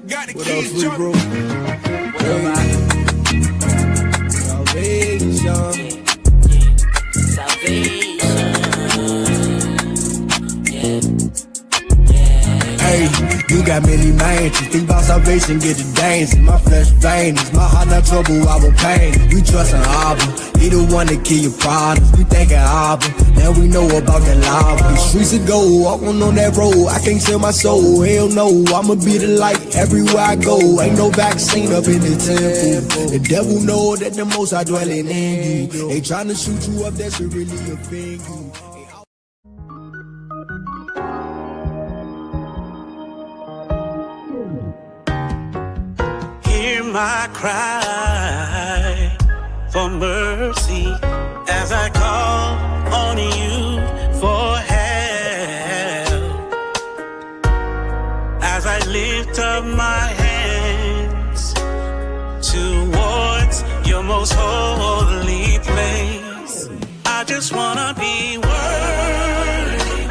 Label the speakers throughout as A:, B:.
A: Got the keys, bro. Hey, you got many minds. You think about salvation, get the dance. In my flesh vein, it's my heart, not trouble, I want pain. We trust in Abba, he the one that kill your problems. We thinking Abba, now we know about that lava. The streets of gold, walking on that road. I can't sell my soul, hell no. I'ma be the light everywhere I go. Ain't no vaccine up in the temple. The devil know that the most I dwelling in you. They trying to shoot you up, that should really offend you.
B: I cry for mercy as I call on you for help, as I lift up my hands towards your most holy place. I just wanna be worthy.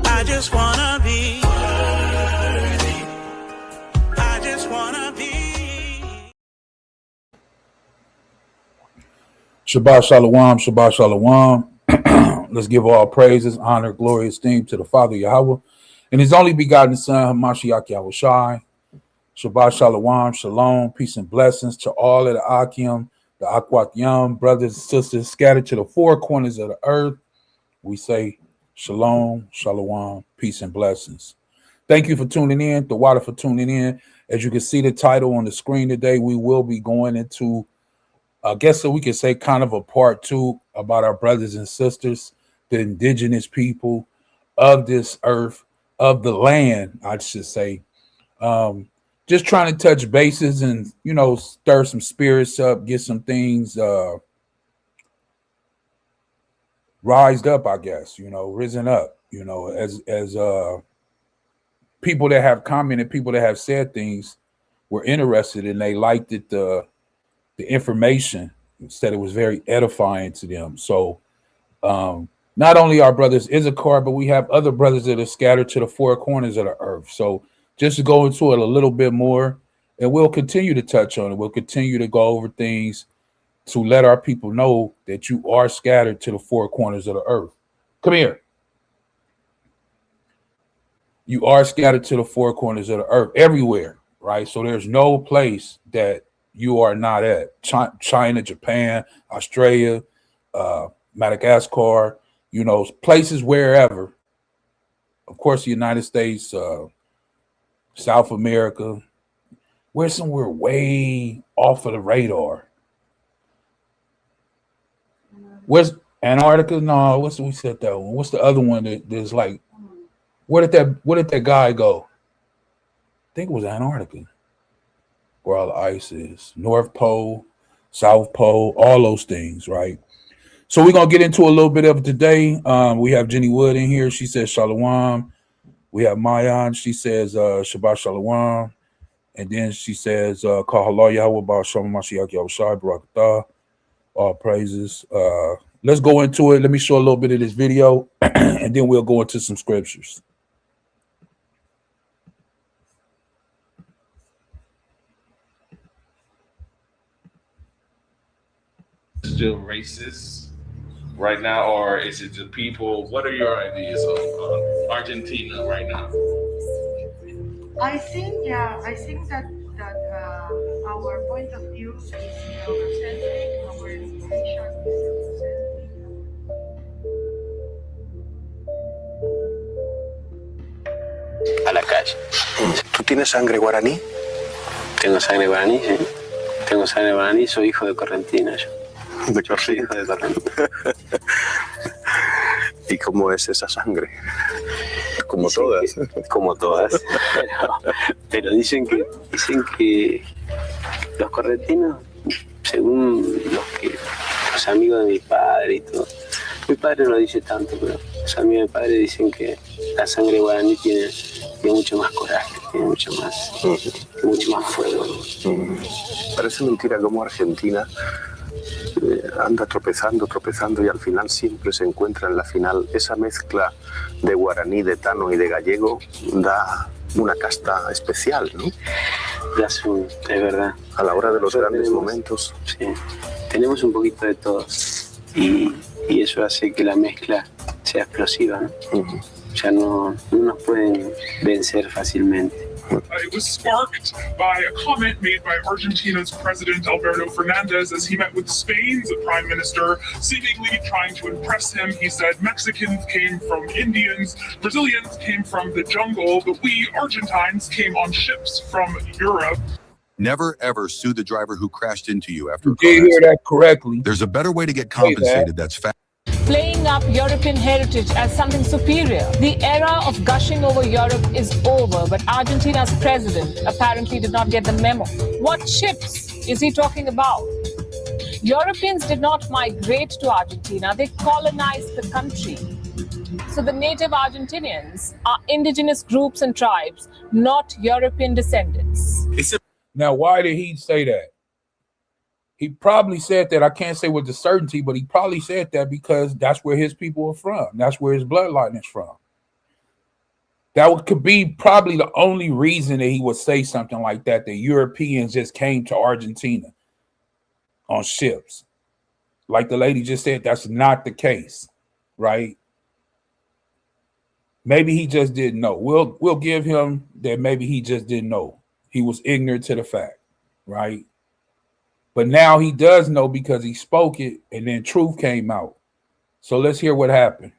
B: I just wanna be
C: Shabbat Shalawam, Shabbat Shalawam. Let's give all praises, honor, glory, esteem to the Father Yahawah and his only begotten Son, Hamashiach Yahushai. Shabbat Shalawam, Shalom, peace and blessings to all of the Ahchyam, the Ahchwathyam, brothers and sisters scattered to the four corners of the earth. We say Shalom, Shalawam, peace and blessings. Thank you for tuning in, the water for tuning in. As you can see the title on the screen today, we will be going into I guess so we could say kind of a part two about our brothers and sisters, the indigenous people of this earth, of the land, I should say. Just trying to touch bases and, you know, stir some spirits up, get some things rised up, I guess, you know, risen up, you know, as people that have commented, people that have said things were interested and they liked it, the information, said it was very edifying to them. So not only our brothers Issachar, but we have other brothers that are scattered to the four corners of the earth. So just to go into it a little bit more, and we'll continue to touch on it. We'll continue to go over things to let our people know that you are scattered to the four corners of the earth. Come here. You are scattered to the four corners of the earth, everywhere, right? So there's no place that you are not at. China, Japan, Australia, Madagascar, you know, places wherever. Of course, the United States, South America. We're somewhere way off of the radar. Where's Antarctica? No, we said that one. What's the other one that's like, where did that guy go? I think it was Antarctica, where all the ice is. North Pole, South Pole, all those things, right? So we're going to get into a little bit of it today. We have Jenny Wood in here. She says Shalawam. We have Mayan. She says Shabbat Shalawam. And then she says, Kahala Yahweh Ba Shalom Mashiach Yahushai Barakatah. All praises. Let's go into it. Let me show a little bit of this video, and then we'll go into some scriptures.
D: Still racist right now, or is it the people? What are your ideas on Argentina right now?
E: I think that our point of view is Eurocentric, our nation is Eurocentric.
F: A la calle. ¿Tú tienes sangre guaraní? Tengo sangre guaraní, sí. Tengo sangre guaraní, soy hijo de Correntina yo. Yo soy hijo de Correntina. ¿Y cómo es esa sangre? Como todas. Como todas. Pero dicen que los correntinos, según los amigos de mi padre y todo, mi padre no dice tanto, pero Los amigos de mi padre dicen que la sangre guaraní tiene mucho más coraje, tiene mucho más fuego. Parece mentira cómo Argentina anda tropezando y al final siempre se encuentra en la final. Esa mezcla de guaraní, de tano y de gallego da una casta especial, ¿no? Es verdad. A la hora de los grandes momentos. Sí, tenemos un poquito de todo y eso hace que la mezcla sea explosiva, ¿no? Ya no nos pueden vencer fácilmente.
G: It was sparked by a comment made by Argentina's President Alberto Fernandez as he met with Spain's Prime Minister, seemingly trying to impress him. He said Mexicans came from Indians, Brazilians came from the jungle, but we Argentines came on ships from Europe.
H: Never ever sue the driver who crashed into you after a car
C: You did hear that correctly.
H: There's a better way to get compensated that's fast.
I: Playing up European heritage as something superior. The era of gushing over Europe is over, but Argentina's president apparently did not get the memo. What ships is he talking about? Europeans did not migrate to Argentina, they colonized the country. So the native Argentinians are indigenous groups and tribes, not European descendants.
C: Now, why did he say that? He probably said that, I can't say with the certainty, but he probably said that because that's where his people are from. That's where his bloodline is from. Could be probably the only reason that he would say something like that, that Europeans just came to Argentina on ships. Like the lady just said, that's not the case, right? Maybe he just didn't know. We'll give him that maybe he just didn't know. He was ignorant to the fact, right? But now he does know because he spoke it and then truth came out. So let's hear what happened.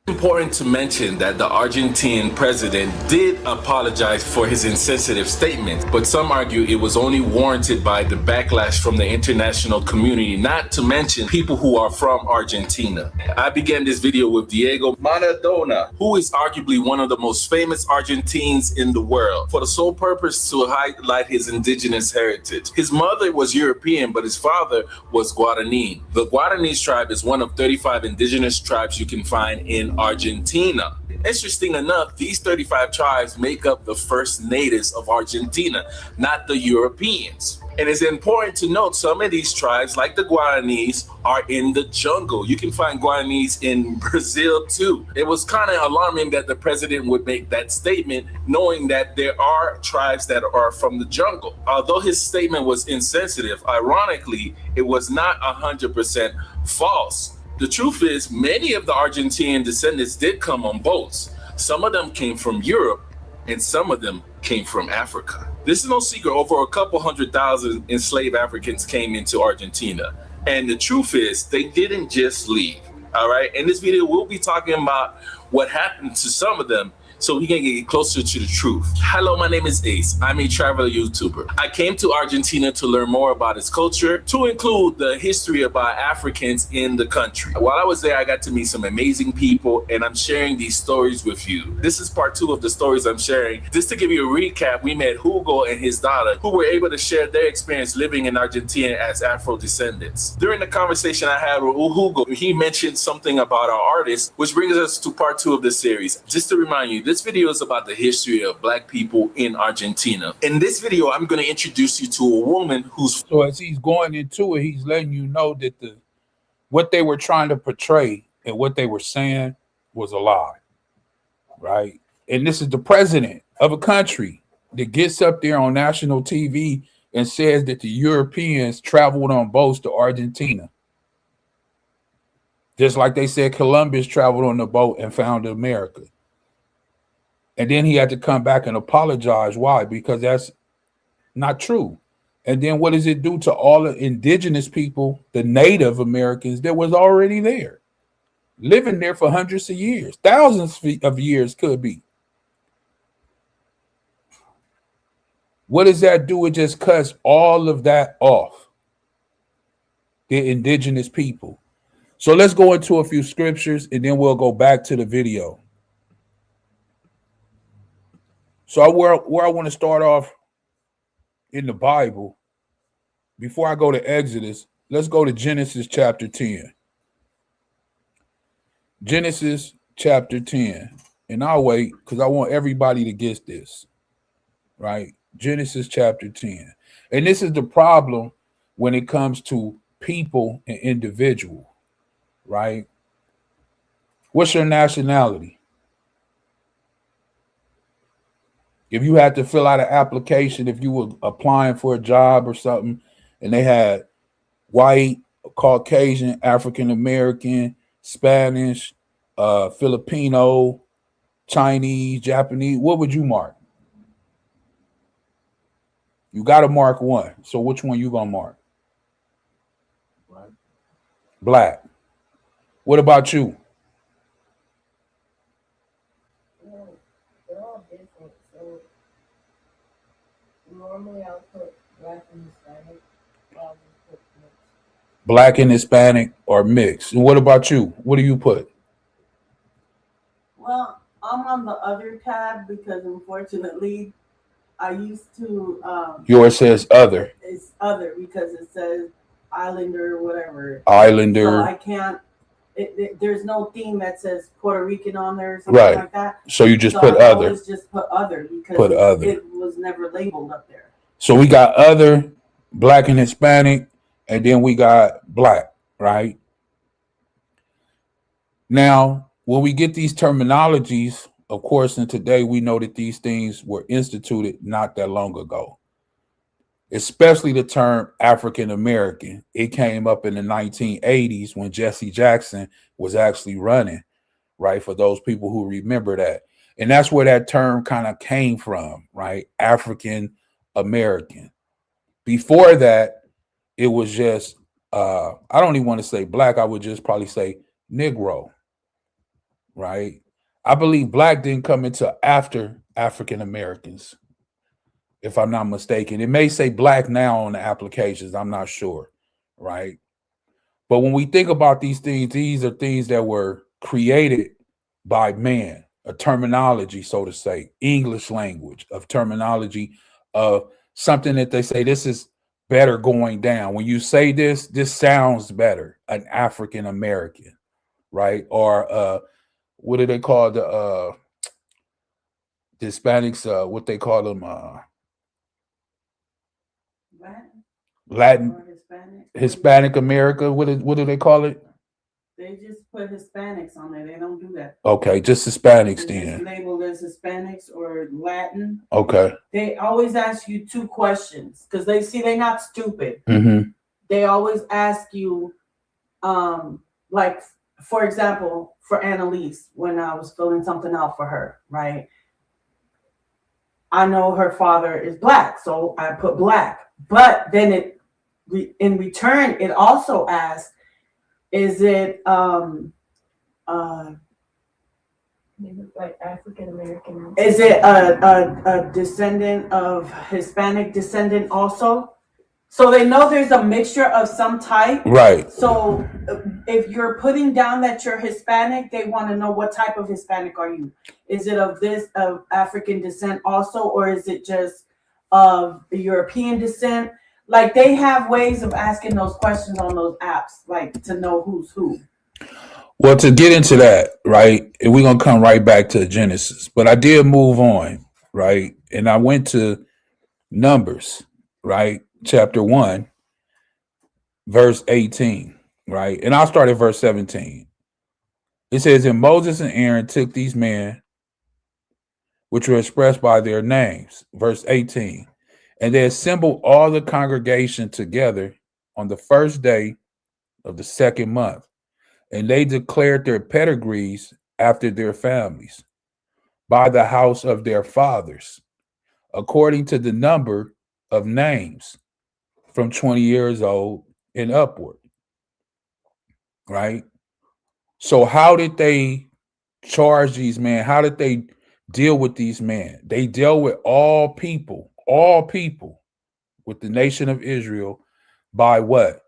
J: It's important to mention that the Argentine president did apologize for his insensitive statement, but some argue it was only warranted by the backlash from the international community, not to mention people who are from Argentina. I began this video with Diego Maradona, who is arguably one of the most famous Argentines in the world, for the sole purpose to highlight his indigenous heritage. His mother was European, but his father was Guarani. The Guarani tribe is one of 35 indigenous tribes you can find in Argentina. Interesting enough, these 35 tribes make up the first natives of Argentina, not the Europeans. And it's important to note some of these tribes, like the Guaranis, are in the jungle. You can find Guaranis in Brazil too. It was kind of alarming that the president would make that statement, knowing that there are tribes that are from the jungle. Although his statement was insensitive, ironically, it was not 100% false. The truth is, many of the Argentine descendants did come on boats. Some of them came from Europe, and some of them came from Africa. This is no secret, over a couple 100,000 enslaved Africans came into Argentina. And the truth is, they didn't just leave, all right? In this video, we'll be talking about what happened to some of them so we can get closer to the truth. Hello, my name is Ace. I'm a travel YouTuber. I came to Argentina to learn more about its culture, to include the history about Africans in the country. While I was there, I got to meet some amazing people, and I'm sharing these stories with you. This is part 2 of the stories I'm sharing. Just to give you a recap, we met Hugo and his daughter, who were able to share their experience living in Argentina as Afro descendants. During the conversation I had with Hugo, he mentioned something about our artist, which brings us to part 2 of the series. Just to remind you, this video is about the history of Black people in Argentina. In this video, I'm going to introduce you to a woman who's...
C: So as he's going into it, he's letting you know that what they were trying to portray and what they were saying was a lie, right? And this is the president of a country that gets up there on national TV and says that the Europeans traveled on boats to Argentina. Just like they said Columbus traveled on the boat and found America. And then he had to come back and apologize. Why? Because that's not true. And then what does it do to all the indigenous people, the Native Americans that was already there, living there for hundreds of years, thousands of years could be? What does that do? It just cuts all of that off, the indigenous people. So let's go into a few scriptures and then we'll go back to the video. So where I want to start off in the Bible, before I go to Exodus, let's go to Genesis chapter 10. Genesis chapter 10. And I'll wait because I want everybody to get this, right? Genesis chapter 10. And this is the problem when it comes to people and individual, right? What's your nationality? If you had to fill out an application, if you were applying for a job or something, and they had white, Caucasian, African American, Spanish, Filipino, Chinese, Japanese, what would you mark? You got to mark one. So which one you gonna mark? Black. What about you?
K: They're all different. So normally I'll put black and Hispanic. I'll just put mixed.
C: Black and Hispanic or mixed. And what about you? What do you put?
K: Well, I'm on the other tab because unfortunately I used to
C: Yours says other.
K: it's other because it says Islander or whatever.
C: Islander.
K: So I can't there's no theme that says Puerto Rican on there or something like that.
C: So you just
K: so
C: put
K: I
C: other.
K: always just put other because
C: Put other.
K: it was never labeled up there.
C: So we got other, black and Hispanic, and then we got black, right? Now, when we get these terminologies, of course, and today we know that these things were instituted not that long ago, especially the term African American. It came up in the 1980s when Jesse Jackson was actually running, right? For those people who remember that. And that's where that term kind of came from, right? African American. Before that, it was just, I don't even want to say black. I would just probably say Negro, right? I believe black didn't come into after African Americans, if I'm not mistaken. It may say black now on the applications. I'm not sure, right? But when we think about these things, these are things that were created by man, a terminology, so to say, English language of terminology of something that they say this is better going down. When you say this, this sounds better, an African American, right? Or what do they call the Hispanics? What they call them? Latin, Hispanic America. What do they call it?
K: They just put Hispanics on there. They don't do that.
C: Okay, just Hispanics
K: It's
C: then.
K: just labeled as Hispanics or Latin.
C: Okay.
K: They always ask you two questions because they see they're not stupid.
C: Mm-hmm.
K: They always ask you, like, for example, for Annalise, when I was filling something out for her, right? I know her father is black, so I put black. But then in return, it also asks, is it
L: like African American?
K: Is it a descendant of Hispanic descendant also? So they know there's a mixture of some type.
C: Right.
K: So if you're putting down that you're Hispanic, they want to know what type of Hispanic are you? Is it of African descent also, or is it just of European descent? Like they have ways of asking those questions on those apps, like to know who's who.
C: Well, to get into that, right, and we're going to come right back to Genesis, but I did move on, right, and I went to Numbers, right, chapter 1, verse 18, right, and I'll start at verse 17. It says, and Moses and Aaron took these men, which were expressed by their names, verse 18, and they assembled all the congregation together on the first day of the second month. And they declared their pedigrees after their families by the house of their fathers, according to the number of names from 20 years old and upward. Right? So how did they charge these men? How did they deal with these men? They dealt with all people with the nation of Israel by what?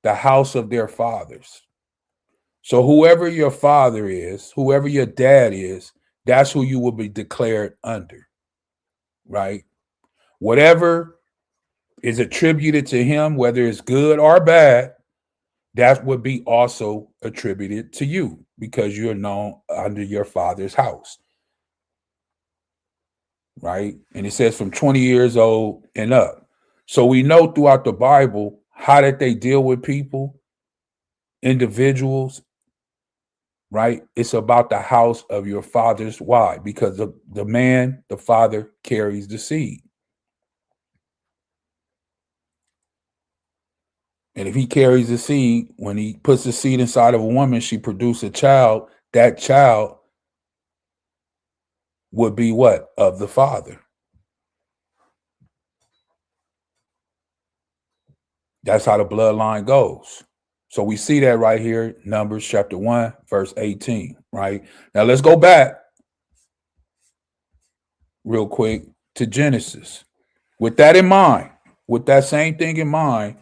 C: The house of their fathers. So whoever your father is, whoever your dad is, that's who you will be declared under, right? Whatever is attributed to him, whether it's good or bad, that would be also attributed to you because you're known under your father's house, right? And it says from 20 years old and up. So we know throughout the Bible how that they deal with people, individuals, right? It's about the house of your fathers. Why? Because the man, the father, carries the seed. And if he carries the seed, when he puts the seed inside of a woman, she produces a child. That child would be what? Of the father. That's how the bloodline goes. So we see that right here, Numbers chapter 1, verse 18, right? Now let's go back real quick to Genesis. With that in mind, with that same thing in mind,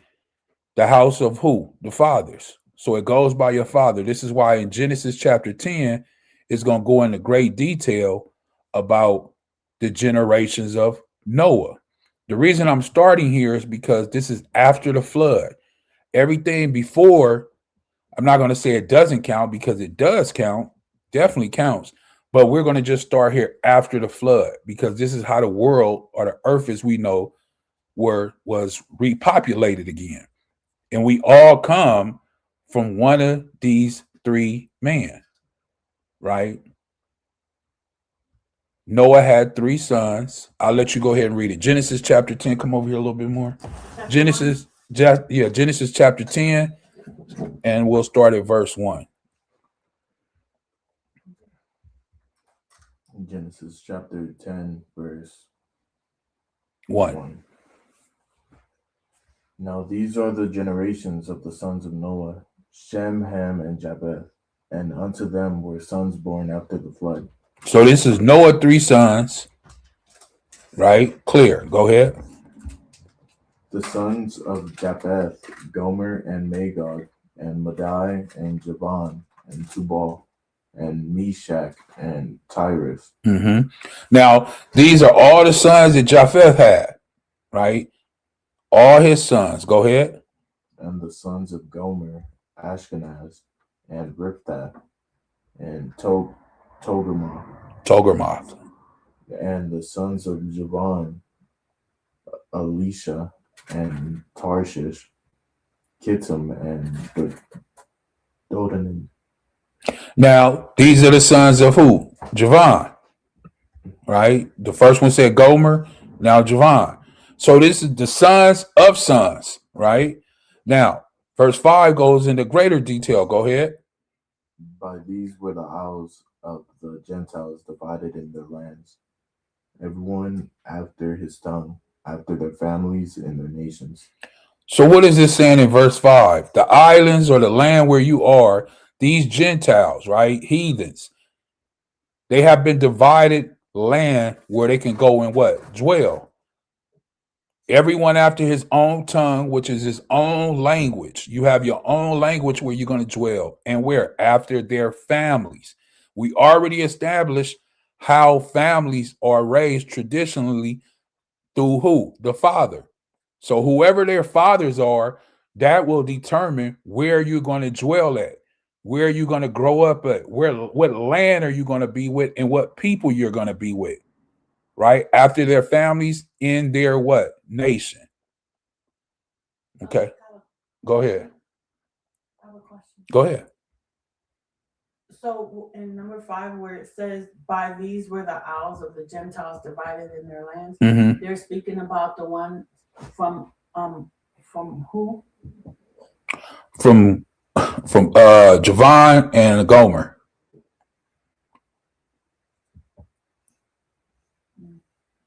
C: the house of who? The fathers. So it goes by your father. This is why in Genesis chapter 10, it's going to go into great detail about the generations of Noah. The reason I'm starting here is because this is after the flood. Everything before, I'm not going to say it doesn't count because it does count, definitely counts. But we're going to just start here after the flood because this is how the world or the earth as we know was repopulated again. And we all come from one of these three men, right? Noah had 3 sons. I'll let you go ahead and read it. Genesis chapter 10. Come over here a little bit more. Genesis chapter 10, and we'll start at verse 1.
M: Genesis chapter 10, verse
C: 1.
M: Now these are the generations of the sons of Noah, Shem, Ham, and Japheth, and unto them were sons born after the flood.
C: So this is Noah 3 sons, right? Clear. Go ahead.
M: The sons of Japheth, Gomer and Magog, and Madai and Javan, and Tubal, and Meshach, and Tyrus.
C: Mm-hmm. Now, these are all the sons that Japheth had, right? All his sons. Go ahead.
M: And the sons of Gomer, Ashkenaz, and Riphtah, and Togarmah. And the sons of Javan, Elisha, and Tarshish, Kittim, and Dodanim.
C: Now, these are the sons of who? Javan, right? The first one said Gomer, now Javan. So this is the sons of sons, right? Now, verse 5 goes into greater detail. Go ahead.
M: By these were the isles of the Gentiles divided in their lands, everyone after his tongue, after their families and their nations.
C: So what is this saying in verse 5? The islands or the land where you are, these Gentiles, right? Heathens, they have been divided land where they can go and what? Dwell. Everyone after his own tongue, which is his own language. You have your own language where you're going to dwell. And where? After their families. We already established how families are raised traditionally through who? The father. So whoever their fathers are, that will determine where you're going to dwell at, where you're going to grow up at, what land are you going to be with, and what people you're going to be with. Right? After their families in their what? Nation. Okay. Go ahead.
K: I have a question.
C: Go ahead.
K: So in number 5, where it says, by these were the isles of the Gentiles divided in their lands, they're speaking about the one from who?
C: From Javan and Gomer.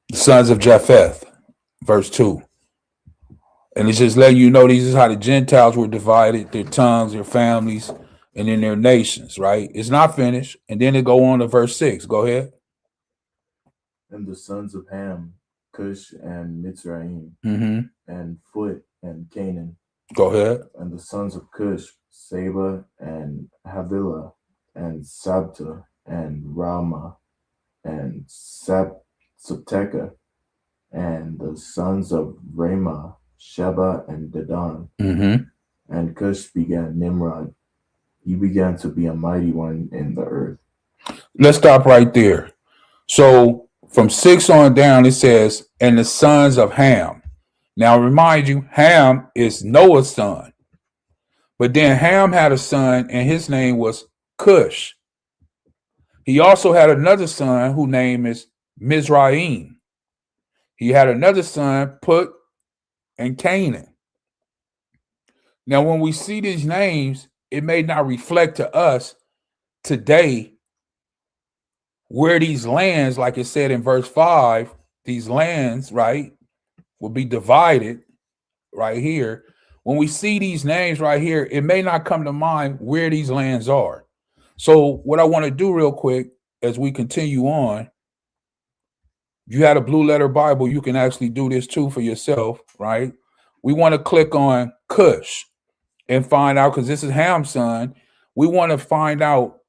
C: The sons of Japheth, verse 2. And it's just letting you know these is how the Gentiles were divided, their tongues, their families, and in their nations, right? It's not finished. And then it go on to verse 6. Go ahead.
M: And the sons of Ham, Cush and Mitzrayim, and Phut and Canaan.
C: Go ahead.
M: And the sons of Cush, Seba and Havilah, and Sabta and Ramah, and Sabteka, and the sons of Ramah, Sheba and Dedan, And Cush begat Nimrod. He began to be a mighty one in the earth.
C: Let's stop right there. So from 6 on down, it says, and the sons of Ham. Now, remind you, Ham is Noah's son. But then Ham had a son, and his name was Cush. He also had another son whose name is Mizraim. He had another son, Put, and Canaan. Now, when we see these names, it may not reflect to us today where these lands, like it said in verse 5, these lands, right, will be divided right here. When we see these names right here, it may not come to mind where these lands are. So what I want to do real quick as we continue on, if you had a blue letter Bible, you can actually do this too for yourself, right? We want to click on Cush and find out, because this is Ham's son. We want to find out,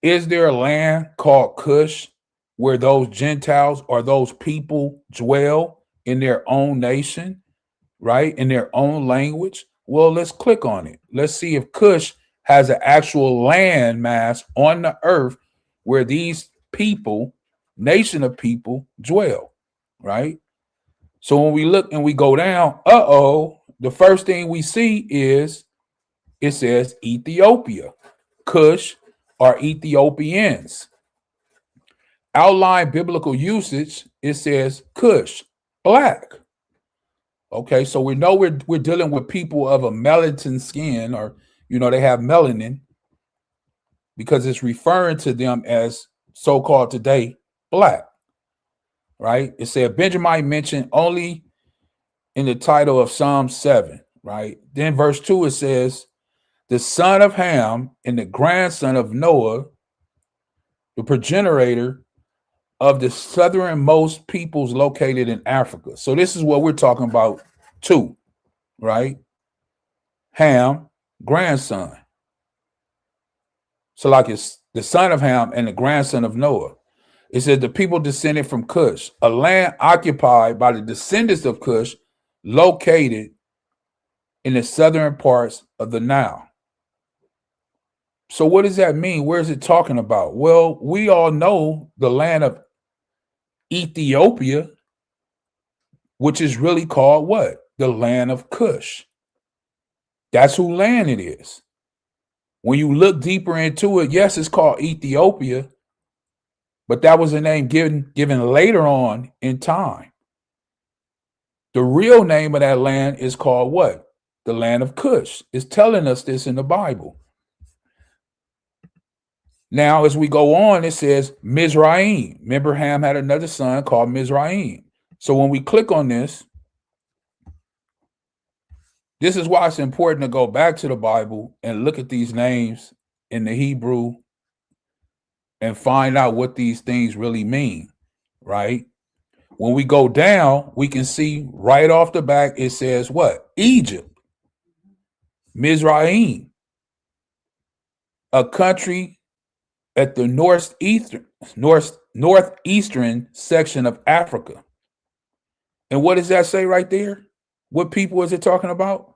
C: is there a land called Cush where those Gentiles or those people dwell in their own nation, right? In their own language? Well, let's click on it. Let's see if Cush has an actual land mass on the earth where these people, nation of people, dwell, right? So when we look and we go down, the first thing we see is it says Ethiopia, Cush, or Ethiopians. Outline biblical usage, it says Cush, black. Okay, so we know we're dealing with people of a melanated skin, or they have melanin, because it's referring to them as so-called today black, right? It said Benjamin mentioned only in the title of Psalm 7, right? Then verse 2, it says the son of Ham and the grandson of Noah, the progenitor of the southernmost peoples located in Africa. So this is what we're talking about too, right? Ham, grandson. So like it's the son of Ham and the grandson of Noah. It said the people descended from Cush, a land occupied by the descendants of Cush, located in the southern parts of the Nile. So what does that mean? Where is it talking about? Well, we all know the land of Ethiopia, which is really called what? The land of Cush. That's who land it is. When you look deeper into it, yes, it's called Ethiopia, but that was a name given later on in time. The real name of that land is called what? The land of Cush. It's telling us this in the Bible. Now, as we go on, it says Mizraim. Remember, Ham had another son called Mizraim. So when we click on this is why it's important to go back to the Bible and look at these names in the Hebrew and find out what these things really mean, right? When we go down, we can see right off the back, it says what? Egypt, Mizraim, a country at the northeastern section of Africa. And what does that say right there? What people is it talking about?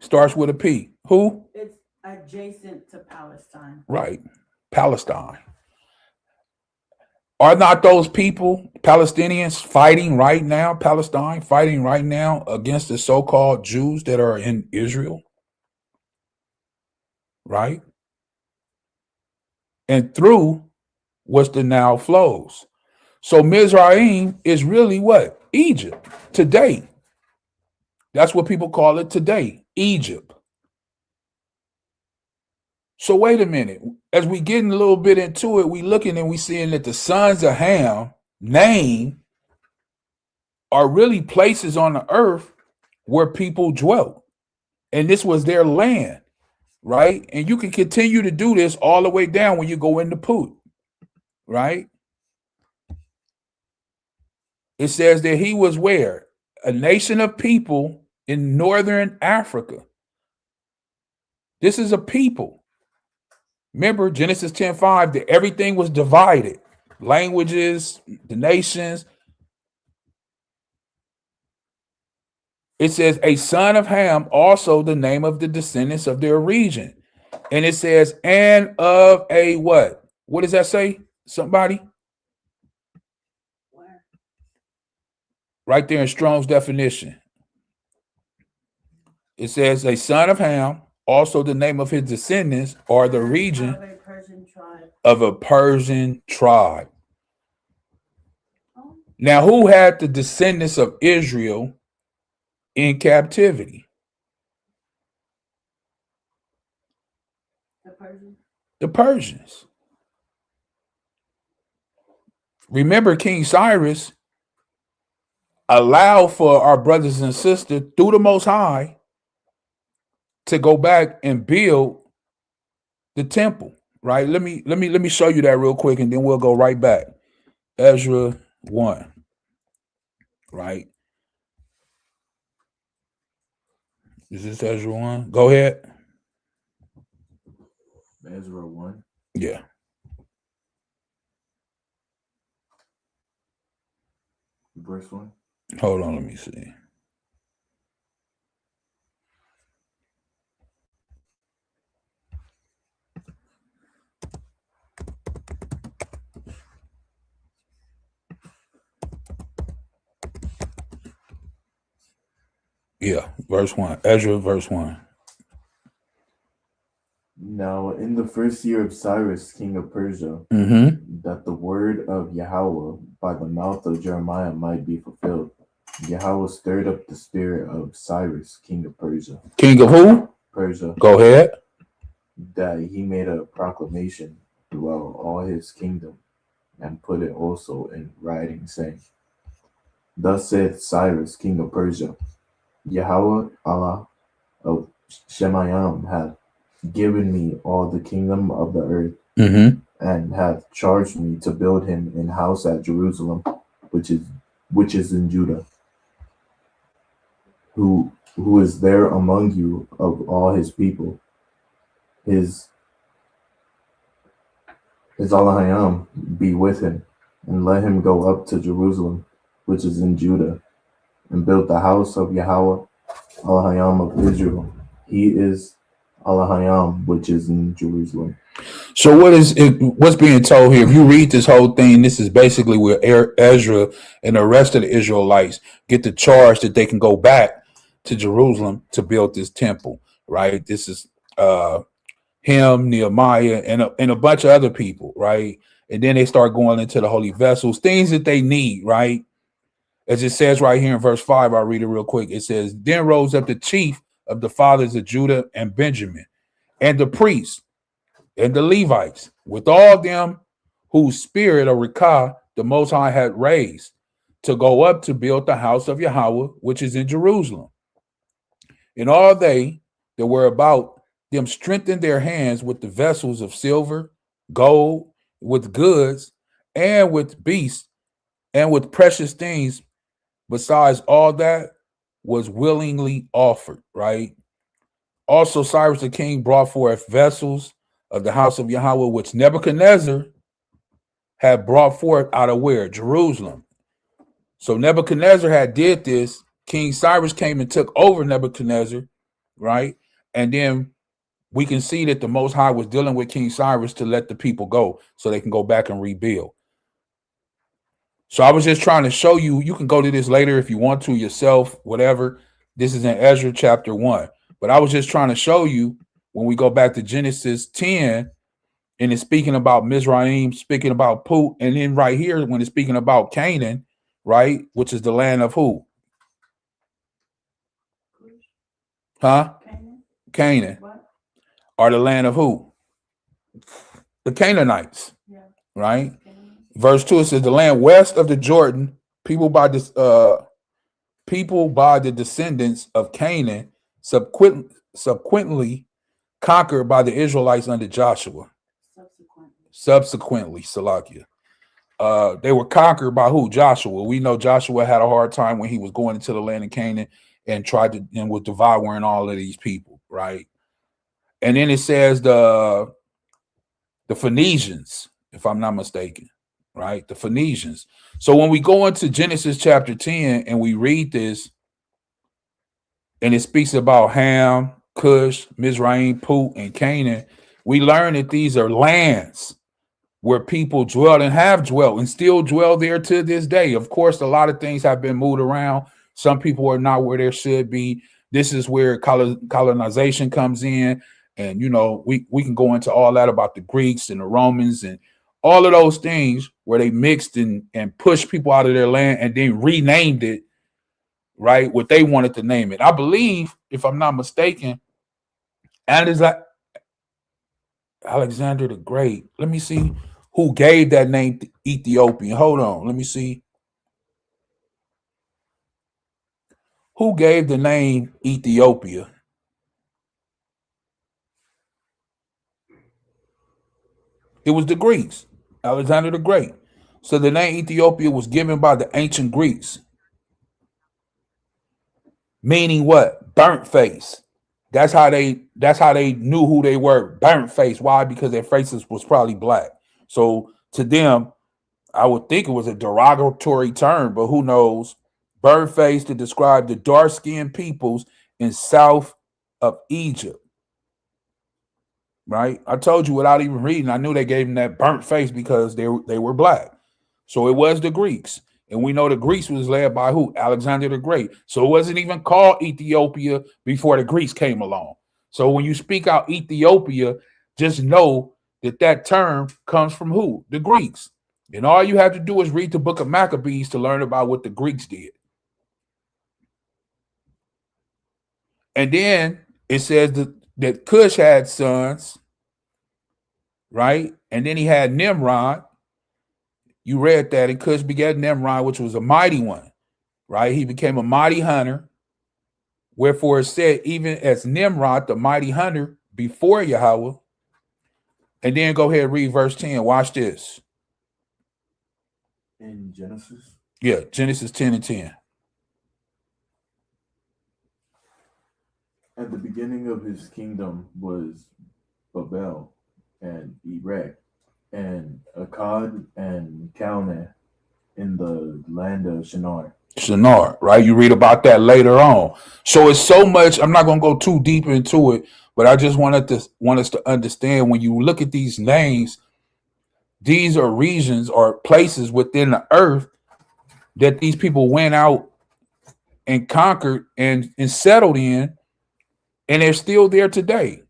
C: Starts with a P. Who?
K: It's adjacent to Palestine.
C: Right. Palestine. Are not those people, Palestinians, fighting right now, Palestine, fighting right now against the so-called Jews that are in Israel? Right? And through which the Nile flows. So Mizraim is really what? Egypt today. That's what people call it today, Egypt. So wait a minute. As we getting a little bit into it, we looking and we seeing that the sons of Ham name are really places on the earth where people dwelt. And this was their land, right? And you can continue to do this all the way down when you go into Put, right? It says that he was where? A nation of people in northern Africa. This is a people. Remember Genesis 10:5, that everything was divided. Languages, the nations. It says a son of Ham, also the name of the descendants of their region. And it says, and of a what? What does that say? Somebody?
K: Where?
C: Right there in Strong's definition. It says a son of Ham, also the name of his descendants, or the region
K: Of a Persian tribe.
C: of a Persian tribe. Now, who had the descendants of Israel in captivity?
K: The Persians.
C: The Persians. Remember, King Cyrus allowed for our brothers and sisters through the Most High to go back and build the temple, right? Let me show you that real quick, and then we'll go right back. Ezra 1, right? Is this Ezra 1? Go ahead.
M: Ezra 1.
C: Yeah.
M: Verse 1.
C: Hold on, let me see. Yeah, verse 1. Ezra, verse 1.
M: Now, in the first year of Cyrus, king of Persia, that the word of YAHAWAH by the mouth of Jeremiah might be fulfilled, YAHAWAH stirred up the spirit of Cyrus, king of Persia.
C: King of who?
M: Persia.
C: Go ahead.
M: That he made a proclamation throughout all his kingdom, and put it also in writing, saying, Thus saith Cyrus, king of Persia, YAHAWAH Allah of Shemayim hath given me all the kingdom of the earth, and hath charged me to build him an house at Jerusalem, which is in Judah. Who is there among you of all his people? His Ahchyam be with him, and let him go up to Jerusalem, which is in Judah, and build the house of YAHAWAH, Ahchyam of Israel. He is Ahchyam, which is in Jerusalem.
C: So what's being told here? If you read this whole thing, this is basically where Ezra and the rest of the Israelites get the charge that they can go back to Jerusalem to build this temple, right? This is him, Nehemiah, and a bunch of other people, right? And then they start going into the holy vessels, things that they need, right? As it says right here in verse 5, I'll read it real quick. It says, Then rose up the chief of the fathers of Judah and Benjamin, and the priests, and the Levites, with all them whose spirit of Rekah the Most High had raised, to go up to build the house of YAHAWAH, which is in Jerusalem. And all they that were about them strengthened their hands with the vessels of silver, gold, with goods, and with beasts, and with precious things, besides all that was willingly offered, right? Also, Cyrus the king brought forth vessels of the house of YAHAWAH, which Nebuchadnezzar had brought forth out of where? Jerusalem. So Nebuchadnezzar had did this. King Cyrus came and took over Nebuchadnezzar, right? And then we can see that the Most High was dealing with King Cyrus to let the people go so they can go back and rebuild. So I was just trying to show you, you can go to this later if you want to yourself, whatever. This is in Ezra chapter 1. But I was just trying to show you when we go back to Genesis 10, and it's speaking about Mizraim, speaking about Put, and then right here when it's speaking about Canaan, right, which is the land of who? Huh? Canaan.
K: What?
C: Are the land of who? The Canaanites, right? Verse 2, it says the land west of the Jordan, people by the descendants of Canaan, subsequently conquered by the Israelites under Joshua. Subsequently, Salakia. They were conquered by who? Joshua. We know Joshua had a hard time when he was going into the land of Canaan and tried to and was devouring all of these people, right? And then it says the Phoenicians, if I'm not mistaken, right? The Phoenicians. So when we go into Genesis chapter 10 and we read this, and it speaks about Ham, Cush, Mizraim, Put, and Canaan, we learn that these are lands where people dwell and have dwelt and still dwell there to this day. Of course, a lot of things have been moved around. Some people are not where they should be. This is where colonization comes in. And, you know, we can go into all that about the Greeks and the Romans and all of those things where they mixed and pushed people out of their land and then renamed it, right, what they wanted to name it. I believe, if I'm not mistaken, Alexander the Great. Let me see who gave that name to Ethiopian. Hold on. Let me see. Who gave the name Ethiopia? It was the Greeks, Alexander the Great. So the name Ethiopia was given by the ancient Greeks, meaning what? Burnt face. That's how they knew who they were. Burnt face. Why? Because their faces was probably black. So to them, I would think it was a derogatory term, but who knows? Burnt face to describe the dark-skinned peoples in south of Egypt. Right? I told you without even reading, I knew they gave them that burnt face because they were black. So it was the Greeks. And we know the Greeks was led by who? Alexander the Great. So it wasn't even called Ethiopia before the Greeks came along. So when you speak out Ethiopia, just know that that term comes from who? The Greeks. And all you have to do is read the book of Maccabees to learn about what the Greeks did. And then it says that Cush had sons, right? And then he had Nimrod. You read that, and Cush begat Nimrod, which was a mighty one, right? He became a mighty hunter. Wherefore it said, even as Nimrod, the mighty hunter, before Yahweh. And then go ahead and read verse 10. Watch this.
M: In Genesis?
C: Yeah, Genesis 10 and 10.
M: At the beginning of his kingdom was Babel and Erech and Akkad and Calneh in the land of Shinar.
C: Shinar, right? You read about that later on. So it's so much. I'm not going to go too deep into it, but I just want us to understand when you look at these names, these are regions or places within the earth that these people went out and conquered and settled in, and they're still there today.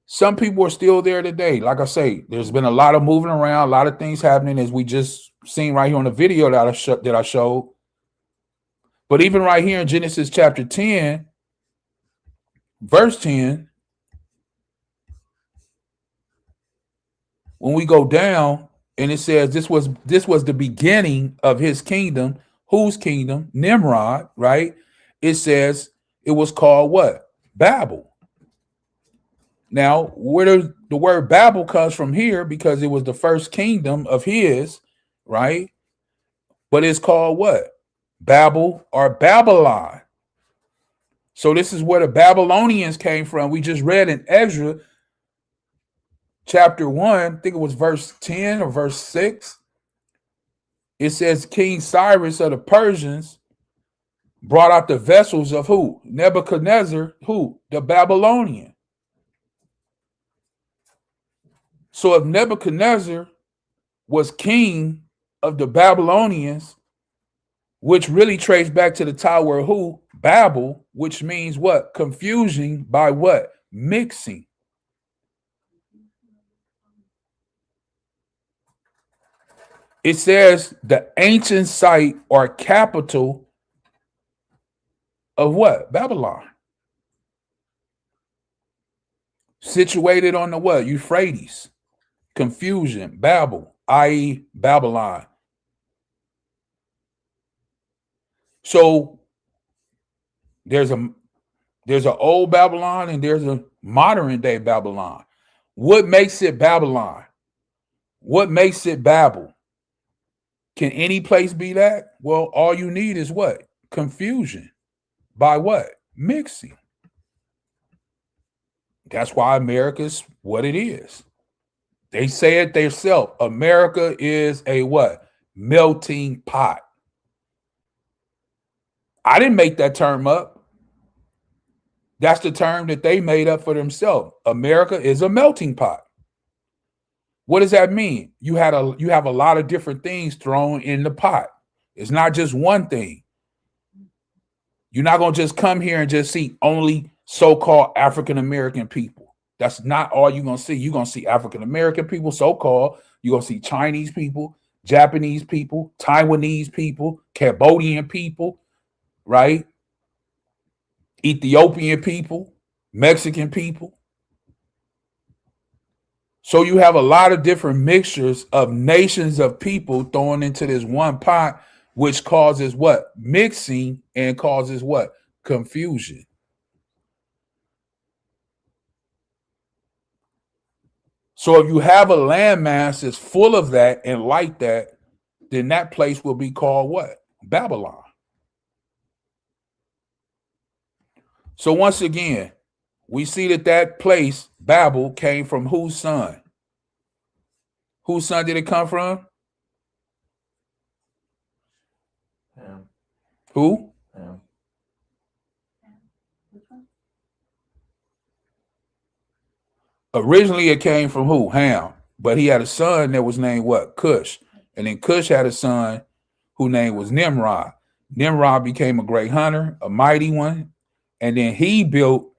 C: Some people are still there today. Like I say, there's been a lot of moving around, a lot of things happening, as we just seen right here on the video that I showed. But even right here in Genesis chapter 10, verse 10, when we go down and it says this was the beginning of his kingdom. Whose kingdom? Nimrod, right? It says it was called what? Babel. Now, where the word Babel comes from here, because it was the first kingdom of his, right? But it's called what? Babel or Babylon. So this is where the Babylonians came from. We just read in Ezra chapter 1, I think it was verse 10 or verse 6. It says King Cyrus of the Persians brought out the vessels of who? Nebuchadnezzar, who? The Babylonian. So if Nebuchadnezzar was king of the Babylonians, which really traced back to the tower of who? Babel, which means what? Confusing by what? Mixing. It says the ancient site or capital of what? Babylon. Situated on the what? Euphrates. Confusion, Babel, i.e. Babylon. So there's an old Babylon and there's a modern day Babylon. What makes it Babylon? What makes it Babel? Can any place be that? Well, all you need is what? Confusion. By what? Mixing. That's why America's what it is. They say it themselves. America is a what? Melting pot. I didn't make that term up. That's the term that they made up for themselves. America is a melting pot. What does that mean? You have a lot of different things thrown in the pot. It's not just one thing. You're not going to just come here and just see only so-called African American people. That's not all you're going to see. You're going to see African American people, so-called. You're going to see Chinese people, Japanese people, Taiwanese people, Cambodian people, right? Ethiopian people, Mexican people. So you have a lot of different mixtures of nations of people thrown into this one pot, which causes what? Mixing, and causes what? Confusion. So if you have a landmass that's full of that and like that, then that place will be called what? Babylon. So once again, we see that place, Babel, came from whose son? Whose son did it come from?
M: Ham.
C: Who?
M: Ham.
C: Originally, it came from who? Ham. But he had a son that was named what? Cush. And then Cush had a son whose name was Nimrod. Nimrod became a great hunter, a mighty one. And then he built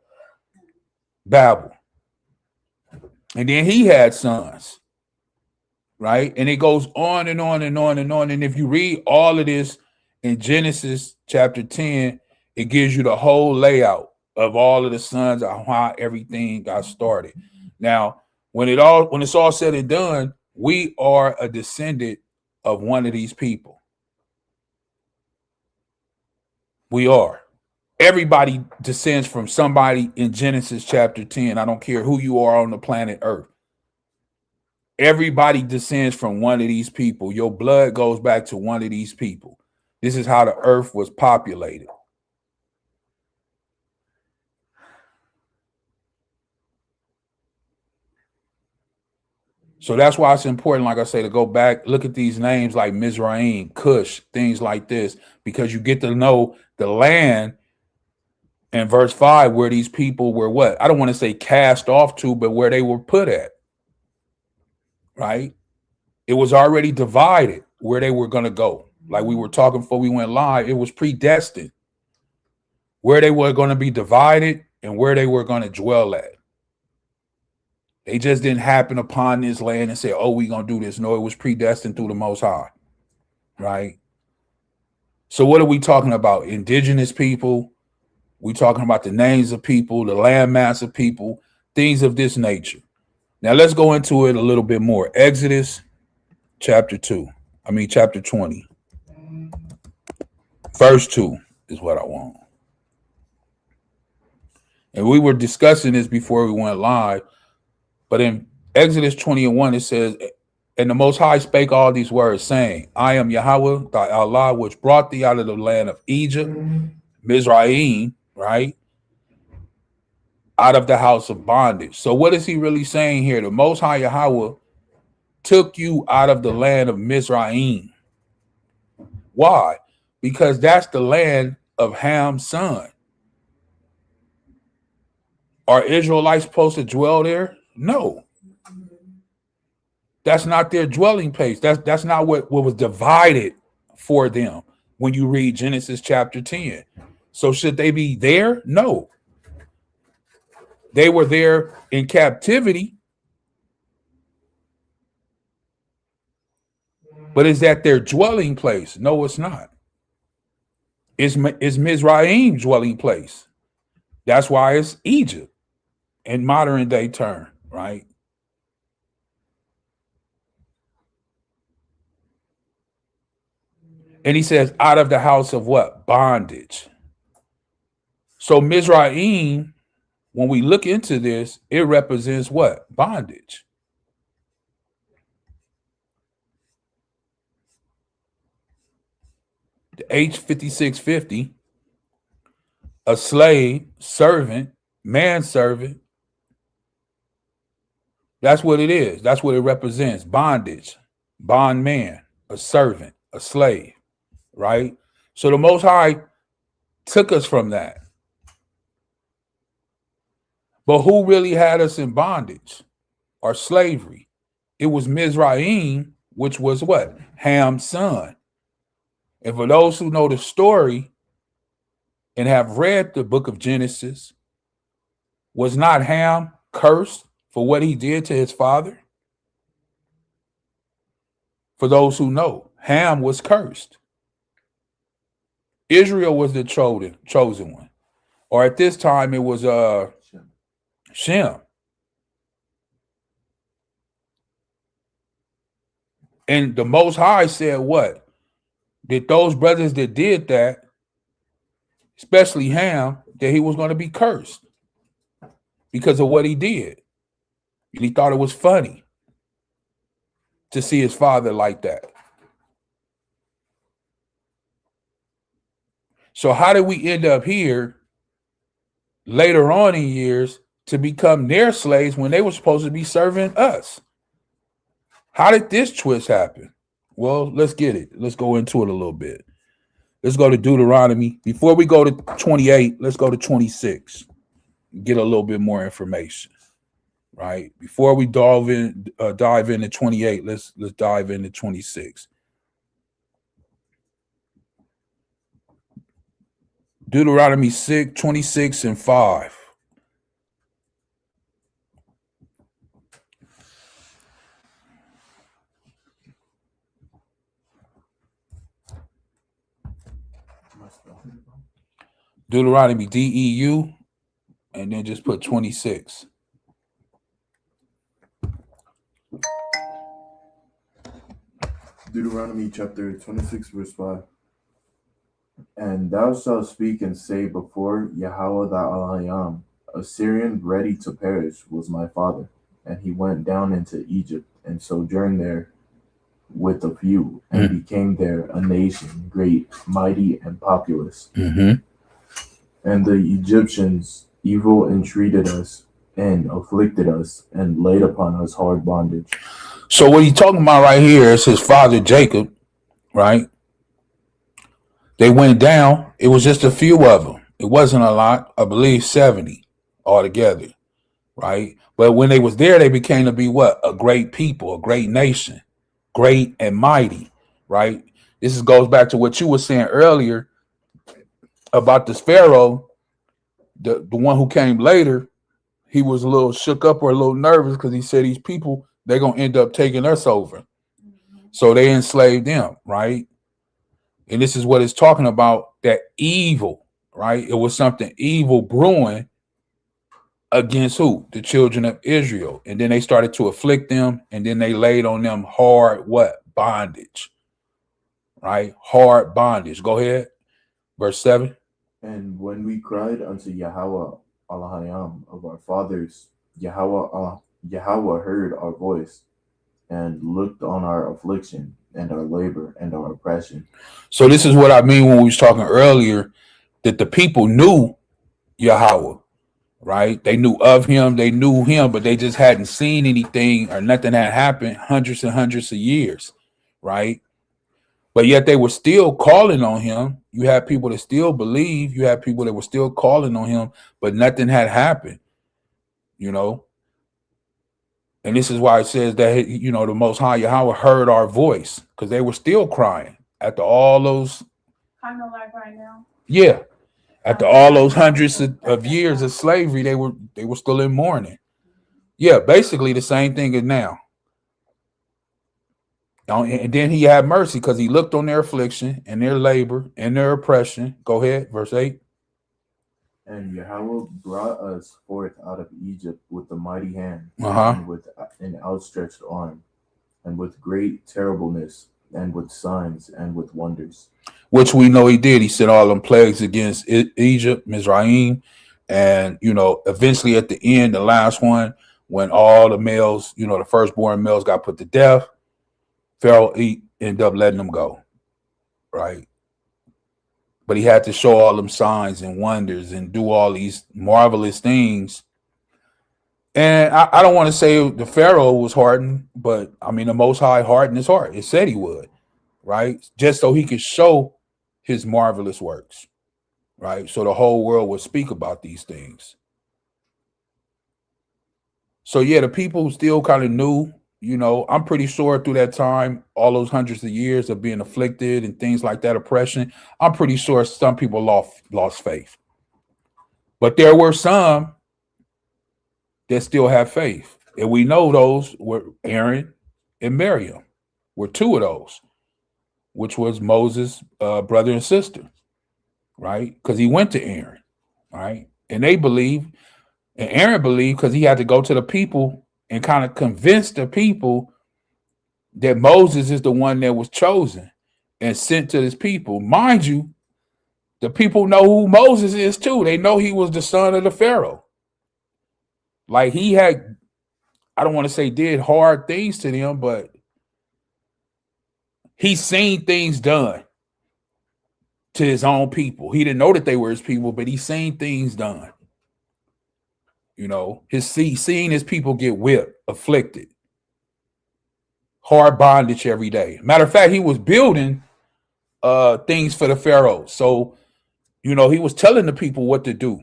C: Babel. And then he had sons. Right? And it goes on and on and on and on. And if you read all of this in Genesis chapter 10, it gives you the whole layout of all of the sons of how everything got started. Now, when it's all said and done, we are a descendant of one of these people. We are. Everybody descends from somebody in Genesis chapter 10. I don't care who you are on the planet Earth. Everybody descends from one of these people. Your blood goes back to one of these people. This is how the earth was populated. So that's why it's important, like I say, to go back, look at these names like Mizraim, Cush, things like this, because you get to know the land in verse 5 where these people were what? I don't want to say cast off to, but where they were put at. Right? It was already divided where they were going to go. Like we were talking before we went live, it was predestined where they were going to be divided and where they were going to dwell at. They just didn't happen upon this land and say, oh, we're going to do this. No, it was predestined through the Most High. Right? So what are we talking about? Indigenous people. We're talking about the names of people, the landmass of people, things of this nature. Now let's go into it a little bit more. Exodus chapter 20. Verse 2 is what I want. And we were discussing this before we went live, but in Exodus 20:1, it says, and the Most High spake all these words, saying, I am Yahawah, thy Allah, which brought thee out of the land of Egypt, Mizraim, right? Out of the house of bondage. So what is he really saying here? The Most High Yahawah took you out of the land of Mizraim. Why? Because that's the land of Ham's son. Are Israelites supposed to dwell there? No. That's not their dwelling place. That's not what was divided for them when you read Genesis chapter 10. So should they be there? No. They were there in captivity. But is that their dwelling place? No, it's not. It's Mizraim's dwelling place. That's why it's Egypt in modern day term, right? And he says, out of the house of what? Bondage. So Mizraim, when we look into this, it represents what? Bondage. The H5650, a slave, servant, manservant. That's what it is. That's what it represents. Bondage, bondman, a servant, a slave, right? So the Most High took us from that. But who really had us in bondage or slavery? It was Mizraim, which was what? Ham's son. And for those who know the story and have read the book of Genesis, was not Ham cursed for what he did to his father? For those who know, Ham was cursed. Israel was the chosen one. Or at this time, it was Shem. And the Most High said what? That those brothers that did that, especially Ham, that he was going to be cursed because of what he did. And he thought it was funny to see his father like that. So how did we end up here later on in years to become their slaves when they were supposed to be serving us? How did this twist happen? Well, let's get it. Let's go into it a little bit. Let's go to Deuteronomy. Before we go to 28, let's go to 26. Get a little bit more information, right? Before we dive into 28, let's dive into 26. Deuteronomy 26 and 5. Deuteronomy DEU, and then just put 26.
M: Deuteronomy chapter 26, verse 5. And thou shalt speak and say before YAHAWAH thy Ahchyam, a Syrian ready to perish was my father, and he went down into Egypt and sojourned there with a few, and became there a nation, great, mighty, and populous. And the Egyptians evil entreated us and afflicted us and laid upon us hard bondage.
C: So what he's talking about right here is his father Jacob, right? They went down. It was just a few of them. It wasn't a lot. I believe 70 altogether, right? But when they was there, they became to be what? A great people, a great nation, great and mighty, right? This goes back to what you were saying earlier about this Pharaoh, the one who came later. He was a little shook up or a little nervous because he said these people, they're going to end up taking us over. So they enslaved them, right? And this is what it's talking about, that evil, right? It was something evil brewing against who? The children of Israel. And then they started to afflict them, and then they laid on them hard what? Bondage, right? Hard bondage. Go ahead. Verse 7.
M: And when we cried unto YAHAWAH Ahchyam of our fathers, YAHAWAH heard our voice and looked on our affliction and our labor and our oppression.
C: So this is what I mean when we was talking earlier, that the people knew YAHAWAH, right? They knew of him, but they just hadn't seen anything or nothing had happened hundreds and hundreds of years, right? But yet they were still calling on him. You had people that still believe. You had people that were still calling on him, but nothing had happened, you know? And this is why it says that, you know, the Most High YAHAWAH heard our voice, because they were still crying after all those.
K: Kind of like right now.
C: Yeah. After all those hundreds of years of slavery, they were still in mourning. Yeah, basically the same thing as now. And then he had mercy because he looked on their affliction and their labor and their oppression. Go ahead, verse 8.
M: And YAHAWAH brought us forth out of Egypt with a mighty hand,
C: and
M: with an outstretched arm, and with great terribleness, and with signs, and with wonders.
C: Which we know he did. He sent all them plagues against Egypt, Mizraim, and, you know, eventually at the end, the last one, when all the males, you know, the firstborn males got put to death, Pharaoh ended up letting them go, right? But he had to show all them signs and wonders and do all these marvelous things. And I don't want to say the Pharaoh was hardened, but I mean, the Most High hardened his heart. It said he would, right? Just so he could show his marvelous works, right? So the whole world would speak about these things. So yeah, the people still kind of knew, I'm pretty sure through that time, all those hundreds of years of being afflicted and things like that, oppression, I'm pretty sure some people lost faith. But there were some that still have faith. And we know those were Aaron and Miriam, were two of those, which was Moses' brother and sister, right? Because he went to Aaron, right? And they believed, and Aaron believed because he had to go to the people and kind of convince the people that Moses is the one that was chosen and sent to his people. Mind you, the people know who Moses is too. They know he was the son of the Pharaoh. Like he had, I don't want to say did hard things to them, but he's seen things done to his own people. He didn't know that they were his people, but he's seen things done. Seeing his people get whipped, afflicted, hard bondage every day. Matter of fact, he was building things for the Pharaoh. So, he was telling the people what to do,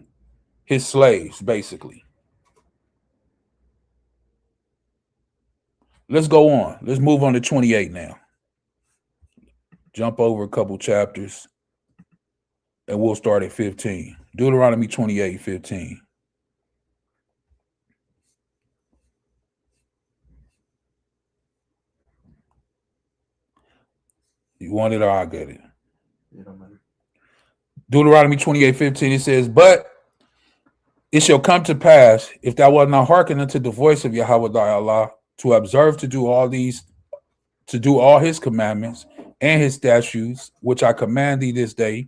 C: his slaves, basically. Let's go on. Let's move on to 28 now. Jump over a couple chapters, and we'll start at 15. Deuteronomy 28:15. You want it or I'll get it? Deuteronomy 28:15, it says, "But it shall come to pass, if thou wilt not hearken unto the voice of Yahweh thy Allah, to observe to do all his commandments and his statutes, which I command thee this day,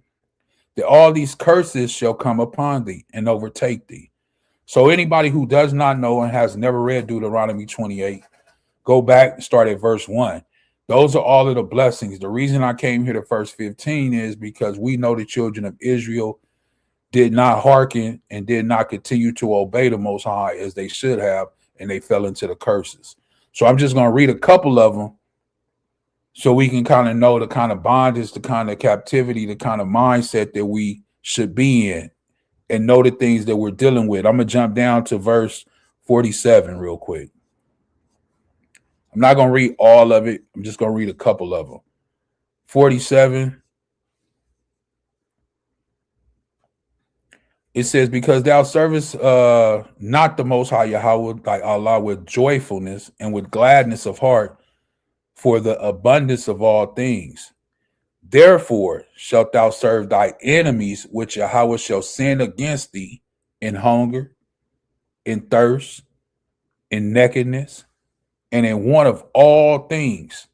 C: that all these curses shall come upon thee and overtake thee." So anybody who does not know and has never read Deuteronomy 28, go back and start at verse 1. Those are all of the blessings. The reason I came here to verse 15 is because we know the children of Israel did not hearken and did not continue to obey the Most High as they should have, and they fell into the curses. So I'm just going to read a couple of them so we can kind of know the kind of bondage, the kind of captivity, the kind of mindset that we should be in, and know the things that we're dealing with. I'm going to jump down to verse 47 real quick. I'm not going to read all of it. I'm just going to read a couple of them. 47. It says, "Because thou servest not the Most High Yahweh thy Allah with joyfulness and with gladness of heart for the abundance of all things. Therefore shalt thou serve thy enemies, which Yahweh shall send against thee in hunger, in thirst, in nakedness, and in want of all things."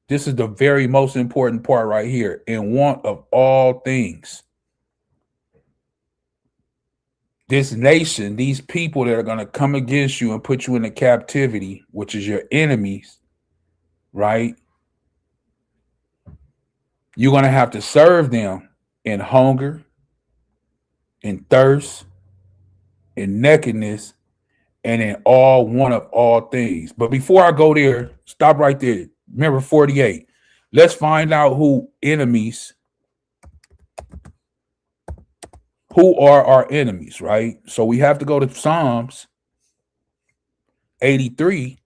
C: This is the very most important part right here. In want of all things. This nation, these people that are going to come against you and put you into captivity, which is your enemies, right? You're going to have to serve them in hunger, in thirst, in nakedness, and in all one of all things. But before I go there, stop right there. Remember 48. Let's find out who are our enemies, right? So we have to go to Psalms 83.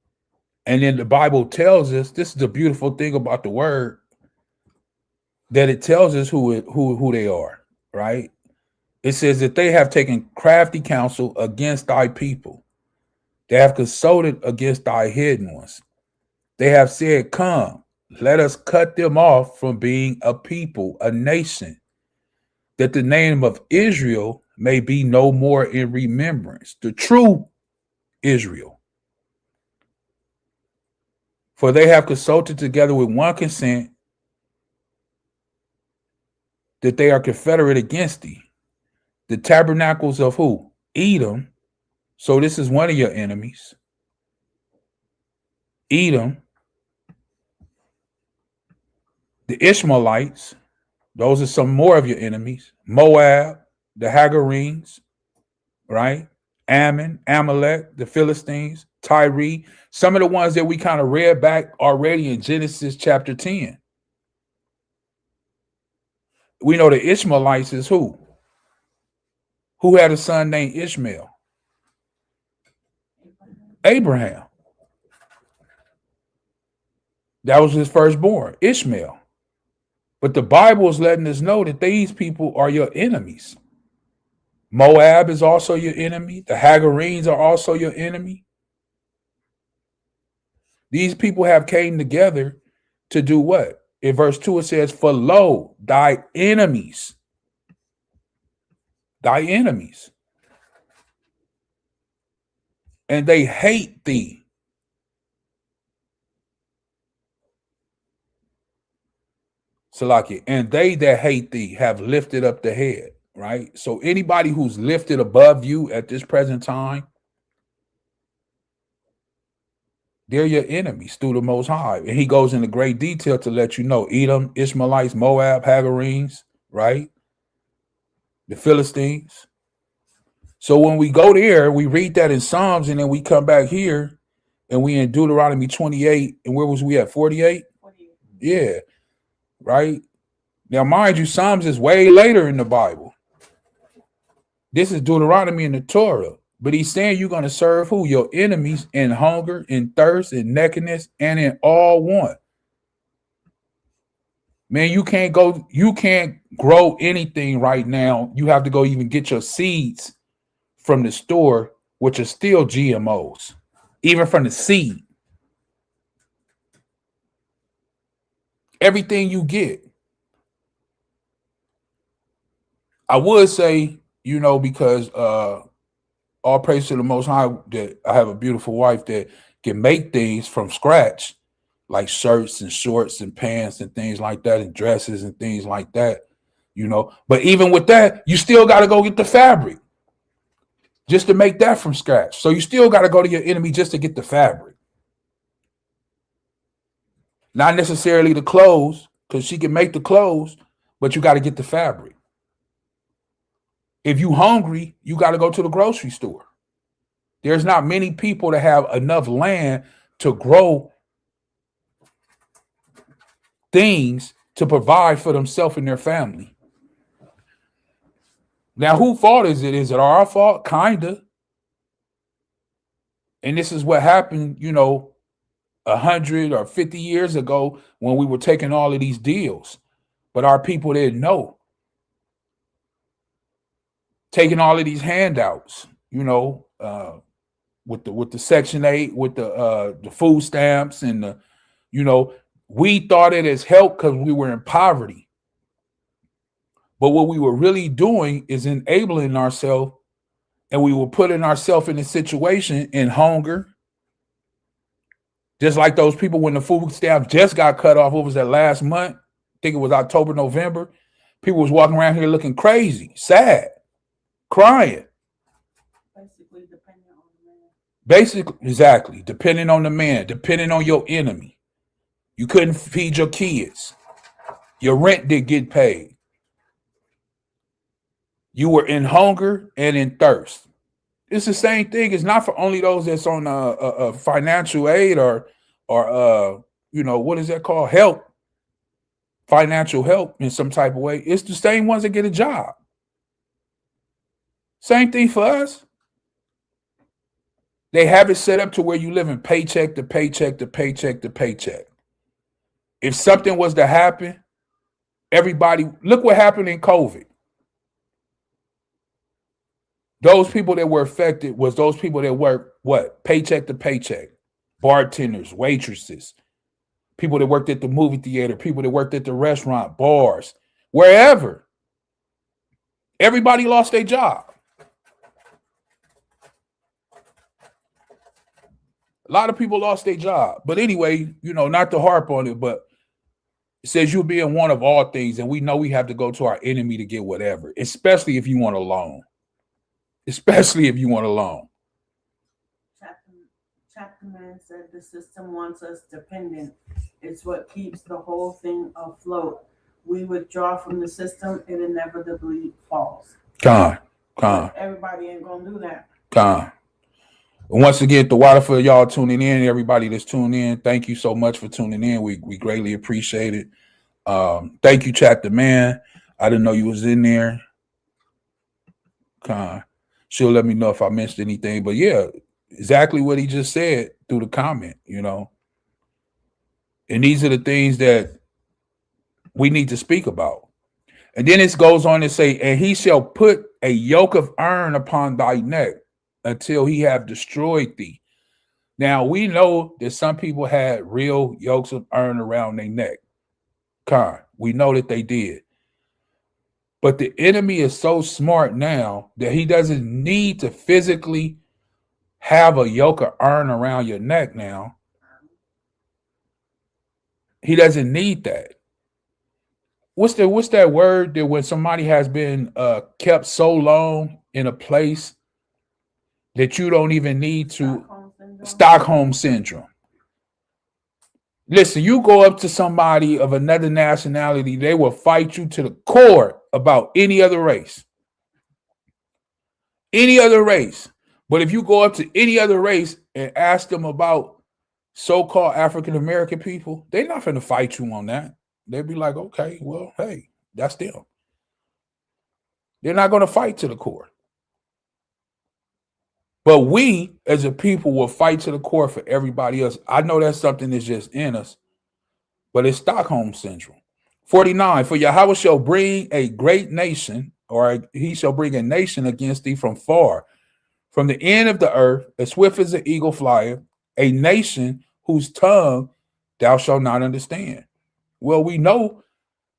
C: And then the Bible tells us, this is the beautiful thing about the word, that it tells us who they are, right? It says that they have taken crafty counsel against thy people. They have consulted against thy hidden ones. They have said, "Come, let us cut them off from being a people, a nation, that the name of Israel may be no more in remembrance," the true Israel. "For they have consulted together with one consent, that they are confederate against thee. The tabernacles of" who? Edom. So this is one of your enemies. Edom. The Ishmaelites. Those are some more of your enemies. Moab, the Hagarenes, right? Ammon, Amalek, the Philistines, Tyre. Some of the ones that we kind of read back already in Genesis chapter 10. We know the Ishmaelites is who? Who had a son named Ishmael? Abraham. That was his firstborn, Ishmael. But the Bible is letting us know that these people are your enemies. Moab is also your enemy. The Hagarenes are also your enemy. These people have came together to do what? In verse 2, it says, for lo, thy enemies, and they hate thee. Salaki, and they that hate thee have lifted up the head, right? So anybody who's lifted above you at this present time, they're your enemies through the Most High. And he goes into great detail to let you know Edom, Ishmaelites, Moab, Hagarenes, right? The Philistines. So when we go there, we read that in Psalms, and then we come back here and we in Deuteronomy 28. And where was we at? 48? 48. Yeah. Right? Now, mind you, Psalms is way later in the Bible. This is Deuteronomy in the Torah. But he's saying you're going to serve who? Your enemies in hunger, in thirst, in nakedness, and in all want. Man, you can't grow anything right now. You have to go even get your seeds from the store, which are still GMOs, even from the seed. Everything you get. I would say, because all praise to the Most High that I have a beautiful wife that can make things from scratch, like shirts and shorts and pants and things like that, and dresses and things like that, But even with that, you still got to go get the fabric just to make that from scratch. So you still got to go to your enemy just to get the fabric. Not necessarily the clothes, because she can make the clothes, but you got to get the fabric. If you hungry, you got to go to the grocery store. There's not many people that have enough land to grow things to provide for themselves and their family. Now, whose fault is it? Is it our fault? Kinda. And this is what happened, 100 or 50 years ago when we were taking all of these deals. But our people didn't know. Taking all of these handouts, with the Section 8, with the food stamps and we thought it as help because we were in poverty. But what we were really doing is enabling ourselves, and we were putting ourselves in a situation in hunger. Just like those people when the food stamps just got cut off, what was that, last month? I think it was October, November. People was walking around here looking crazy, sad, crying. Exactly. Depending on the man, depending on your enemy. You couldn't feed your kids. Your rent didn't get paid. You were in hunger and in thirst. It's the same thing. It's not for only those that's on a financial aid or what is that called? Help. Financial help in some type of way. It's the same ones that get a job. Same thing for us. They have it set up to where you live in paycheck to paycheck to paycheck to paycheck. If something was to happen, everybody, look what happened in COVID. Those people that were affected was those people that worked what? Paycheck to paycheck. Bartenders, waitresses, people that worked at the movie theater, people that worked at the restaurant, bars, wherever. Everybody lost their job. A lot of people lost their job. But anyway, not to harp on it, but it says you'll be in want of all things, and we know we have to go to our enemy to get whatever, especially if you want a loan. Especially if you want a loan.
K: Chapter Man said the system wants us dependent. It's what keeps the whole thing afloat. We withdraw from the system, it inevitably falls.
C: Everybody
K: ain't gonna do that.
C: Once again, the water for y'all tuning in, everybody that's tuning in, thank you so much for tuning in. We greatly appreciate it. Thank you, Chapter Man. I didn't know you was in there. She'll let me know if I missed anything. But yeah, exactly what he just said through the comment, you know. And these are the things that we need to speak about. And then it goes on to say, and he shall put a yoke of iron upon thy neck until he have destroyed thee. Now we know that some people had real yokes of iron around their neck. We know that they did. But the enemy is so smart now that he doesn't need to physically have a yoke of iron around your neck now. He doesn't need that. What's that word that when somebody has been kept so long in a place that you don't even need to? Stockholm syndrome. Listen, you go up to somebody of another nationality, they will fight you to the core about any other race. Any other race. But if you go up to any other race and ask them about so-called African American people, they're not going to fight you on that. They'll be like, okay, well, hey, that's them. They're not going to fight to the core. But we, as a people, will fight to the core for everybody else. I know that's something that's just in us, but it's Stockholm Syndrome. 49, for Yahweh shall bring a great nation, or he shall bring a nation against thee from far, from the end of the earth, as swift as an eagle flieth, a nation whose tongue thou shalt not understand. Well, we know,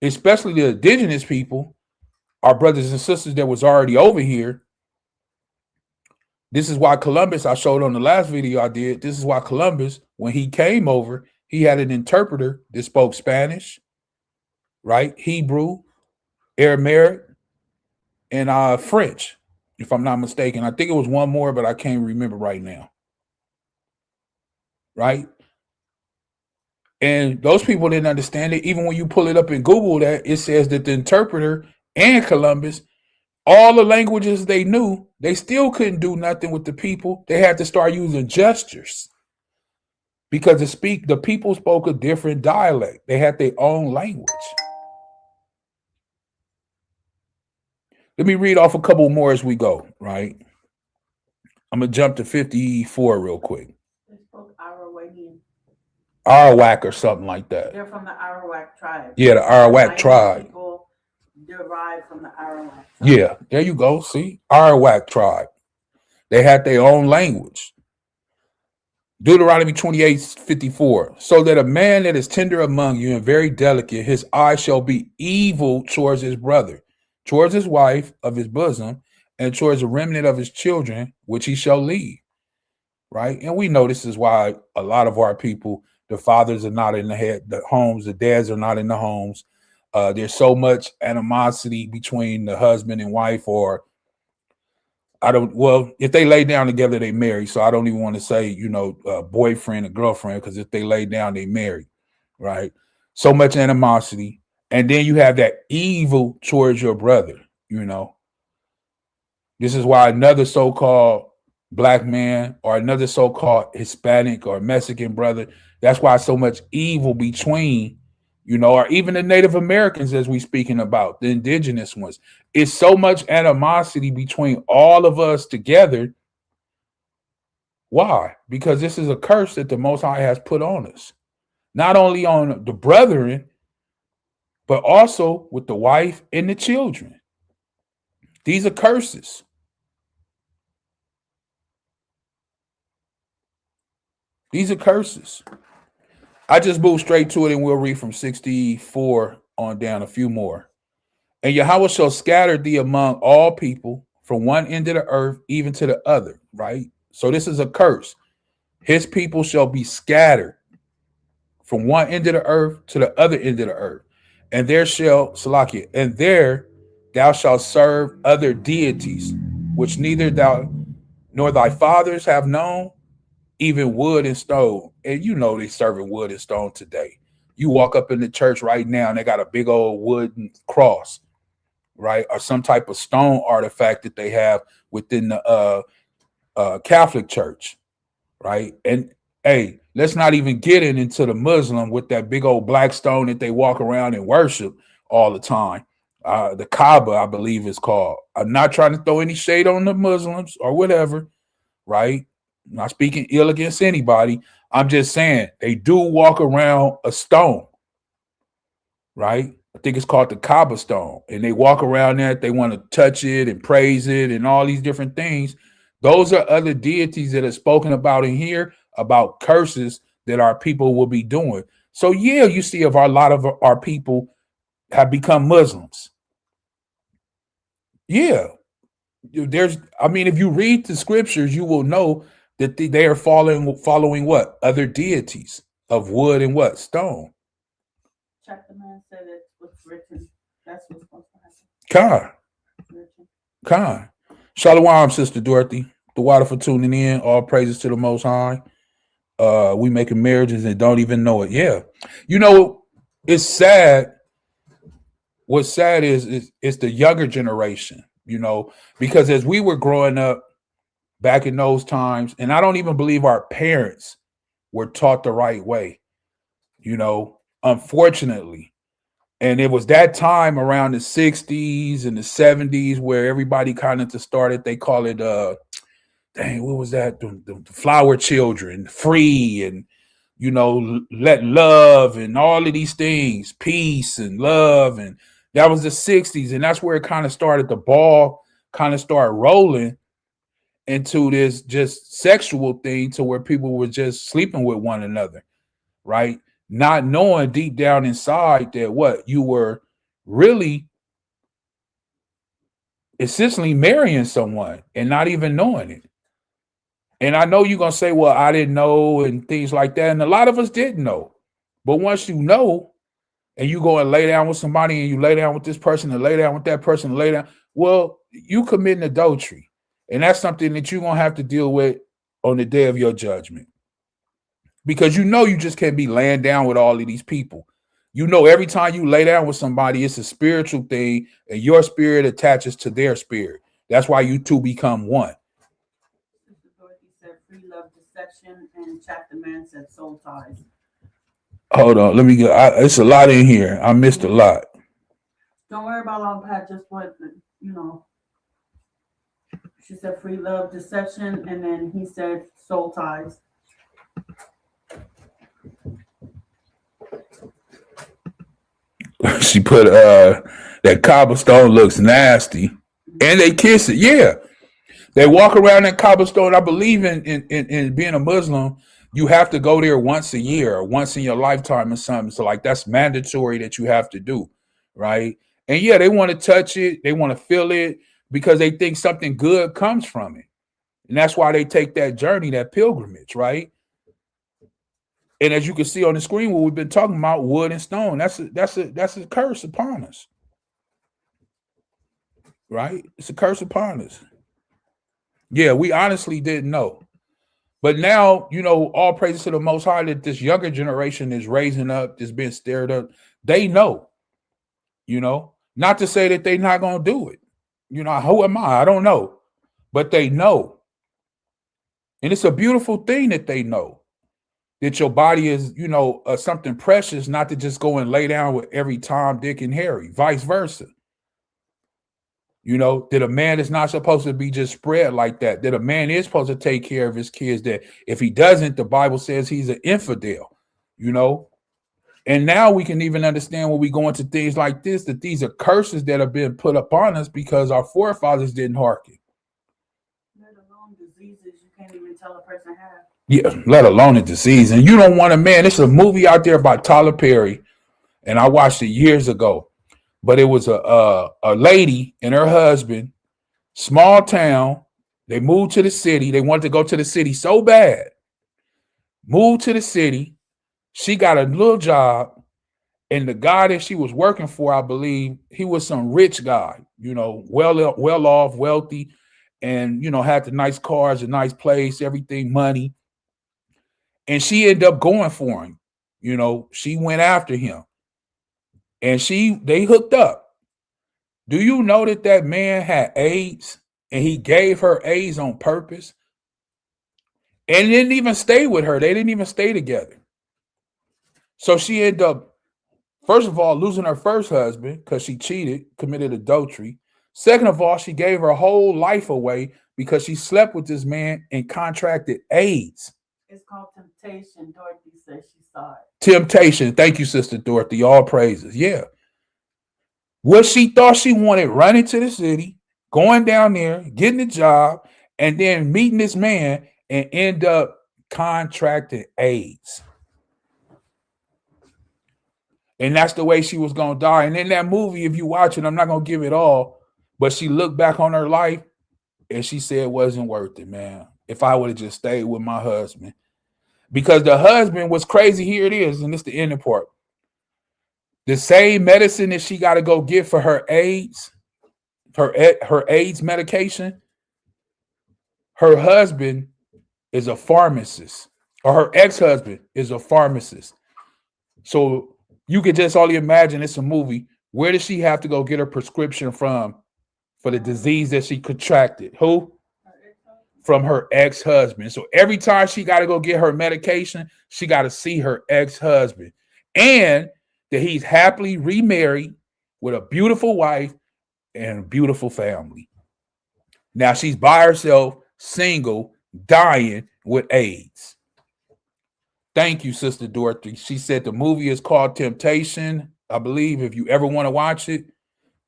C: especially the indigenous people, our brothers and sisters that was already over here. This is why Columbus, I showed on the last video I did, this is why Columbus, when he came over, he had an interpreter that spoke Spanish, right? Hebrew, Aramaic, and French, if I'm not mistaken. I think it was one more, but I can't remember right now. Right? And those people didn't understand it. Even when you pull it up in Google, that it says that the interpreter and Columbus, all the languages they knew, they still couldn't do nothing with the people. They had to start using gestures because the people spoke a different dialect. They had their own language. Let me read off a couple more as we go, right? I'm going to jump to 54 real quick.
K: They spoke Arawakian.
C: Arawak or something like that.
K: They're from the Arawak tribe.
C: Yeah, the Arawak tribe.
K: People derived from the Arawak tribe.
C: Yeah, there you go. See, Arawak tribe. They had their own language. Deuteronomy 28:54. So that a man that is tender among you and very delicate, his eye shall be evil towards his brother, towards his wife of his bosom, and towards the remnant of his children, which he shall lead. Right? And we know this is why a lot of our people, the fathers are not in the homes, the dads are not in the homes. There's so much animosity between the husband and wife, or if they lay down together, they marry. So I don't even want to say, boyfriend and girlfriend, because if they lay down, they marry, right? So much animosity. And then you have that evil towards your brother, This is why another so-called black man or another so-called Hispanic or Mexican brother, that's why so much evil between, or even the Native Americans, as we speaking about, the indigenous ones. It's so much animosity between all of us together. Why? Because this is a curse that the Most High has put on us. Not only on the brethren, but also with the wife and the children. These are curses. These are curses. I just moved straight to it, and we'll read from 64 on down a few more. And Yahweh shall scatter thee among all people from one end of the earth even to the other, right? So this is a curse. His people shall be scattered from one end of the earth to the other end of the earth. And there thou shalt serve other deities, which neither thou nor thy fathers have known, even wood and stone. And they serving wood and stone today. You walk up in the church right now and they got a big old wooden cross, right? Or some type of stone artifact that they have within the Catholic Church, right? And hey, let's not even get into the Muslim with that big old black stone that they walk around and worship all the time. The Kaaba, I believe, is called. I'm not trying to throw any shade on the Muslims or whatever, right? I'm not speaking ill against anybody. I'm just saying they do walk around a stone, right? I think it's called the Kaaba stone. And they walk around that. They want to touch it and praise it and all these different things. Those are other deities that are spoken about in here about curses that our people will be doing. So, yeah, you see if a lot of our people have become Muslims. Yeah. If you read the scriptures, you will know that they are following what? Other deities of wood and what? Stone.
K: Chapter man said it was written. That's what's supposed to happen.
C: Khan. Shalawam, Sister Dorothy. The water for tuning in. All praises to the Most High. We making marriages and don't even know it. Yeah. You know, it's sad. What's sad is the younger generation, you know, because as we were growing up back in those times, and I don't even believe our parents were taught the right way, you know, unfortunately. And it was that time around the 60s and the 70s where everybody kind of started, they call it, what was that? The flower children, free and, you know, let love and all of these things, peace and love. And that was the 60s. And that's where it kind of started, the ball kind of started rolling into this just sexual thing to where people were just sleeping with one another, right? Not knowing deep down inside that what you were really essentially marrying someone and not even knowing it. And I know you're going to say, well, I didn't know and things like that. And a lot of us didn't know. But once you know and you go and lay down with somebody and you lay down with this person and lay down with that person and lay down, well, you committing adultery. And that's something that you're going to have to deal with on the day of your judgment. Because you know you just can't be laying down with all of these people. You know every time you lay down with somebody, it's a spiritual thing and your spirit attaches to their spirit. That's why you two become one.
K: Free love deception, and chapter man said soul ties.
C: Hold on, let me go. It's a lot in here. I missed a lot.
K: Don't worry about all that. Just what, you know. She said free love deception, and then he said soul ties.
C: She put that cobblestone looks nasty, and they kiss it. Yeah. They walk around that cobblestone. I believe in being a Muslim, you have to go there once a year or once in your lifetime or something. So like that's mandatory that you have to do, right? And yeah, they want to touch it. They want to feel it because they think something good comes from it. And that's why they take that journey, that pilgrimage, right? And as you can see on the screen, what we've been talking about, wood and stone, that's a curse upon us, right? It's a curse upon us. Yeah, we honestly didn't know. But now, you know, all praises to the Most High that this younger generation is raising up, is being stirred up. They know, you know, not to say that they're not going to do it. You know, who am I? I don't know. But they know. And it's a beautiful thing that they know that your body is, you know, something precious, not to just go and lay down with every Tom, Dick, and Harry, vice versa. You know, that a man is not supposed to be just spread like that, that a man is supposed to take care of his kids, that if he doesn't, the Bible says he's an infidel, you know. And now we can even understand when we go into things like this, that these are curses that have been put upon us because our forefathers didn't hearken.
K: Let alone diseases you can't even tell a person has.
C: Yeah, let alone a disease. And you don't want a man. It's a movie out there by Tyler Perry, and I watched it years ago. But it was a lady and her husband, small town. They moved to the city. They wanted to go to the city so bad. Moved to the city. She got a little job. And the guy that she was working for, I believe, he was some rich guy, you know, well off, wealthy, and, you know, had the nice cars, a nice place, everything, money. And she ended up going for him. You know, she went after him. And they hooked up. Do you know that man had AIDS and he gave her AIDS on purpose and didn't even stay with her? They didn't even stay together. So she ended up, first of all, losing her first husband because she cheated, committed adultery. Second of all, she gave her whole life away because she slept with this man and contracted AIDS.
K: It's called temptation. Dorothy says she saw it.
C: Temptation. Thank you, Sister Dorothy. All praises. Yeah. What she thought she wanted, running to the city, going down there, getting a job, and then meeting this man and end up contracting AIDS. And that's the way she was going to die. And in that movie, if you watch it, I'm not going to give it all, but she looked back on her life and she said it wasn't worth it, man. If I would have just stayed with my husband. Because the husband was crazy. Here it is, and it's the ending part. The same medicine that she got to go get for her AIDS, her AIDS medication, her husband is a pharmacist, or her ex-husband is a pharmacist. So you could just only imagine, it's a movie. Where does she have to go get her prescription from for the disease that she contracted? Who? From her ex-husband. So every time she got to go get her medication, she got to see her ex-husband. And that he's happily remarried with a beautiful wife and a beautiful family. Now she's by herself, single, dying with AIDS. Thank you, Sister Dorothy. She said the movie is called Temptation. I believe if you ever want to watch it,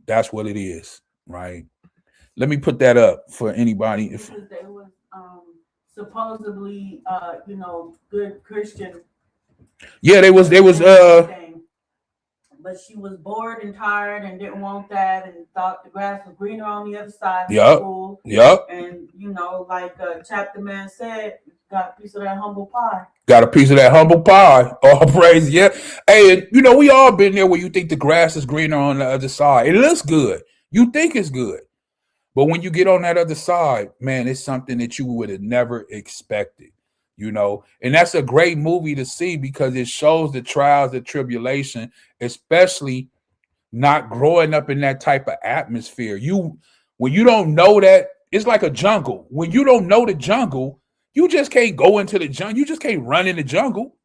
C: that's what it is, right? Let me put that up for anybody.
K: Because they was supposedly, good Christian.
C: Yeah, they was.
K: But she was bored and tired and didn't want that and thought the grass was greener on the other side of the school.
C: Yep.
K: And, like Chapter Man said, got a piece of that humble pie.
C: Got a piece of that humble pie. All praise, yeah. Hey, we all been there where you think the grass is greener on the other side. It looks good. You think it's good. But when you get on that other side, man, it's something that you would have never expected, And that's a great movie to see because it shows the trials, the tribulation, especially not growing up in that type of atmosphere. When you don't know that, it's like a jungle. When you don't know the jungle, you just can't go into the jungle. You just can't run in the jungle.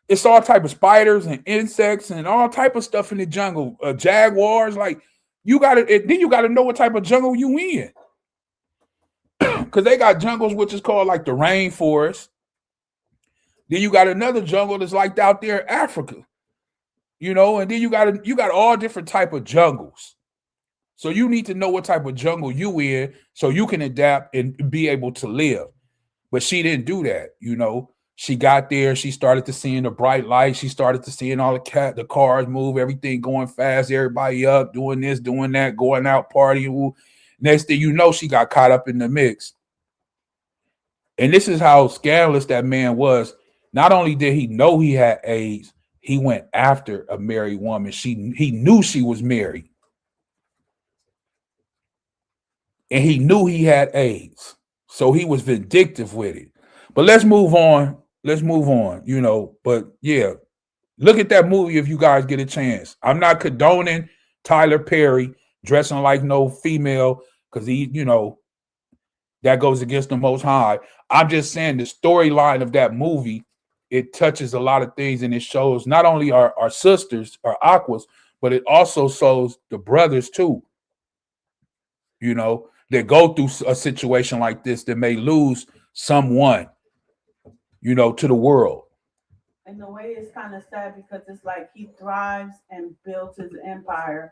C: It's all type of spiders and insects and all type of stuff in the jungle. Jaguars, then you got to know what type of jungle you in. Because they got jungles which is called like the rainforest. Then you got another jungle that's like out there in Africa. And then you got all different type of jungles. So you need to know what type of jungle you in so you can adapt and be able to live. But she didn't do that, She got there. She started to seeing the bright lights. She started to seeing all the cars move, everything going fast, everybody up, doing this, doing that, going out, partying. Next thing you know, she got caught up in the mix. And this is how scandalous that man was. Not only did he know he had AIDS, he went after a married woman. He knew she was married. And he knew he had AIDS. So he was vindictive with it. But let's move on. But yeah, look at that movie if you guys get a chance. I'm not condoning Tyler Perry dressing like no female because that goes against the Most High. I'm just saying the storyline of that movie, it touches a lot of things and it shows not only our sisters, our Aquas, but it also shows the brothers too. That go through a situation like this that may lose someone, to the world.
K: And the way it's kind of sad because it's like he thrives and builds his empire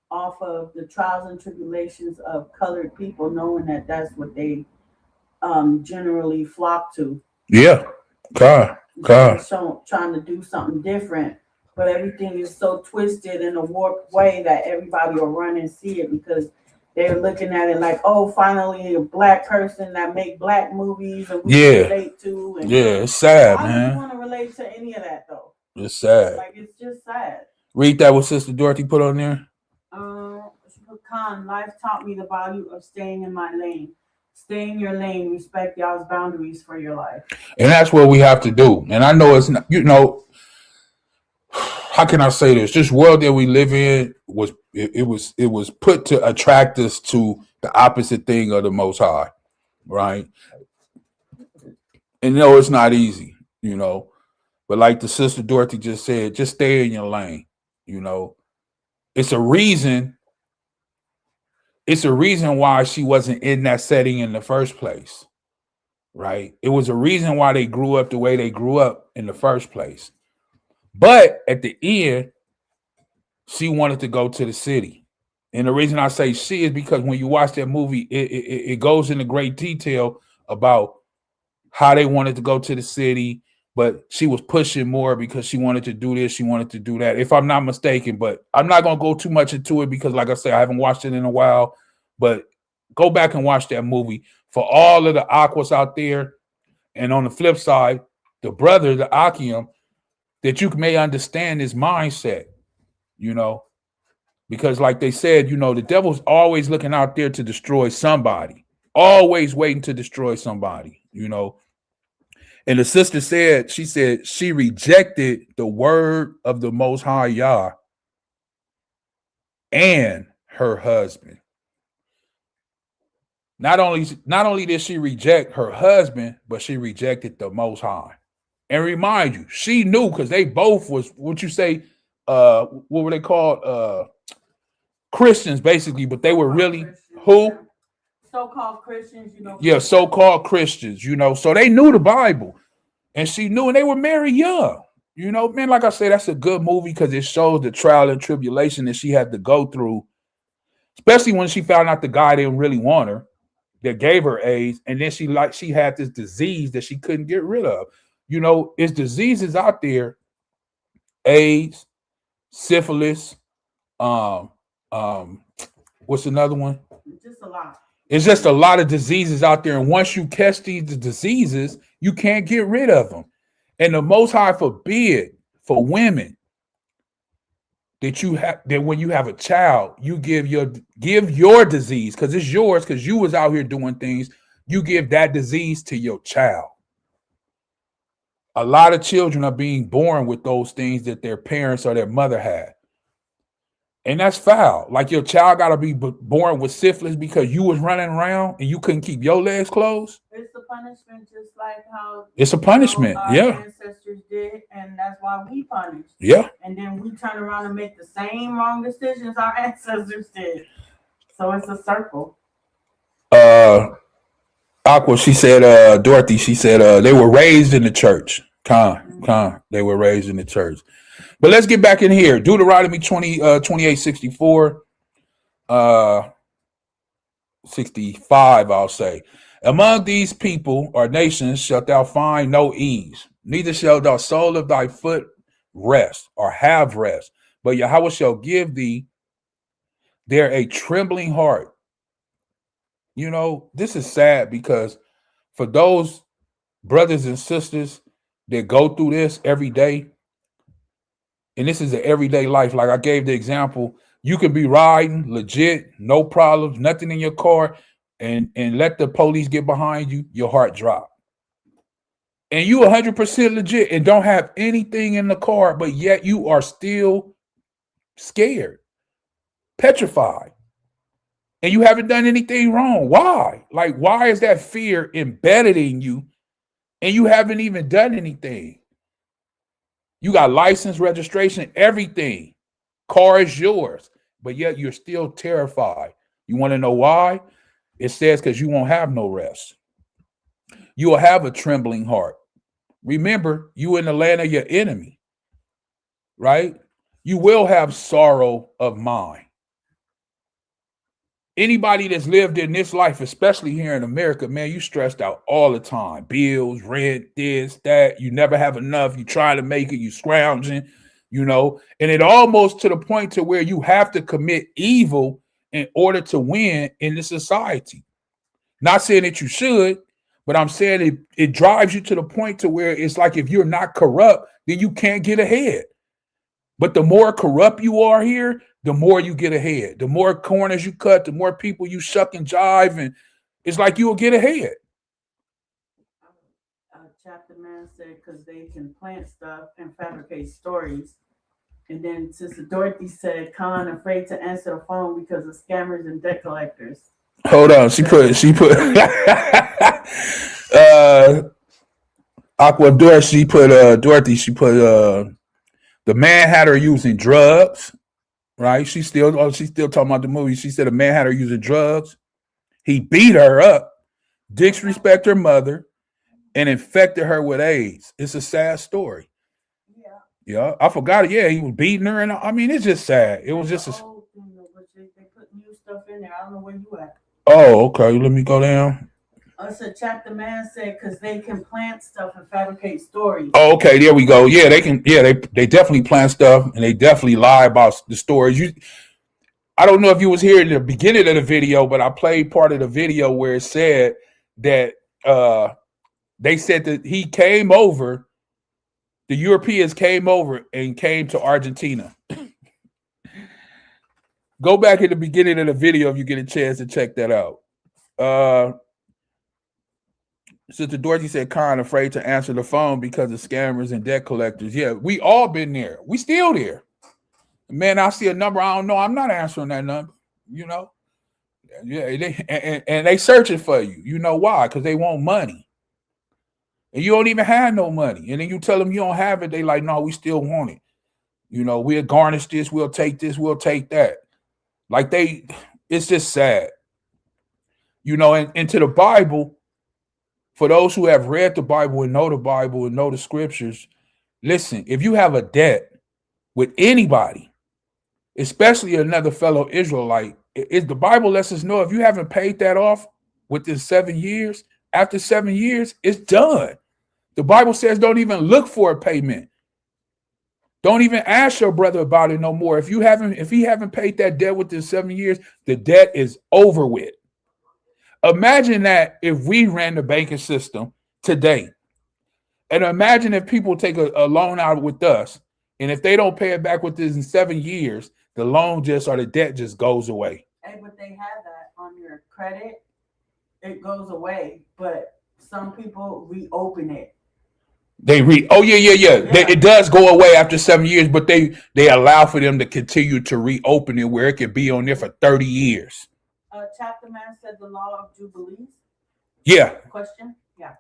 K: off of the trials and tribulations of colored people, knowing that that's what they generally flock to.
C: Yeah. God.
K: So trying to do something different, but everything is so twisted in a warped way that everybody will run and see it because they're looking at it like, oh, finally a black person that make black movies and we can relate to. And
C: it's sad,
K: I
C: man.
K: don't want to relate to any of that though.
C: It's sad.
K: It's just sad.
C: Read that what Sister Dorothy put on there.
K: Khan, life taught me the value of staying in my lane. Stay in your lane, respect y'all's boundaries for your life.
C: And that's what we have to do. And I know it's not, how can I say this? This world that we live in was put to attract us to the opposite thing of the Most High, right? And it's not easy, But like the Sister Dorothy just said, just stay in your lane, It's a reason it's a reason why she wasn't in that setting in the first place, right? It was a reason why they grew up the way they grew up in the first place. But at the end, she wanted to go to the city. And the reason I say she is because when you watch that movie, it goes into great detail about how they wanted to go to the city, but she was pushing more because she wanted to do this, she wanted to do that, if I'm not mistaken. But I'm not going to go too much into it because, like I said, I haven't watched it in a while. But go back and watch that movie. For all of the Aquas out there, and on the flip side, the brother, the Ahchyam, that you may understand his mindset, you know, because like they said, you know, the devil's always looking out there to destroy somebody, always waiting to destroy somebody, you know. And the sister said, she rejected the word of the Most High Yah and her husband. Not only did she reject her husband, but she rejected the Most High. And remind you, she knew because they both was what you say, what were they called? Christians, basically, but they were really who?
K: So-called Christians, you know.
C: Yeah, so-called Christians, you know. So they knew the Bible, and she knew, and they were married young. You know, man, like I say, that's a good movie because it shows the trial and tribulation that she had to go through, especially when she found out the guy didn't really want her, that gave her AIDS, and then she had this disease that she couldn't get rid of. You know, it's diseases out there, AIDS, syphilis, what's another one?
K: Just a lot.
C: It's just a lot of diseases out there, and once you catch these diseases, you can't get rid of them. And the Most High forbid for women that when you have a child, you give your disease, because it's yours, because you was out here doing things. You give that disease to your child. A lot of children are being born with those things that their parents or their mother had. And that's foul. Like your child got to be born with syphilis because you was running around and you couldn't keep your legs closed.
K: It's a punishment, just like how
C: it's a punishment.
K: Our ancestors did, and that's why we punish.
C: Yeah.
K: And then we turn around and make the same wrong decisions our ancestors did. So it's a circle.
C: Aqua, she said, Dorothy, she said they were raised in the church. They were raised in the church. But let's get back in here. Deuteronomy 28:64, 65, I'll say. Among these people or nations shalt thou find no ease, neither shall the sole of thy foot rest or have rest, but Yahweh shall give thee there a trembling heart. You know, this is sad because for those brothers and sisters that go through this every day, and this is an everyday life, like I gave the example, you could be riding legit, no problems, nothing in your car, and let the police get behind you, your heart drop. And you 100% legit and don't have anything in the car, but yet you are still scared, petrified. And you haven't done anything wrong. Why? Like, why is that fear embedded in you and you haven't even done anything? You got license, registration, everything. Car is yours, but yet you're still terrified. You want to know why? It says because you won't have no rest. You will have a trembling heart. Remember, you in the land of your enemy, right? You will have sorrow of mind. Anybody that's lived in this life, especially here in America, man, you stressed out all the time. Bills, rent, this, that. You never have enough. You try to make it. You scrounging, you know. And it almost to the point to where you have to commit evil in order to win in the society. Not saying that you should, but I'm saying it drives you to the point to where it's like if you're not corrupt, then you can't get ahead. But the more corrupt you are here, the more you get ahead. The more corners you cut, the more people you shuck and jive, and it's like you'll get ahead.
K: Chapter man said because they can plant stuff and fabricate stories. And then Sister Dorothy said, Khan afraid to answer the phone because of scammers and debt collectors.
C: Hold on, she put Aqua Dorothy, she put the man had her using drugs, right? She's still talking about the movie. She said a man had her using drugs. He beat her up, disrespect her mother, and infected her with AIDS. It's a sad story. Yeah, I forgot it. Yeah, he was beating her, and I mean, it's just sad. It was just a.
K: They put new stuff in there. I don't know where you at.
C: Oh, okay. Let me go down.
K: It's a chapter man said because they can plant stuff and fabricate stories.
C: Oh, okay, there we go. Yeah, they can. Yeah, they definitely plant stuff and they definitely lie about the stories. I don't know if you was here in the beginning of the video, but I played part of the video where it said that they said that he came over. The Europeans came over and came to Argentina. Go back at the beginning of the video if you get a chance to check that out. Sister Dorothy said, Khan afraid to answer the phone because of scammers and debt collectors. Yeah, we all been there. We still there. Man, I see a number I don't know. I'm not answering that number. You know, yeah, and they searching for you. You know why? Because they want money, and you don't even have no money. And then you tell them you don't have it. They like, no, we still want it. You know, we'll garnish this. We'll take this. We'll take that. Like it's just sad. You know, and to the Bible. For those who have read the Bible and know the scriptures, listen, if you have a debt with anybody, especially another fellow Israelite, the Bible lets us know if you haven't paid that off within 7 years, after 7 years, it's done. The Bible says don't even look for a payment. Don't even ask your brother about it no more. If he haven't paid that debt within 7 years, the debt is over with. Imagine that if we ran the banking system today, and imagine if people take a loan out with us, and if they don't pay it back within 7 years, the loan or the debt just goes away.
K: Hey, but they have that on your credit. It goes away, but some people reopen it.
C: It does go away after 7 years, but they allow for them to continue to reopen it where it could be on there for 30 years.
K: Chapter man said the law of Jubilees.
C: Yeah.
K: Question? Yeah.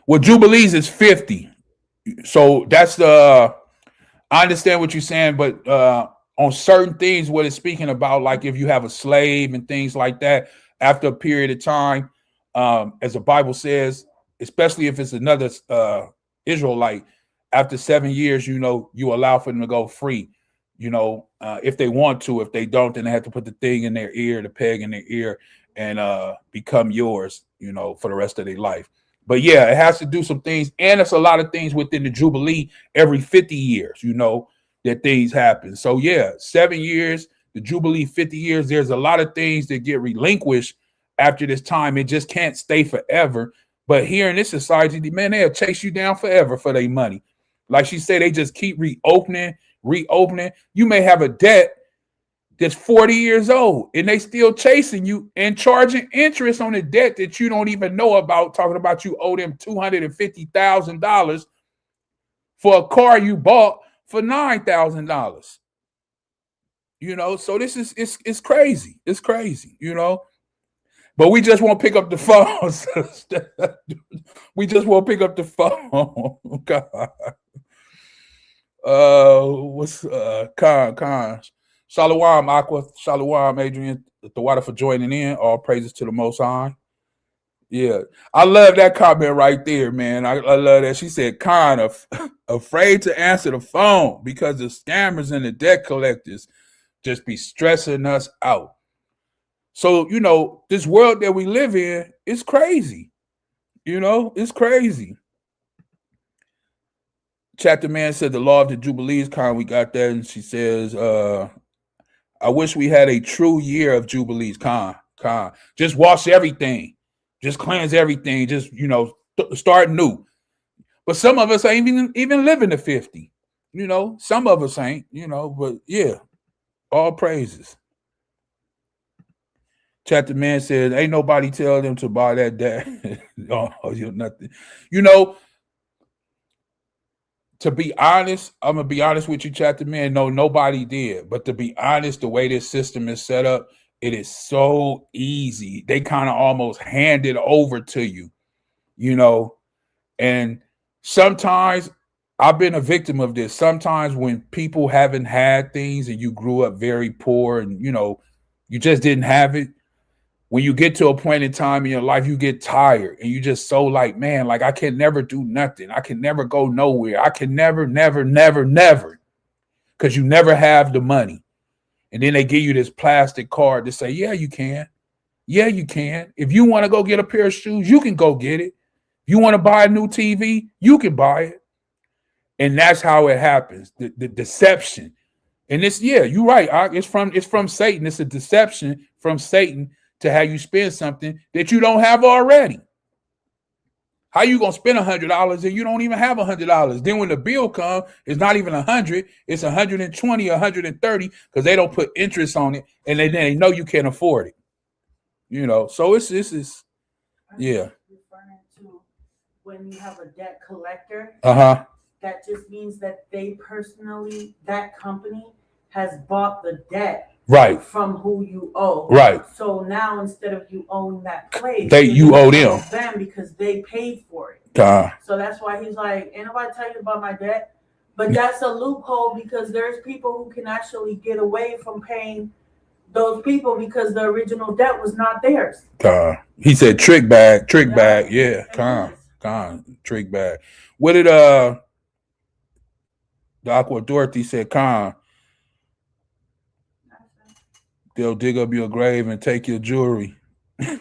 C: Well, Jubilees is 50. So that's I understand what you're saying, but on certain things, what it's speaking about, like if you have a slave and things like that, after a period of time, as the Bible says, especially if it's another Israelite, after 7 years, you know, you allow for them to go free. You know, if they want to. If they don't, then they have to put the thing in their ear, the peg in their ear, and become yours, you know, for the rest of their life. But yeah, it has to do some things. And it's a lot of things within the Jubilee every 50 years, you know, that things happen. So yeah, 7 years, the Jubilee, 50 years, there's a lot of things that get relinquished after this time. It just can't stay forever. But here in this society, man, they'll chase you down forever for their money. Like she said, they just keep reopening. You may have a debt that's 40 years old and they still chasing you and charging interest on a debt that you don't even know about, talking about you owe them $250,000 for a car you bought for $9,000. You know, so this is it's crazy. It's crazy, you know. But we just won't pick up the phone. We just won't pick up the phone. God. What's Khan? Shalawam, Aqua, Shalawam, Adrian, the water for joining in. All praises to the Most High. Yeah, I love that comment right there, man. I love that. She said, Khan, afraid to answer the phone because the scammers and the debt collectors just be stressing us out. So, you know, this world that we live in is crazy. You know, it's crazy. Chapter man said the law of the Jubilees, Khan, we got that. And she says, I wish we had a true year of Jubilees, Khan. Just wash everything. Just cleanse everything. Just, you know, start new. But some of us ain't even living to 50. You know, some of us ain't, you know, but yeah, all praises. Chapter man says, ain't nobody tell them to buy that. Oh, you nothing. You know, to be honest, I'm going to be honest with you, Chapter man. No, nobody did. But to be honest, the way this system is set up, it is so easy. They kind of almost hand it over to you, you know. And sometimes I've been a victim of this. Sometimes when people haven't had things and you grew up very poor and, you know, you just didn't have it. When you get to a point in time in your life, you get tired and you just so like, man, like I can never do nothing. I can never go nowhere. I can never, because you never have the money. And then they give you this plastic card to say, yeah, you can. Yeah, you can. If you want to go get a pair of shoes, you can go get it. If you want to buy a new TV, you can buy it. And that's how it happens. The deception. And it's, yeah, you're right. It's from Satan. It's a deception from Satan to have you spend something that you don't have already. How you gonna spend $100 and you don't even have $100? Then when the bill comes, it's not even 100, it's 120, 130, because they don't put interest on it, and they know you can't afford it. You know, so this is yeah.
K: Referring to when you have a debt collector, that just means that they personally, that company has bought the debt from who you owe. Right. So now instead of you owing that place,
C: you owe them
K: because they paid for it. So that's why he's like, ain't nobody tell you about my debt. But that's a loophole because there's people who can actually get away from paying those people because the original debt was not theirs.
C: He said trick bag, yeah. Trick bag. What did the Aqua Dorothy said, they'll dig up your grave and take your jewelry. The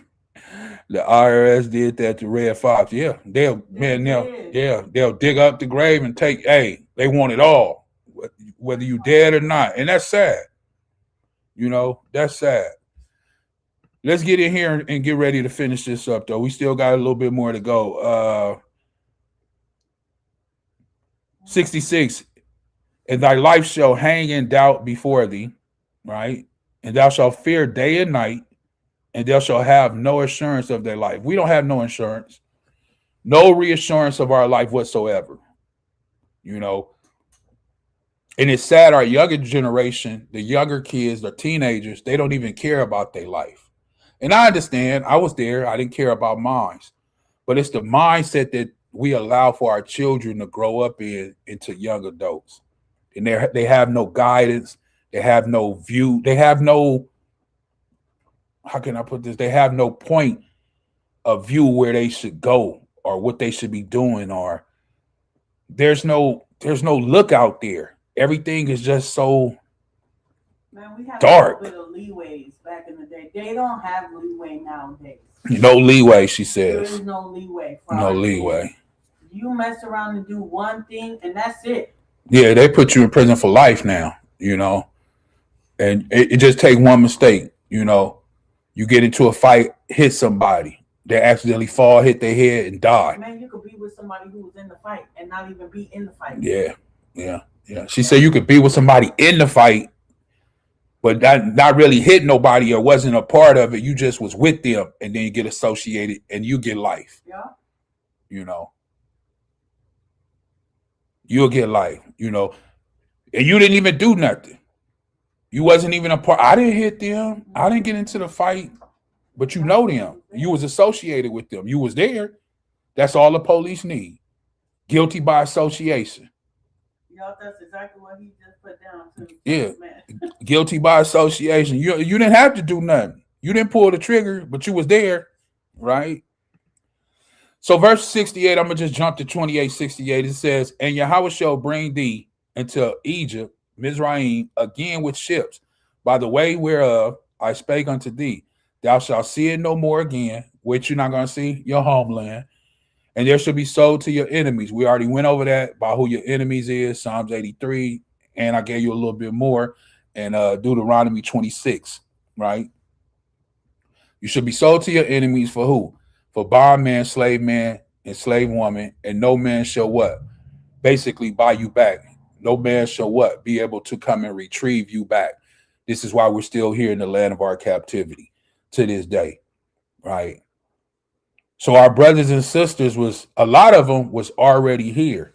C: IRS did that to Red Fox. Yeah, they'll dig up the grave and take, they want it all, whether you dead or not. And that's sad. You know, that's sad. Let's get in here and get ready to finish this up, though. We still got a little bit more to go. 66. And thy life shall hang in doubt before thee, right? And thou shalt fear day and night, and thou shalt have no assurance of their life. We don't have no insurance, no reassurance of our life whatsoever. You know, and it's sad, our younger generation, the younger kids, the teenagers, they don't even care about their life. And I understand, I was there, I didn't care about mine. But it's the mindset that we allow for our children to grow up into young adults. And they have no guidance, they have no view, they have no, how can I put this? They have no point of view where they should go or what they should be doing, or there's no look out there. Everything is just so
K: we have
C: dark.
K: A little bit of leeways back in the day. They don't have leeway nowadays.
C: No leeway, she says.
K: There is no leeway.
C: No leeway.
K: You mess around and do one thing, and that's it.
C: Yeah, they put you in prison for life now, you know. And it just take one mistake, you know. You get into a fight, hit somebody, they accidentally fall, hit their head, and die.
K: Man, you could be with somebody who was in the fight and not even be in the fight.
C: Yeah. She said you could be with somebody in the fight, but not really hit nobody or wasn't a part of it. You just was with them, and then you get associated and you get life.
K: Yeah.
C: You know. You'll get life, you know. And you didn't even do nothing. You wasn't even a part. I didn't hit them. I didn't get into the fight. But you know them. You was associated with them. You was there. That's all the police need. Guilty by association.
K: Y'all, that's exactly what he just put down too.
C: Yeah. Guilty by association. You didn't have to do nothing. You didn't pull the trigger, but you was there, right? So verse 68, I'm going to just jump to 28:68. It says, and Yahawah shall bring thee into Egypt, Mizraim, again with ships, by the way whereof I spake unto thee. Thou shalt see it no more again, which you're not going to see, your homeland. And there shall be sold to your enemies. We already went over that, by who your enemies is, Psalms 83. And I gave you a little bit more, and Deuteronomy 26, right? You should be sold to your enemies for who? For bondman, slave man, and slave woman, and no man shall what? Basically buy you back. No man shall what? Be able to come and retrieve you back. This is why we're still here in the land of our captivity to this day, right? So our brothers and sisters a lot of them was already here.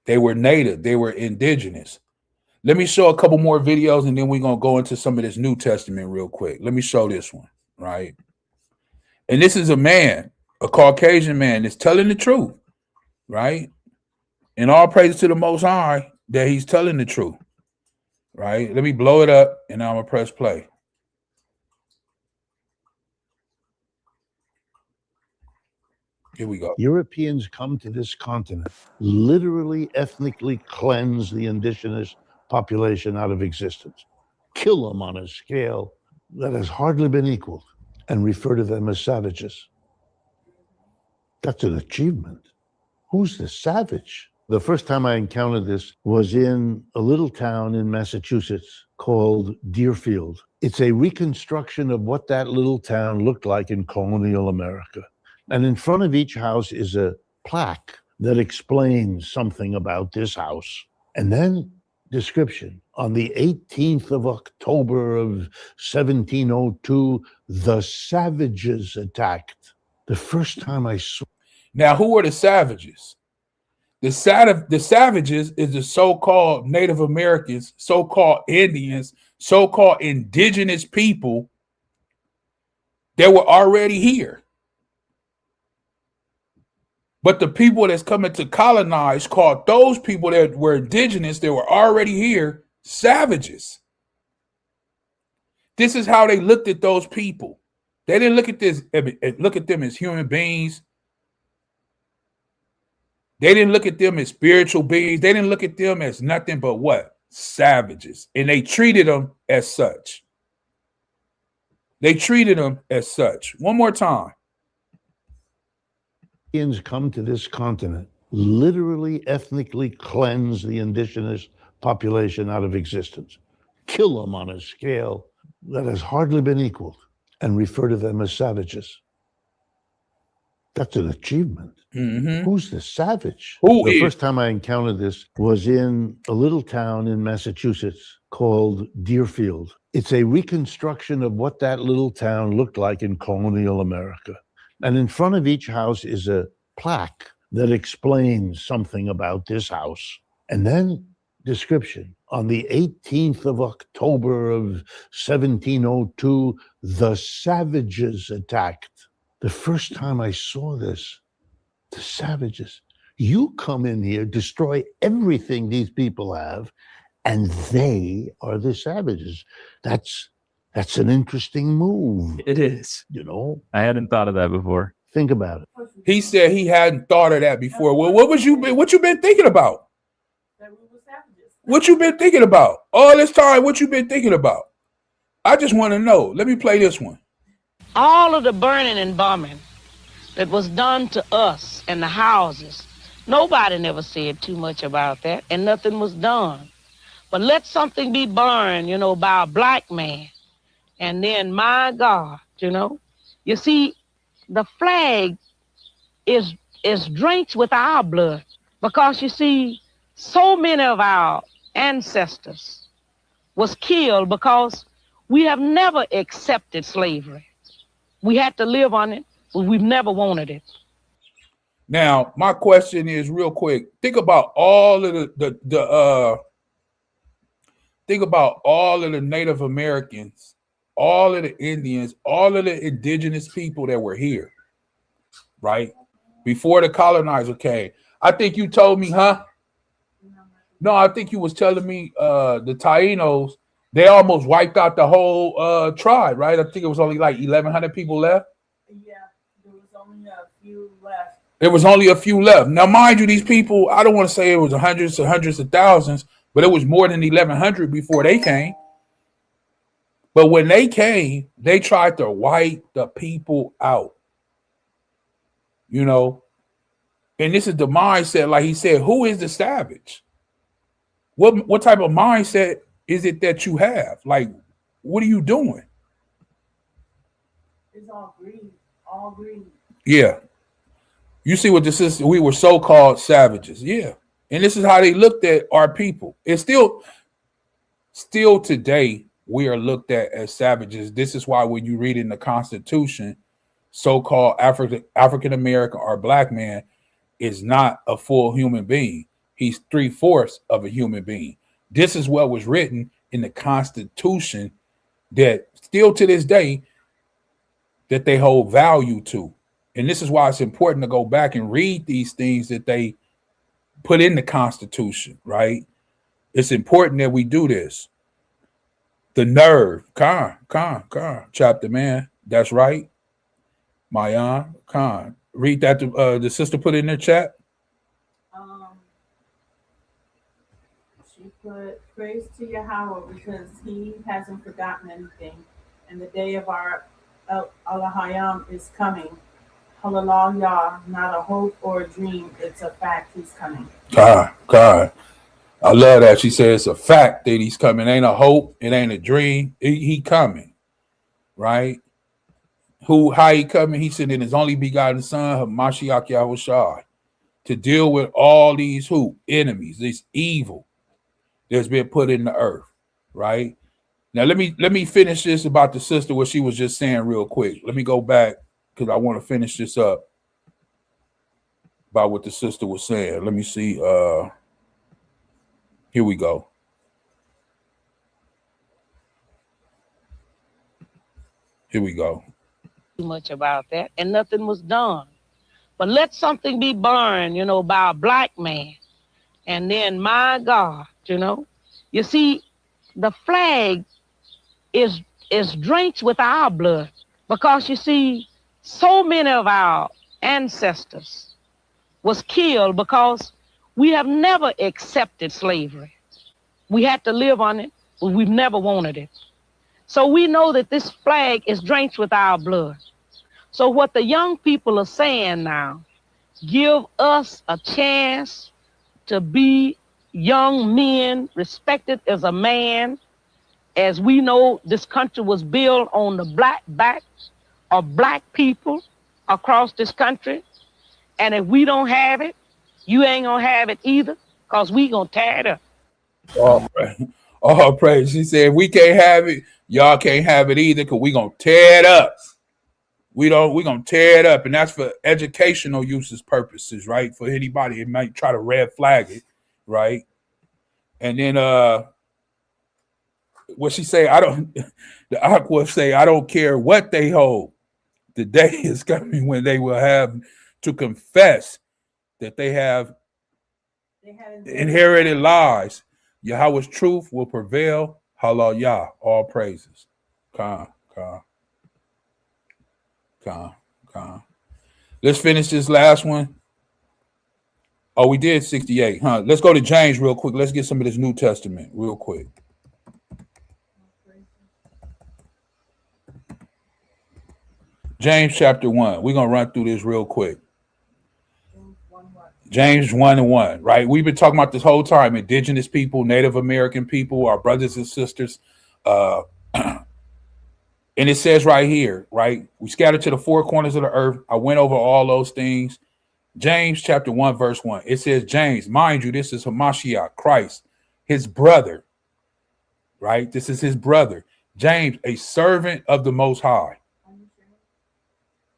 C: They were native, they were indigenous. Let me show a couple more videos, and then we're going to go into some of this New Testament real quick. Let me show this one, right? And this is a man, a Caucasian man, that's telling the truth, right? And all praise to the Most High that he's telling the truth. Right? Let me blow it up and now I'm going to press play. Here we go.
N: Europeans come to this continent, literally ethnically cleanse the indigenous population out of existence, kill them on a scale that has hardly been equaled, and refer to them as savages. That's an achievement. Who's the savage? The first time I encountered this was in a little town in Massachusetts called Deerfield. It's a reconstruction of what that little town looked like in colonial America. And in front of each house is a plaque that explains something about this house. And then description. On the 18th of October of 1702, the savages attacked. The first time I saw.
C: Now, who are the savages? The savages is the so-called Native Americans, so-called Indians, so-called indigenous people that were already here. But the people that's coming to colonize called those people that were indigenous, that were already here, savages. This is how they looked at those people. They didn't look at them as human beings. They didn't look at them as spiritual beings. They didn't look at them as nothing but what? Savages. And they treated them as such. They treated them as such. One more time.
N: Europeans come to this continent, literally ethnically cleanse the indigenous population out of existence, kill them on a scale that has hardly been equaled, and refer to them as savages. That's an achievement.
C: Mm-hmm.
N: Who's the savage?
C: The
N: first time I encountered this was in a little town in Massachusetts called Deerfield. It's a reconstruction of what that little town looked like in colonial America. And in front of each house is a plaque that explains something about this house. And then description. On the 18th of October of 1702, the savages attacked. The first time I saw this, the savages. You come in here, destroy everything these people have, and they are the savages. That's an interesting move.
O: It is.
N: You know?
O: I hadn't thought of that before.
N: Think about it.
C: He said he hadn't thought of that before. Well, what you been thinking about? What you been thinking about? All this time, what you been thinking about? I just want to know. Let me play this one.
P: All of the burning and bombing that was done to us and the houses, nobody never said too much about that, and nothing was done. But let something be burned, by a black man. And then, my God, you see, the flag is drenched with our blood because, you see, so many of our ancestors was killed because we have never accepted slavery. We had to live on it, but we've never wanted it.
C: Now, my question is real quick. Think about all of think about all of the Native Americans, all of the Indians, all of the indigenous people that were here, right? Before the colonizer came. I think you told me, huh? No, I think you was telling me the Tainos, they almost wiped out the whole tribe, right? I think it was only like 1,100 people left.
K: Yeah, there was only a few left.
C: There was only a few left. Now, mind you, these people, I don't want to say it was hundreds of thousands, but it was more than 1,100 before they came. But when they came, they tried to wipe the people out. And this is the mindset, like he said, who is the savage? What type of mindset is it that you have? Like, what are you doing?
K: It's all greed. Yeah.
C: You see what this is? We were so-called savages. Yeah. And this is how they looked at our people. It's still today, we are looked at as savages. This is why when you read in the Constitution, so-called African American or black man is not a full human being. He's 3/4 of a human being. This is what was written in the Constitution that still to this day that they hold value to. And this is why it's important to go back and read these things that they put in the Constitution, right? It's important that we do this. The nerve, chapter man. That's right. Mayan, read that. The sister put in the chat.
K: She put praise to Yahawah because he hasn't forgotten anything, and the day of our APBTTMH is coming. Hallelujah, not a hope or a dream. It's a fact he's coming.
C: God. I love that. She says it's a fact that he's coming. It ain't a hope. It ain't a dream. He coming, right? How he coming? He said in his only begotten son, Hamashiach Yahushua, to deal with all these enemies, this evil that's been put in the earth, right? Now let me finish this about the sister, what she was just saying real quick. Let me go back because I want to finish this up about what the sister was saying. Let me see. Here we go. Here we go.
P: Too much about that, and nothing was done. But let something be burned, by a black man. And then, my God, you see, the flag is drenched with our blood because, you see, so many of our ancestors was killed because we have never accepted slavery. We had to live on it, but we've never wanted it. So we know that this flag is drenched with our blood. So what the young people are saying now, give us a chance to be young men, respected as a man, as we know this country was built on the black backs of black people across this country. And if we don't have it, you ain't gonna have it either, because we gonna tear it up.
C: All praise. She said, if we can't have it, y'all can't have it either, because we gonna tear it up. We gonna tear it up, and that's for educational uses purposes, right? For anybody that might try to red flag it, right? And then what she say, the Aqua say, I don't care what they hold. The day is coming when they will have to confess that they have inherited lies. Yahweh's truth will prevail. Hallelujah. All praises. Khan. Let's finish this last one. Oh, we did 68, huh? Let's go to James real quick. Let's get some of this New Testament real quick. James chapter 1. We're going to run through this real quick. James 1:1, right? We've been talking about this whole time. Indigenous people, Native American people, our brothers and sisters. And it says right here, right? We scattered to the four corners of the earth. I went over all those things. James chapter 1, verse 1. It says, James, mind you, this is Hamashiach, Christ, his brother, right? This is his brother. James, a servant of the Most High.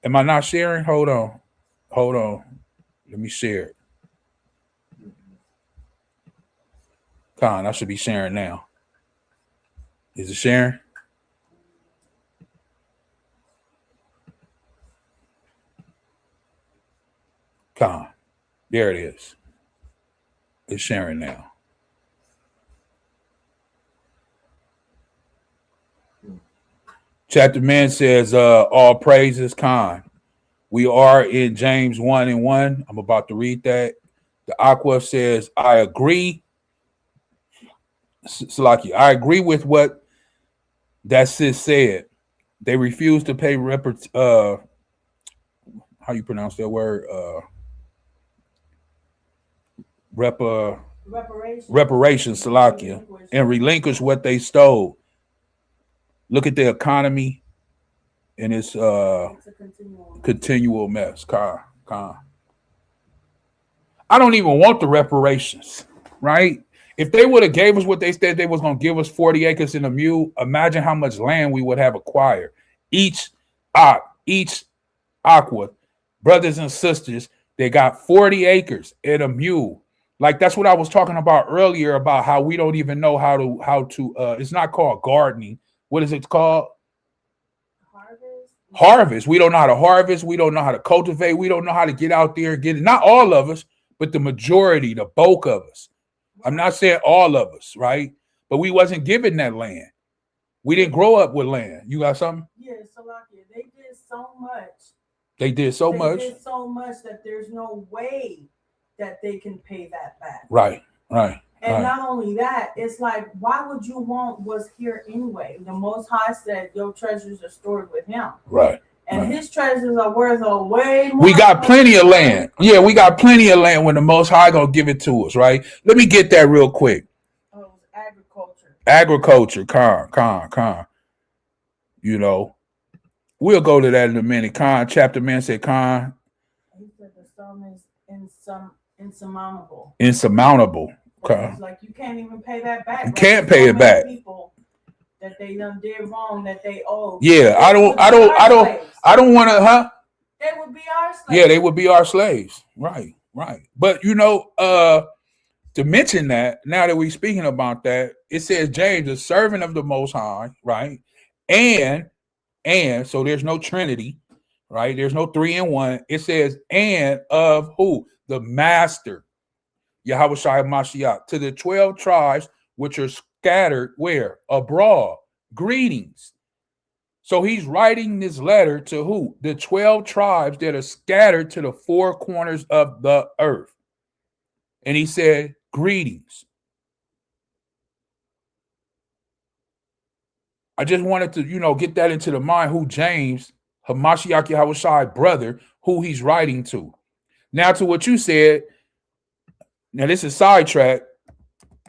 C: Am I not sharing? Hold on. Let me share it. Con, I should be sharing now. Is it sharing? Con, there it is. It's sharing now. Chapter man says, all praises, Con. We are in James 1:1. I'm about to read that. The Aqua says, I agree. Salaki, I agree with what that sis said. They refuse to pay how you pronounce that word? Reparations, Salakia, and relinquish what they stole. Look at the economy, and it's continual mess. I don't even want the reparations, right? If they would have gave us what they said they was going to give us, 40 acres and a mule, imagine how much land we would have acquired. Each Aqua, brothers and sisters, they got 40 acres and a mule. Like that's what I was talking about earlier about how we don't even know how to it's not called gardening. What is it called? Harvest. We don't know how to harvest. We don't know how to cultivate. We don't know how to get out there and get it. Not all of us, but the majority, the bulk of us. I'm not saying all of us, right? But we wasn't given that land. We didn't grow up with land. You got something?
K: Yeah, Salakia, they did so much.
C: They did so much.
K: They did so much that there's no way that they can pay that back.
C: Right.
K: And not only that, it's like, why would you want what's here anyway? The Most High said your treasures are stored with him.
C: Right.
K: And his treasures are worth a way more.
C: We got plenty of land. Yeah, we got plenty of land when the Most High gonna give it to us, right? Let me get that real quick. Agriculture, con. You know, we'll go to that in a minute. Con, chapter man said con.
K: He said the sum is insurmountable.
C: Insurmountable. Okay.
K: It's like you can't even pay that back.
C: You can't pay it back.
K: People that they done did wrong, that they owe.
C: Yeah, I don't want to, huh?
K: They would be our slaves.
C: Yeah, they would be our slaves. Right. But you know, to mention that, now that we're speaking about that, it says James, a servant of the Most High, right? And so there's no Trinity, right? There's no 3 in 1. It says, and of who? The Master, YAHAWAH Mashiach, to the 12 tribes which are scattered where? Abroad. Greetings. So he's writing this letter to who? The 12 tribes that are scattered to the 4 corners of the earth. And he said, greetings. I just wanted to, get that into the mind who James, Hamashiach Yahawashi brother, who he's writing to. Now to what you said, now this is sidetrack,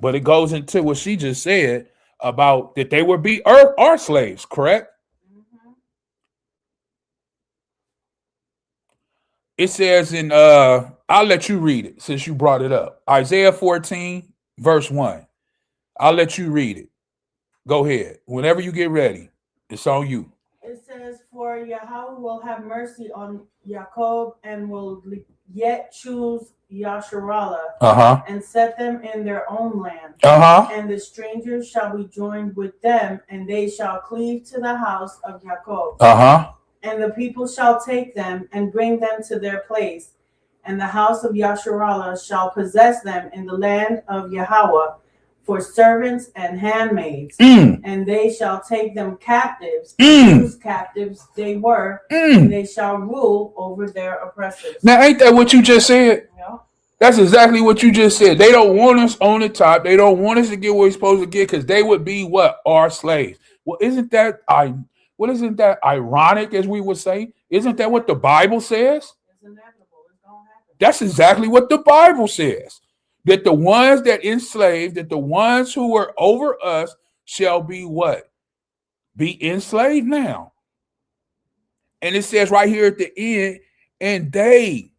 C: but it goes into what she just said about that they would be our slaves, correct? Mm-hmm. It says in, I'll let you read it since you brought it up. Isaiah 14, verse 1. I'll let you read it. Go ahead. Whenever you get ready, it's on you.
K: It says, for Yahweh will have mercy on Jacob and will yet choose Yasharallah and set them in their own land. And the strangers shall be joined with them, and they shall cleave to the house of Jacob. And the people shall take them and bring them to their place. And the house of Yasharallah shall possess them in the land of Yahweh for servants and handmaids. And they shall take them captives, whose captives they were, and they shall rule over their oppressors.
C: Now, ain't that what you just said?
K: Yeah.
C: That's exactly what you just said. They don't want us on the top. They don't want us to get what we're supposed to get because they would be what? Our slaves. Well, isn't that ironic, as we would say? Isn't that what the Bible says?
K: It's inevitable. It's gonna happen.
C: That's exactly what the Bible says. That the ones that enslaved, that the ones who were over us shall be what? Be enslaved now. And it says right here at the end, and they,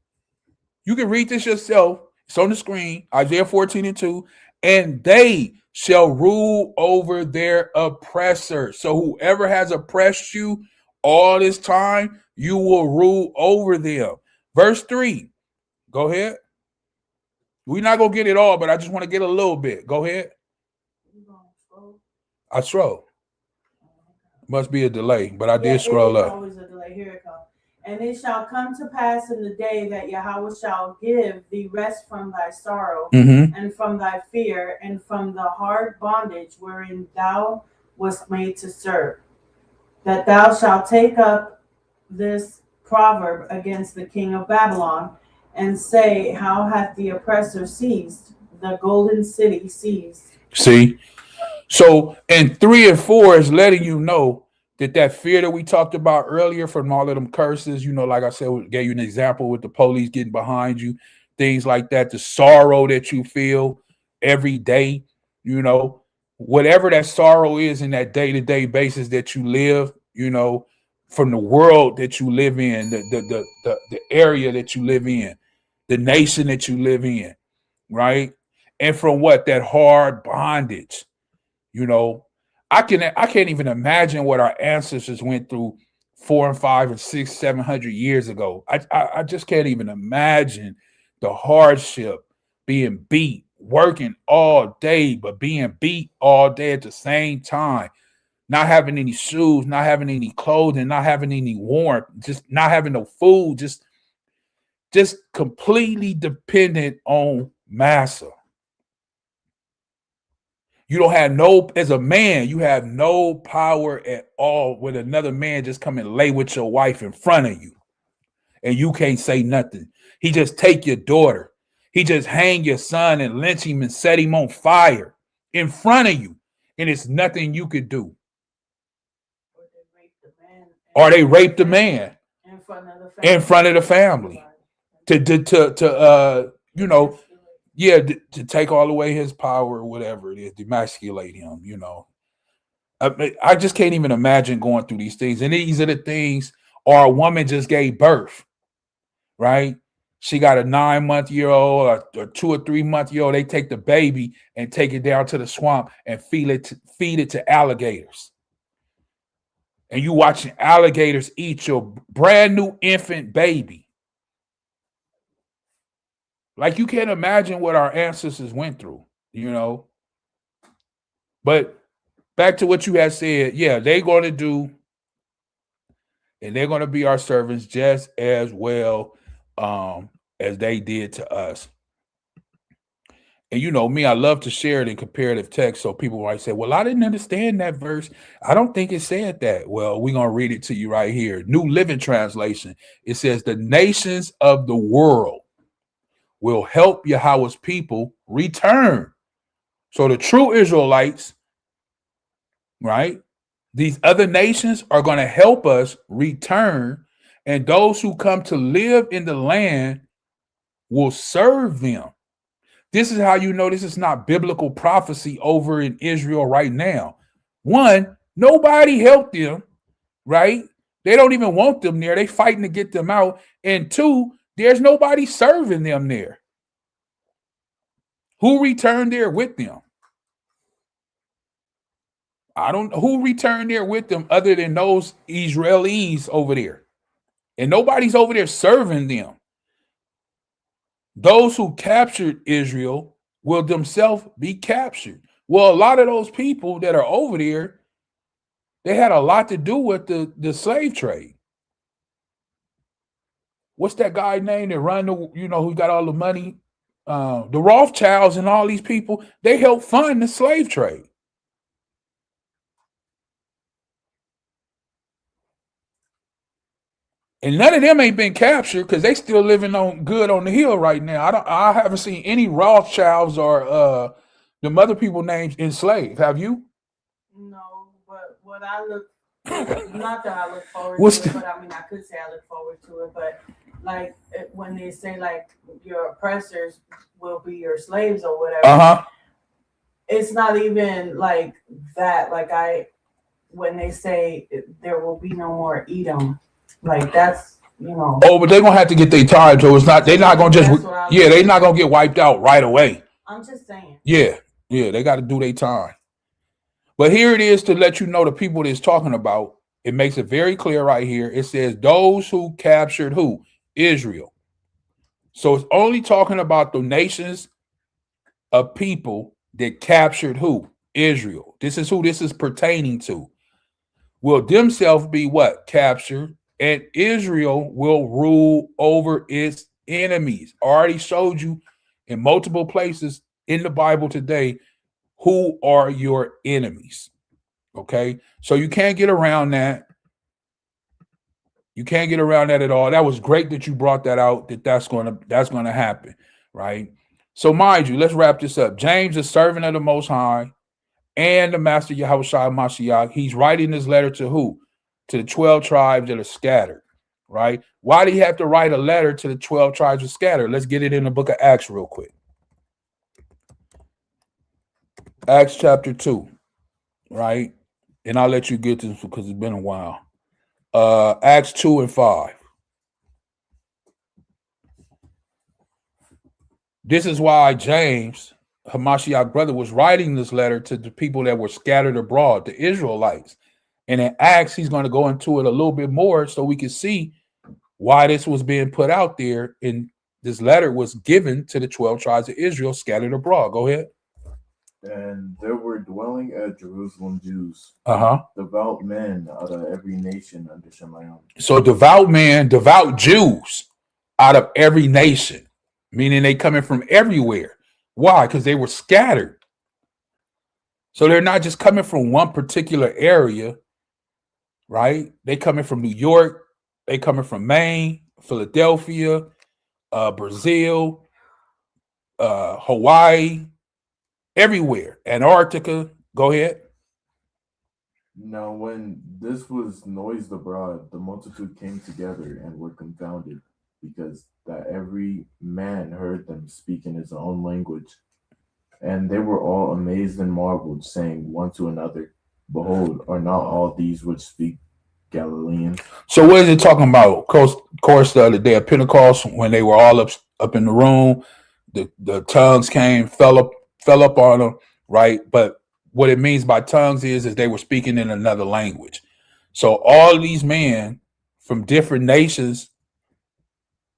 C: you can read this yourself. It's on the screen, Isaiah 14 and 2. And they shall rule over their oppressor. So whoever has oppressed you all this time, you will rule over them. Verse 3. Go ahead. We're not going to get it all, but I just want to get a little bit. Go ahead. I scroll. Must be a delay, but I did scroll up.
K: Always a delay. Here it comes. And it shall come to pass in the day that Yahweh shall give thee rest from thy sorrow and from thy fear and from the hard bondage wherein thou wast made to serve, that thou shalt take up this proverb against the king of Babylon and say, how hath the oppressor seized, the golden city seized?
C: See? So, and 3 and 4 is letting you know that fear that we talked about earlier from all of them curses, like I said, we gave you an example with the police getting behind you, things like that, the sorrow that you feel every day, whatever that sorrow is in that day-to-day basis that you live, from the world that you live in, the area that you live in, the nation that you live in, right? And from what? That hard bondage, I can't even imagine what our ancestors went through 400 and 500 and 600, 700 years ago. I just can't even imagine the hardship, being beat, working all day, but being beat all day at the same time, not having any shoes, not having any clothing, not having any warmth, just not having no food, just just completely dependent on massa. You don't have no, as a man, you have no power at all when another man just come and lay with your wife in front of you and you can't say nothing. He just take your daughter. He just hang your son and lynch him and set him on fire in front of you. And it's nothing you could do. Or they rape the man in front of the family. To you know, yeah, to take all away his power or whatever it is, demasculate him, you know. I just can't even imagine going through these things. And these are the things, or a woman just gave birth, right? She got a 9-month-old or 2 or 3 month-old. They take the baby and take it down to the swamp and feed it to alligators. And you watching alligators eat your brand new infant baby. Like, you can't imagine what our ancestors went through, you know. But back to what you had said, yeah, they're going to do, and they're going to be our servants just as well as they did to us. And you know me, I love to share it in comparative text, so people might say, well, I didn't understand that verse. I don't think it said that. Well, we're going to read it to you right here. New Living Translation. It says, the nations of the world will help Yahweh's people return. So the true Israelites, right? These other nations are going to help us return, and those who come to live in the land will serve them. This is how you know this is not biblical prophecy over in Israel right now. One, nobody helped them, right? They don't even want them there. They fighting to get them out. And two, there's nobody serving them there. Who returned there with them? I don't know who returned there with them other than those Israelis over there. And nobody's over there serving them. Those who captured Israel will themselves be captured. Well, a lot of those people that are over there, they had a lot to do with the slave trade. What's that guy name that run the, you know, who got all the money? The Rothschilds and all these people, they helped fund the slave trade. And none of them ain't been captured because they still living on good on the hill right now. I haven't seen any Rothschilds or the other people names enslaved. Have you?
K: No, but what I look, not that I look forward to it, but I mean, I could say I look forward to it, but like when they say like your oppressors will be your slaves or whatever, it's not even like that. Like when they say there will be no more Edom, like that's, you know.
C: Oh, but they're gonna have to get their time, so it's not. They're not gonna just. Yeah, they're not gonna get wiped out right away.
K: I'm just saying.
C: Yeah, they got to do their time. But here it is to let you know the people that it's talking about. It makes it very clear right here. It says those who captured who? Israel. So it's only talking about the nations of people that captured who? Israel. This is who this is pertaining to. Will themselves be what? Captured, and Israel will rule over its enemies. I already showed you in multiple places in the Bible today who are your enemies. Okay, so you can't get around that. You can't get around that at all. That was great that you brought that out. That's gonna happen, right? So mind you, let's wrap this up. James is servant of the Most High and the Master Yahawashi Mashiach. He's writing this letter to who? To the 12 tribes that are scattered, right? Why do you have to write a letter to the 12 tribes that are scattered? Let's get it in the book of Acts real quick. Acts chapter 2, right? And I'll let you get this because it's been a while. Acts 2 and 5. This is why James, Hamashiach's brother, was writing this letter to the people that were scattered abroad, the Israelites. And in Acts, he's going to go into it a little bit more so we can see why this was being put out there. And this letter was given to the 12 tribes of Israel scattered abroad. Go ahead.
M: And there were dwelling at Jerusalem Jews, devout men out of every nation under Shalawam.
C: So devout men, devout Jews, out of every nation, meaning they coming from everywhere. Why? Because they were scattered. So they're not just coming from one particular area, right? They coming from New York, they coming from Maine, Philadelphia, Brazil, Hawaii, everywhere. Antarctica. Go ahead.
M: Now, when this was noised abroad, the multitude came together and were confounded, because that every man heard them speak in his own language. And they were all amazed and marveled, saying one to another, Behold, are not all these which speak Galileans?
C: So what is it talking about? Of course, the other day of Pentecost, when they were all up in the room, the tongues came, fell up on them, right? But what it means by tongues is they were speaking in another language. So all these men from different nations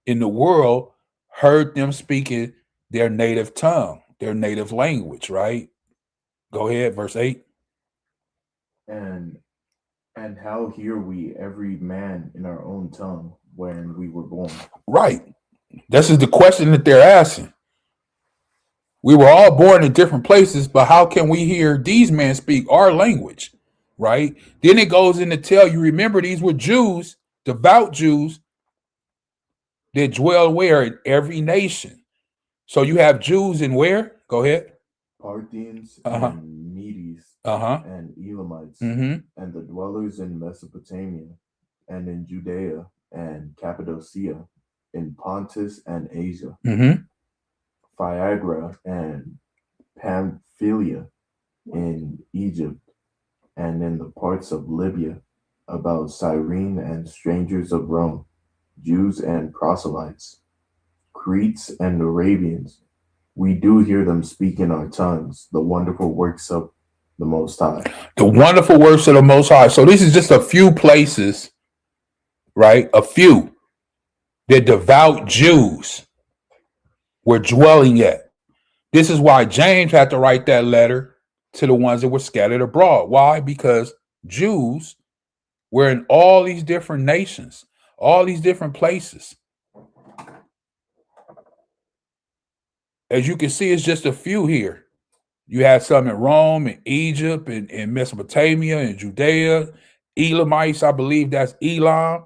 C: in the world heard them speaking their native tongue, their native language, right? Go ahead, verse 8.
M: And how hear we every man in our own tongue wherein we were born?
C: Right. This is the question that they're asking. We were all born in different places, but how can we hear these men speak our language? Right? Then it goes in to tell you, remember, these were Jews, devout Jews that dwell where? In every nation. So you have Jews in where? Go ahead.
M: Parthians and Medes and Elamites and the dwellers in Mesopotamia and in Judea and Cappadocia, in Pontus and Asia, Phrygia and Pamphylia, in Egypt, and in the parts of Libya, about Cyrene, and strangers of Rome, Jews and proselytes, Cretes and Arabians. We do hear them speak in our tongues the wonderful works of the Most High.
C: The wonderful works of the Most High. So this is just a few places, right? A few that devout Jews were dwelling at. This is why James had to write that letter to the ones that were scattered abroad. Why? Because Jews were in all these different nations, all these different places. As you can see, it's just a few here. You have some in Rome, in Egypt, in Mesopotamia, in Judea, Elamites, I believe that's Elam,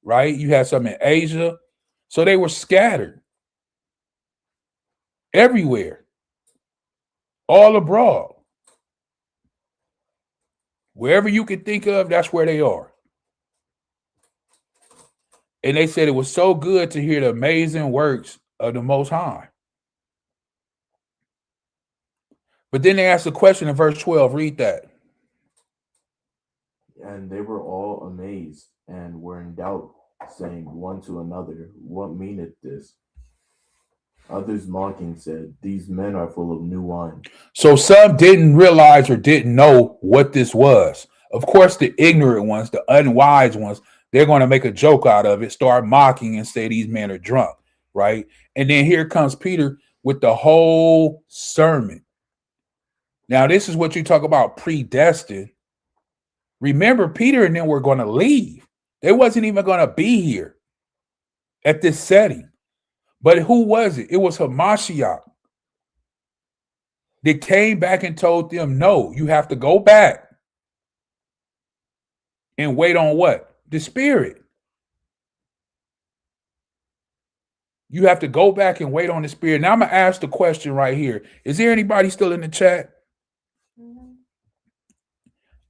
C: right? You have some in Asia. So they were scattered everywhere, all abroad. Wherever you can think of, that's where they are. And they said it was so good to hear the amazing works of the Most High. But then they asked a question in verse 12. Read that.
M: And they were all amazed and were in doubt, saying one to another, What meaneth this? Others mocking said, These men are full of new wine.
C: So some didn't realize or didn't know what this was. Of course, the ignorant ones, the unwise ones, they're going to make a joke out of it, start mocking and say these men are drunk, right? And then here comes Peter with the whole sermon. Now, this is what you talk about predestined. Remember, Peter and them were going to leave. They wasn't even going to be here at this setting. But who was it? It was Hamashiach. They came back and told them, no, you have to go back and wait on what? The Spirit. You have to go back and wait on the Spirit. Now I'm going to ask the question right here. Is there anybody still in the chat?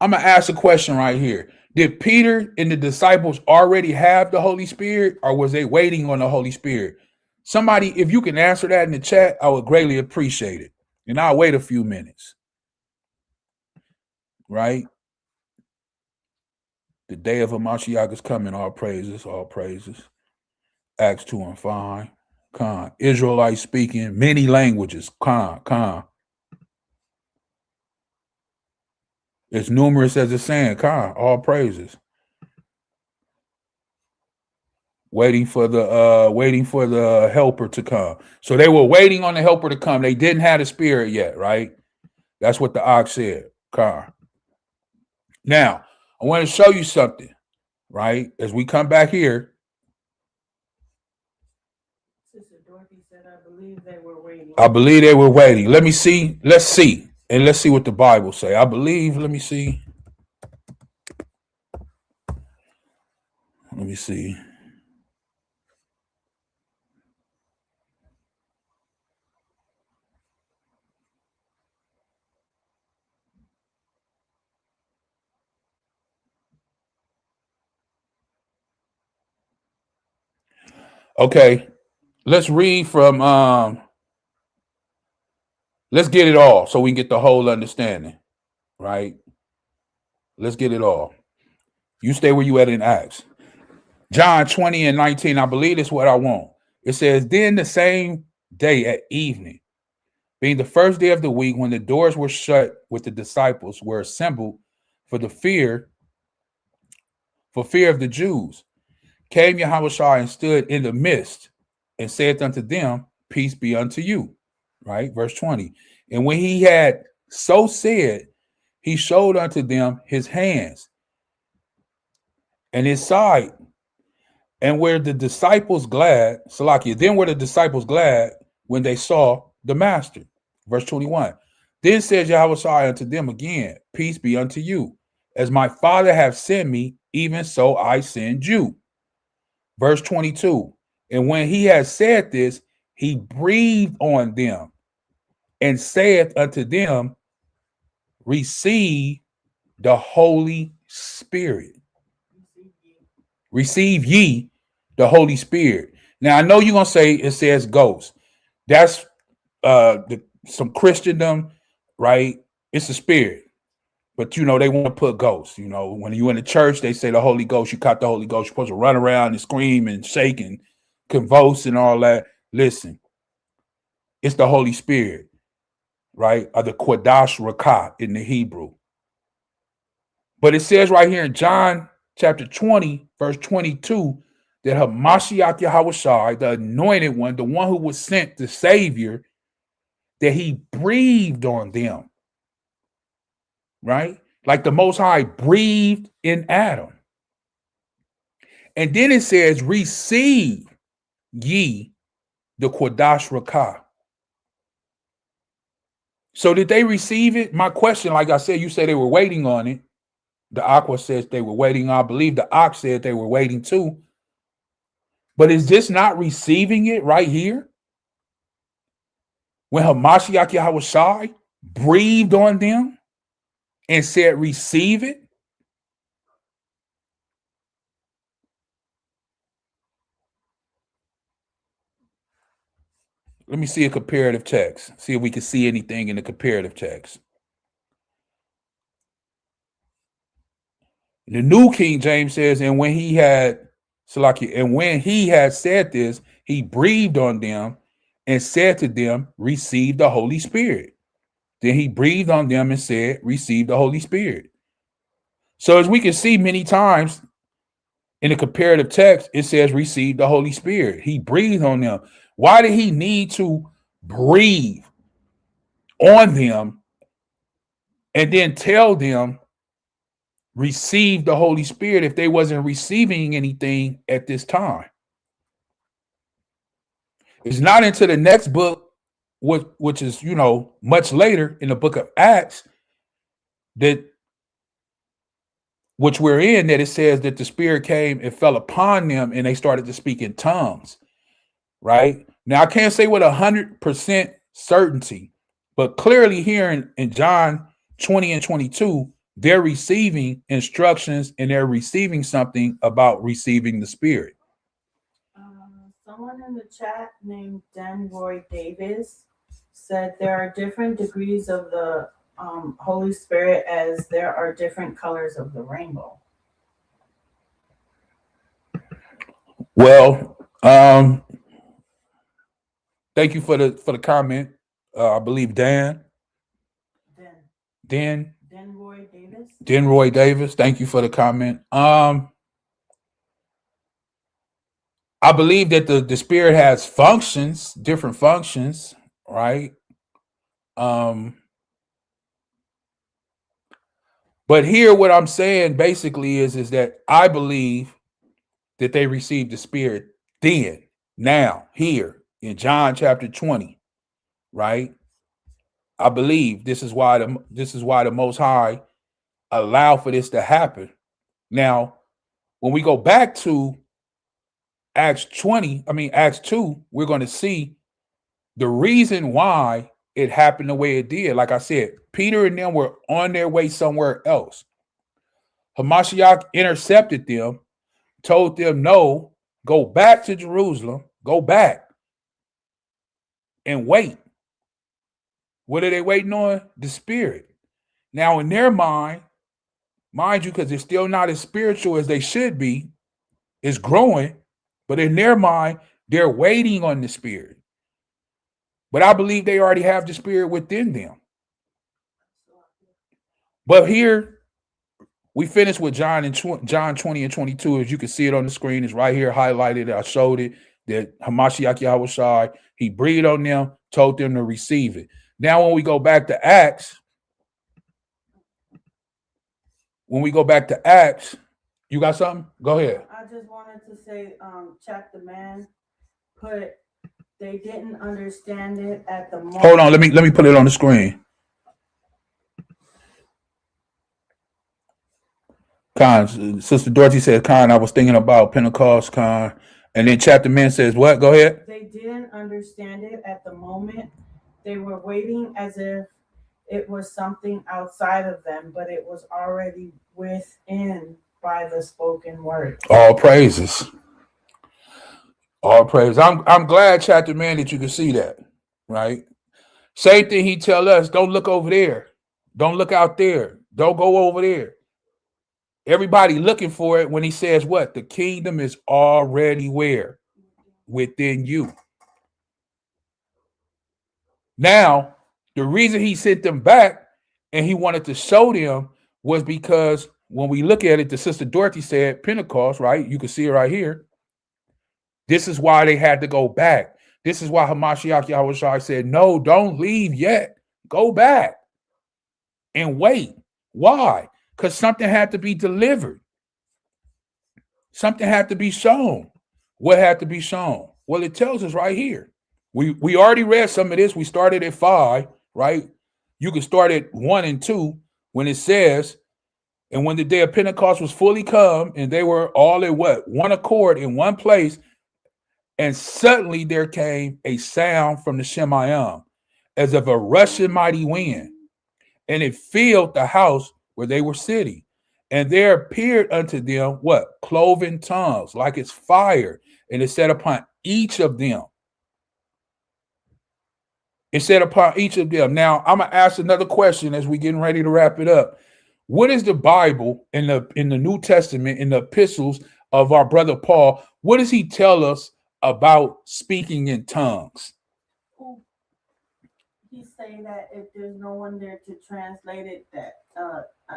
C: I'm going to ask a question right here. Did Peter and the disciples already have the Holy Spirit, or was they waiting on the Holy Spirit? Somebody, if you can answer that in the chat, I would greatly appreciate it. And I'll wait a few minutes. Right? The day of Hamashiach is coming. All praises, all praises. Acts 2 and 5. Khan. Israelites speaking many languages. Khan. It's numerous as it's saying. Khan. All praises. Waiting for the helper to come. So they were waiting on the helper to come. They didn't have the Spirit yet, right? That's what the ox said. Khan. Now, I want to show you something, right? As we come back here,
K: believe they were waiting.
C: I believe they were waiting. Let me see. Let's see. And let's see what the Bible say. I believe, let me see. Let me see. Okay. Let's read from let's get it all so we can get the whole understanding, right? Let's get it all. You stay where you at in Acts. John 20 and 19, I believe that's what I want. It says, then the same day at evening, being the first day of the week, when the doors were shut with the disciples were assembled for fear of the Jews, came YAHAWAH and stood in the midst and said unto them, peace be unto you. Right? Verse 20. And when he had so said, he showed unto them his hands and his side. And were the disciples glad, Salakia, then were the disciples glad when they saw the master. Verse 21. Then said YAHAWAH unto them again, peace be unto you. As my Father hath sent me, even so I send you. Verse 22. And when he had said this, he breathed on them and saith unto them, receive the Holy Spirit. Receive ye the Holy Spirit. Now, I know you're going to say it says ghost. That's some Christendom, right? It's a spirit. But, you know, they want to put ghosts. You know, when you're in the church, they say the Holy Ghost, you caught the Holy Ghost. You're supposed to run around and scream and shake and convulse and all that. Listen, it's the Holy Spirit, right? Or the Quadash Rakah in the Hebrew. But it says right here in John chapter 20, verse 22, that Hamashiach YAHAWAH, the anointed one, the one who was sent, the Savior, that he breathed on them, right? Like the Most High breathed in Adam. And then it says, receive ye the Quadash Rakah. So did they receive it? My question, like I said, you said they were waiting on it. The Aqua says they were waiting. I believe the Ox said they were waiting too. But is this not receiving it right here? When Hamashiach YAHAWAH breathed on them and said, receive it? Let me see a comparative text. See if we can see anything in the comparative text. The New King James says, and when he had said this, he breathed on them and said to them, receive the Holy Spirit. Then he breathed on them and said, receive the Holy Spirit. So as we can see many times in the comparative text, it says, receive the Holy Spirit. He breathed on them. Why did he need to breathe on them and then tell them, receive the Holy Spirit, if they wasn't receiving anything at this time? It's not into the next book, which is, you know, much later in the book of Acts, which we're in, that it says that the Spirit came and fell upon them and they started to speak in tongues, right? Now, I can't say with 100% certainty, but clearly here in John 20 and 22, they're receiving instructions and they're receiving something about receiving the Spirit.
K: Someone in the chat named Denroy Davis said there are different degrees of the Holy Spirit as there are different colors of the rainbow.
C: Well, thank you for the comment. I believe Denroy Davis. Thank you for the comment. I believe that the Spirit has functions, different functions, right? But here, what I'm saying basically is that I believe that they received the Spirit then, now, here, in John chapter 20, right? I believe this is why the Most High allowed for this to happen. Now, when we go back to Acts 2, we're going to see the reason why it happened the way it did. Like I said, Peter and them were on their way somewhere else. Hamashiach intercepted them, told them, no, go back to Jerusalem, go back and wait. What are they waiting on? The Spirit. Now, in their mind you, because they're still not as spiritual as they should be, it's growing, but in their mind, they're waiting on the Spirit. But I believe they already have the Spirit within them. But here, we finished with John 20 and 22. As you can see it on the screen, it's right here highlighted. I showed it that Hamashiach Yahawashi, he breathed on them, told them to receive it. Now, when we go back to Acts, you got something? Go ahead.
K: I just wanted to say, chapter man put, they didn't understand it at the moment.
C: Hold on, let me put it on the screen. Khan, Sister Dorothy says, Khan, I was thinking about Pentecost, Khan. And then chapter man says, what? Go ahead.
K: They didn't understand it at the moment. They were waiting as if it was something outside of them, but it was already within by the spoken word.
C: All praises. All praise. I'm glad, chapter man, that you can see that, right? Same thing he tell us, don't look over there. Don't look out there. Don't go over there. Everybody looking for it when he says what? The kingdom is already where? Within you. Now, the reason he sent them back and he wanted to show them was because when we look at it, the Sister Dorothy said Pentecost, right? You can see it right here. This is why they had to go back. This is why Hamashiach Yahawashi said, no, don't leave yet. Go back and wait. Why? Because something had to be delivered. Something had to be shown. What had to be shown? Well, it tells us right here. We already read some of this. We started at 5, right? You can start at 1 and 2 when it says, and when the day of Pentecost was fully come, and they were all in what? One accord in one place, and suddenly there came a sound from the Shemayim, as of a rushing mighty wind, and it filled the house where they were sitting. And there appeared unto them what? Cloven tongues, like it's fire, and it set upon each of them. It said upon each of them. Now, I'm going to ask another question as we're getting ready to wrap it up. What is the Bible in the New Testament, in the epistles of our brother Paul, what does he tell us about speaking in tongues?
K: He's saying that if there's no one there to translate it, that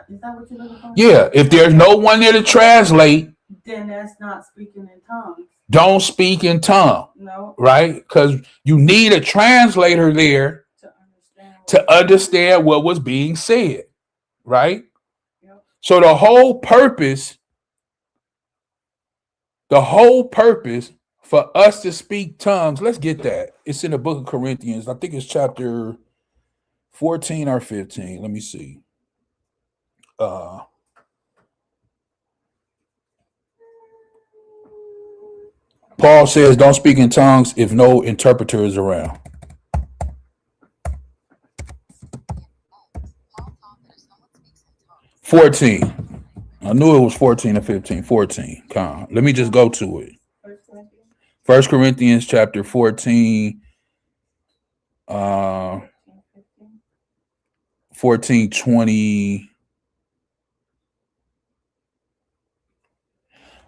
K: is that what you're looking for?
C: Yeah, if there's no one there to translate,
K: then that's not speaking in tongues.
C: Don't speak in tongue.
K: No.
C: Right? Because you need a translator there to understand what was being said. Right? Yep. So the whole purpose for us to speak tongues, let's get that. It's in the book of Corinthians. I think it's chapter 14 or 15. Let me see. Paul says, don't speak in tongues if no interpreter is around. I knew it was 14 or 15. 14. Come on. Let me just go to it. 1 Corinthians chapter 14. 14, 20.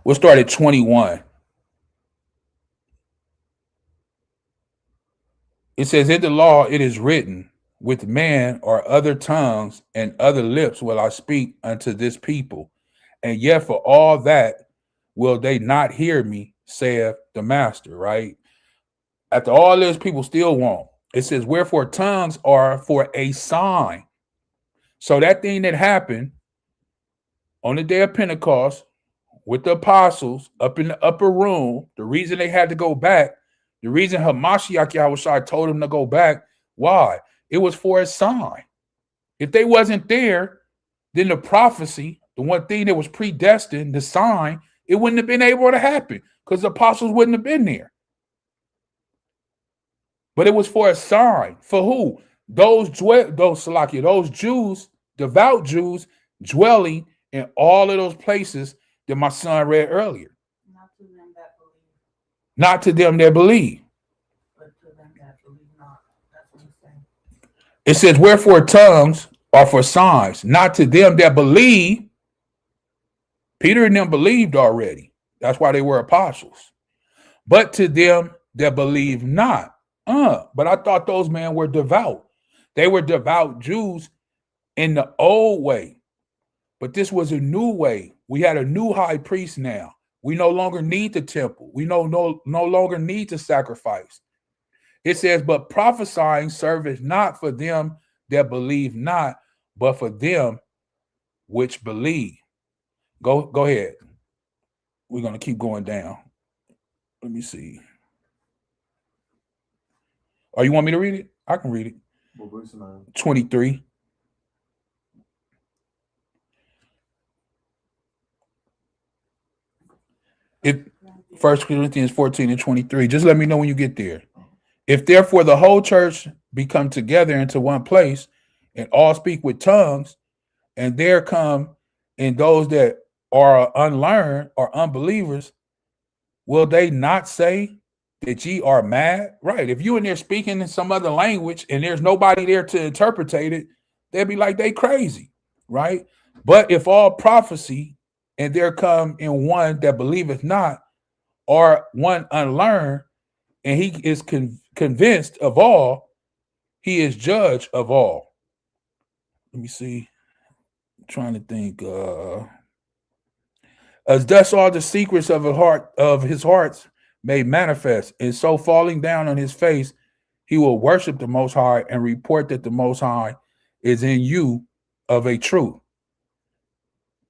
C: We'll start at 21. It says, in the law, it is written, with man or other tongues and other lips will I speak unto this people. And yet for all that will they not hear me, saith the master, right? After all this, people still won't. It says, wherefore tongues are for a sign. So that thing that happened on the day of Pentecost with the apostles up in the upper room, the reason they had to go back, The reason Hamashiach Yahushua told him to go back, why? It was for a sign. If they wasn't there, then the prophecy, the one thing that was predestined, the sign, it wouldn't have been able to happen because the apostles wouldn't have been there. But it was for a sign. For who? Those Jews, devout Jews, dwelling in all of those places that my son read earlier. Not to them that believe.
K: But to them that believe not. That's what he's saying.
C: It says, wherefore tongues are for signs, not to them that believe. Peter and them believed already. That's why they were apostles. But to them that believe not. But I thought those men were devout. They were devout Jews in the old way. But this was a new way. We had a new high priest now. We no longer need the temple. We no longer need to sacrifice. It says, but prophesying serveth not for them that believe not, but for them which believe. Go ahead. We're going to keep going down. Let me see. Oh, you want me to read it? I can read it. 23. If 1 Corinthians 14 and 23, just let me know when you get there. If therefore the whole church be come together into one place and all speak with tongues, and there come in those that are unlearned or unbelievers, will they not say that ye are mad? Right. If you in there speaking in some other language and there's nobody there to interpretate it, they'd be like, they crazy. Right. But if all prophecy and there come in one that believeth not, or one unlearned, and he is convinced of all, he is judge of all. Let me see. I'm trying to think. As thus all the secrets of his hearts made manifest, and so falling down on his face, he will worship the Most High and report that the Most High is in you of a truth.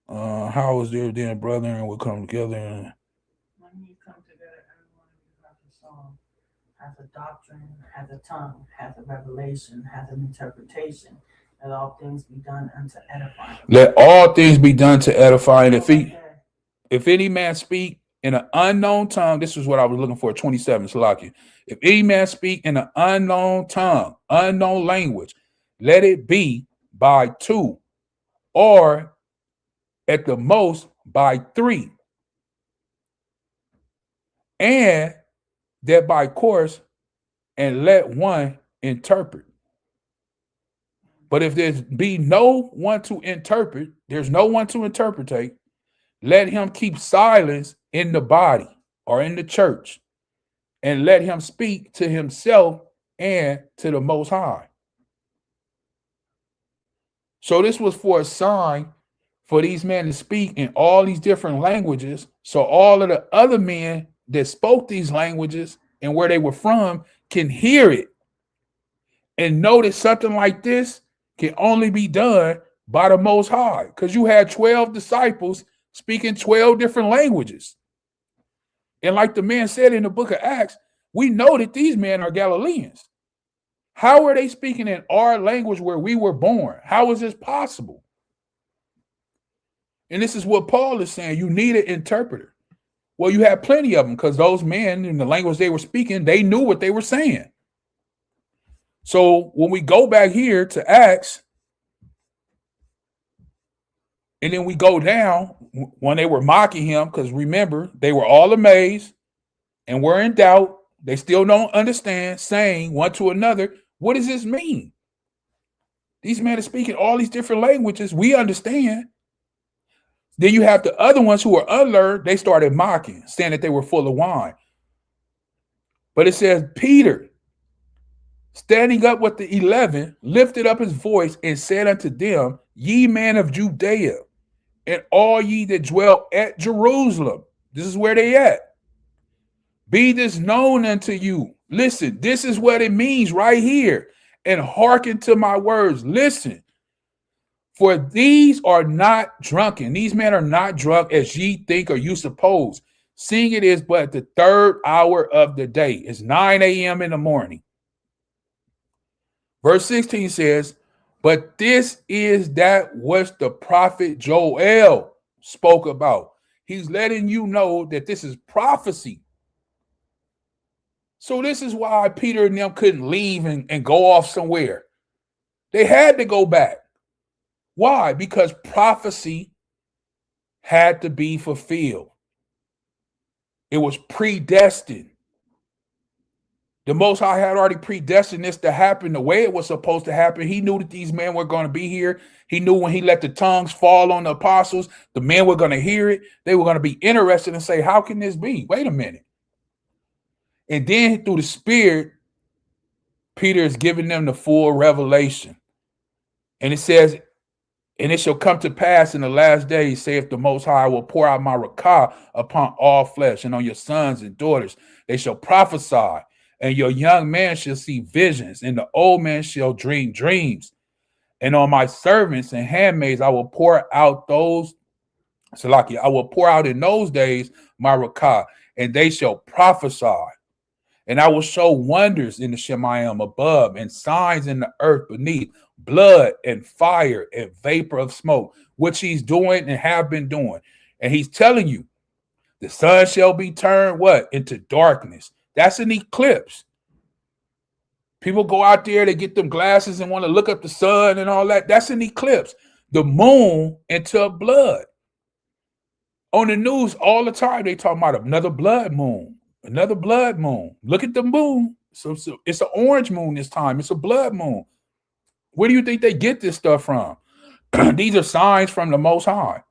C: How is there then, brethren, will come together? And
K: when you come together, everyone who has a song, has a doctrine, has a tongue, has a revelation, has an interpretation. Let all things be done unto edifying.
C: Let all things be done to edify. And if any man speak in an unknown tongue, this is what I was looking for, 27, Salakia. If any man speak in an unknown tongue, unknown language, let it be by two, or at the most by three, and that by course, and let one interpret. But if there be no one to interpret, there's no one to interpretate, let him keep silence in the body or in the church, and let him speak to himself and to the Most High. So this was for a sign for these men to speak in all these different languages, so all of the other men that spoke these languages and where they were from can hear it and know that something like this can only be done by the Most High, because you had 12 disciples speaking 12 different languages. And like the man said in the book of Acts, we know that these men are Galileans. How are they speaking in our language where we were born? How is this possible? And this is what Paul is saying. You need an interpreter. Well, you have plenty of them, because those men in the language they were speaking, they knew what they were saying. So when we go back here to Acts, and then we go down when they were mocking him, because remember, they were all amazed and were in doubt. They still don't understand, saying one to another, what does this mean? These men are speaking all these different languages. We understand. Then you have the other ones who are unlearned. They started mocking, saying that they were full of wine. But it says, Peter, standing up with the 11, lifted up his voice and said unto them, ye men of Judea, and all ye that dwell at Jerusalem. This is where they at. Be this known unto you. Listen, this is what it means right here. And hearken to my words. Listen. For these are not drunken. These men are not drunk as ye think or you suppose. seeing it is but the third hour of the day. It's 9 a.m. in the morning. Verse 16 says, but this is that which the prophet Joel spoke about. He's letting you know that this is prophecy. So this is why Peter and them couldn't leave and go off somewhere. They had to go back. Why? Because prophecy had to be fulfilled. It was predestined. The Most High had already predestined this to happen the way it was supposed to happen. He knew that these men were going to be here. He knew when he let the tongues fall on the apostles, the men were going to hear it. They were going to be interested and say, how can this be? Wait a minute. And then through the Spirit, Peter is giving them the full revelation. And it says, and it shall come to pass in the last days, saith the Most High, I will pour out my rakah upon all flesh, and on your sons and daughters they shall prophesy, and your young man shall see visions, and the old man shall dream dreams. And on my servants and handmaids I will pour out I will pour out in those days my rakah, and they shall prophesy. And I will show wonders in the Shemayim above, and signs in the earth beneath, blood and fire and vapor of smoke, which he's doing and have been doing. And he's telling you, the sun shall be turned what? Into darkness. That's an eclipse. People go out there, they get them glasses and want to look up the sun and all that. That's an eclipse. The moon into blood. On the news all the time, they talk about another blood moon. Another blood moon. Look at the moon. So it's an orange moon this time. It's a blood moon. Where do you think they get this stuff from? These are signs from the Most High.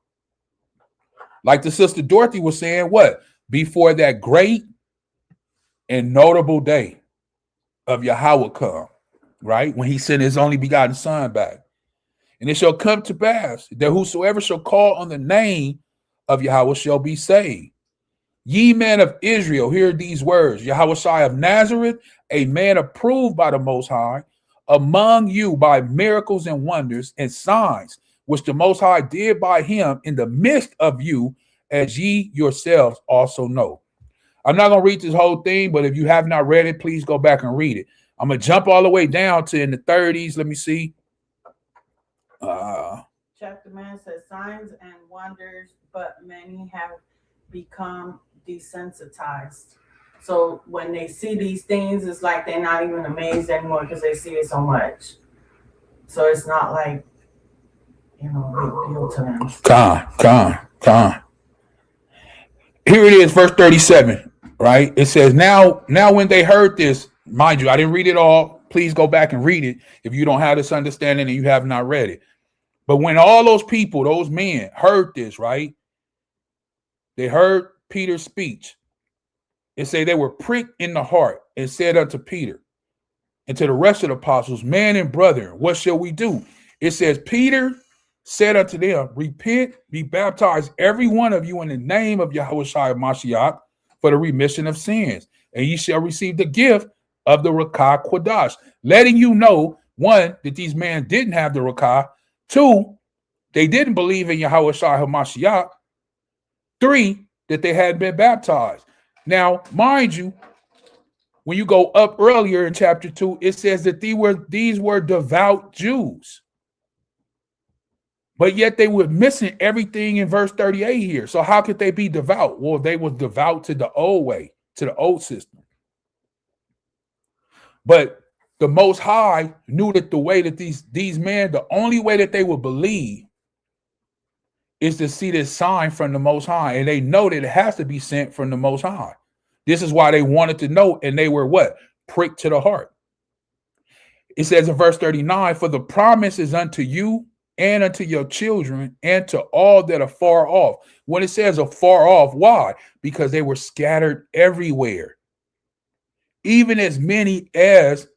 C: Like the sister Dorothy was saying, what? Before that great and notable day of YAHAWAH come, right? When he sent his only begotten son back. And it shall come to pass that whosoever shall call on the name of YAHAWAH shall be saved. Ye men of Israel, hear these words. Yahawashi of Nazareth, a man approved by the Most High, among you by miracles and wonders and signs, which the Most High did by him in the midst of you, as ye yourselves also know. I'm not going to read this whole thing, but if you have not read it, please go back and read it. I'm going to jump all the way down to in the 30s. Let me see.
K: Chapter man says signs and wonders, but many have become desensitized. So when they see these things, it's like they're not even amazed anymore because they see it so much. So it's not like, you know, a big deal to them.
C: Con. Here it is, verse 37, right? It says, now when they heard this, mind you, I didn't read it all. Please go back and read it if you don't have this understanding and you have not read it. But when all those people, those men heard this, right? They heard Peter's speech. It say they were pricked in the heart and said unto Peter and to the rest of the apostles, man and brother, what shall we do? It says, Peter said unto them, repent, be baptized, every one of you in the name of Yahawashi Mashiach for the remission of sins, and ye shall receive the gift of the Rakah Quadash, letting you know, one, that these men didn't have the Rakah, two, they didn't believe in Yahawashi Mashiach, three, that they hadn't been baptized. Now, mind you, when you go up earlier in chapter 2, it says that these were devout Jews. But yet they were missing everything in verse 38 here. So how could they be devout? Well, they were devout to the old way, to the old system. But the Most High knew that the way that these men, the only way that they would believe is to see this sign from the Most High. And they know that it has to be sent from the Most High. This is why they wanted to know, and they were what? Pricked to the heart. It says in verse 39, for the promise is unto you and unto your children and to all that are far off. When it says afar off, why? Because they were scattered everywhere. Even as many as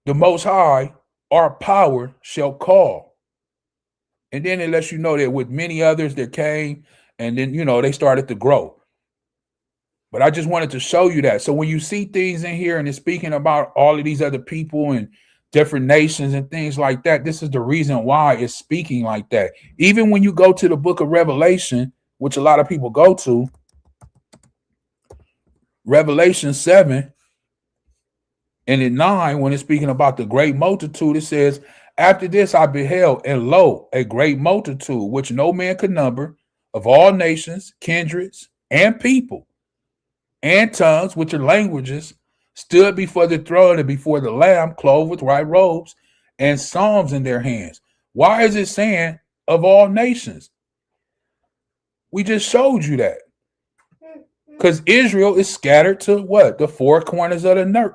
C: the Most High, our power, shall call. And then it lets you know that with many others that came, and then, you know, they started to grow. But I just wanted to show you that. So when you see things in here and it's speaking about all of these other people and different nations and things like that, this is the reason why it's speaking like that. Even when you go to the book of Revelation, which a lot of people go to, Revelation 7 and in 9, when it's speaking about the great multitude, it says, after this I beheld, and lo, a great multitude, which no man could number, of all nations, kindreds, and people, and tongues, which are languages, stood before the throne and before the Lamb, clothed with white robes, and psalms in their hands. Why is it saying of all nations? We just showed you that. Because Israel is scattered to what? The four corners of the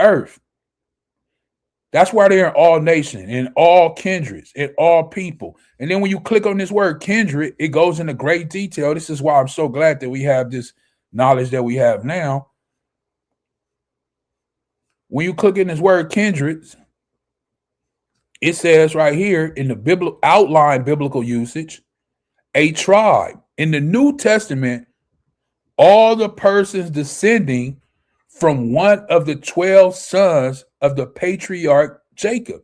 C: earth. That's why they're in all nations, in all kindreds, in all people. And then when you click on this word kindred, it goes into great detail. This is why I'm so glad that we have this knowledge that we have now. When you click in this word kindreds, it says right here in the outline biblical usage, a tribe. In the New Testament, all the persons descending from one of the 12 sons of the patriarch Jacob.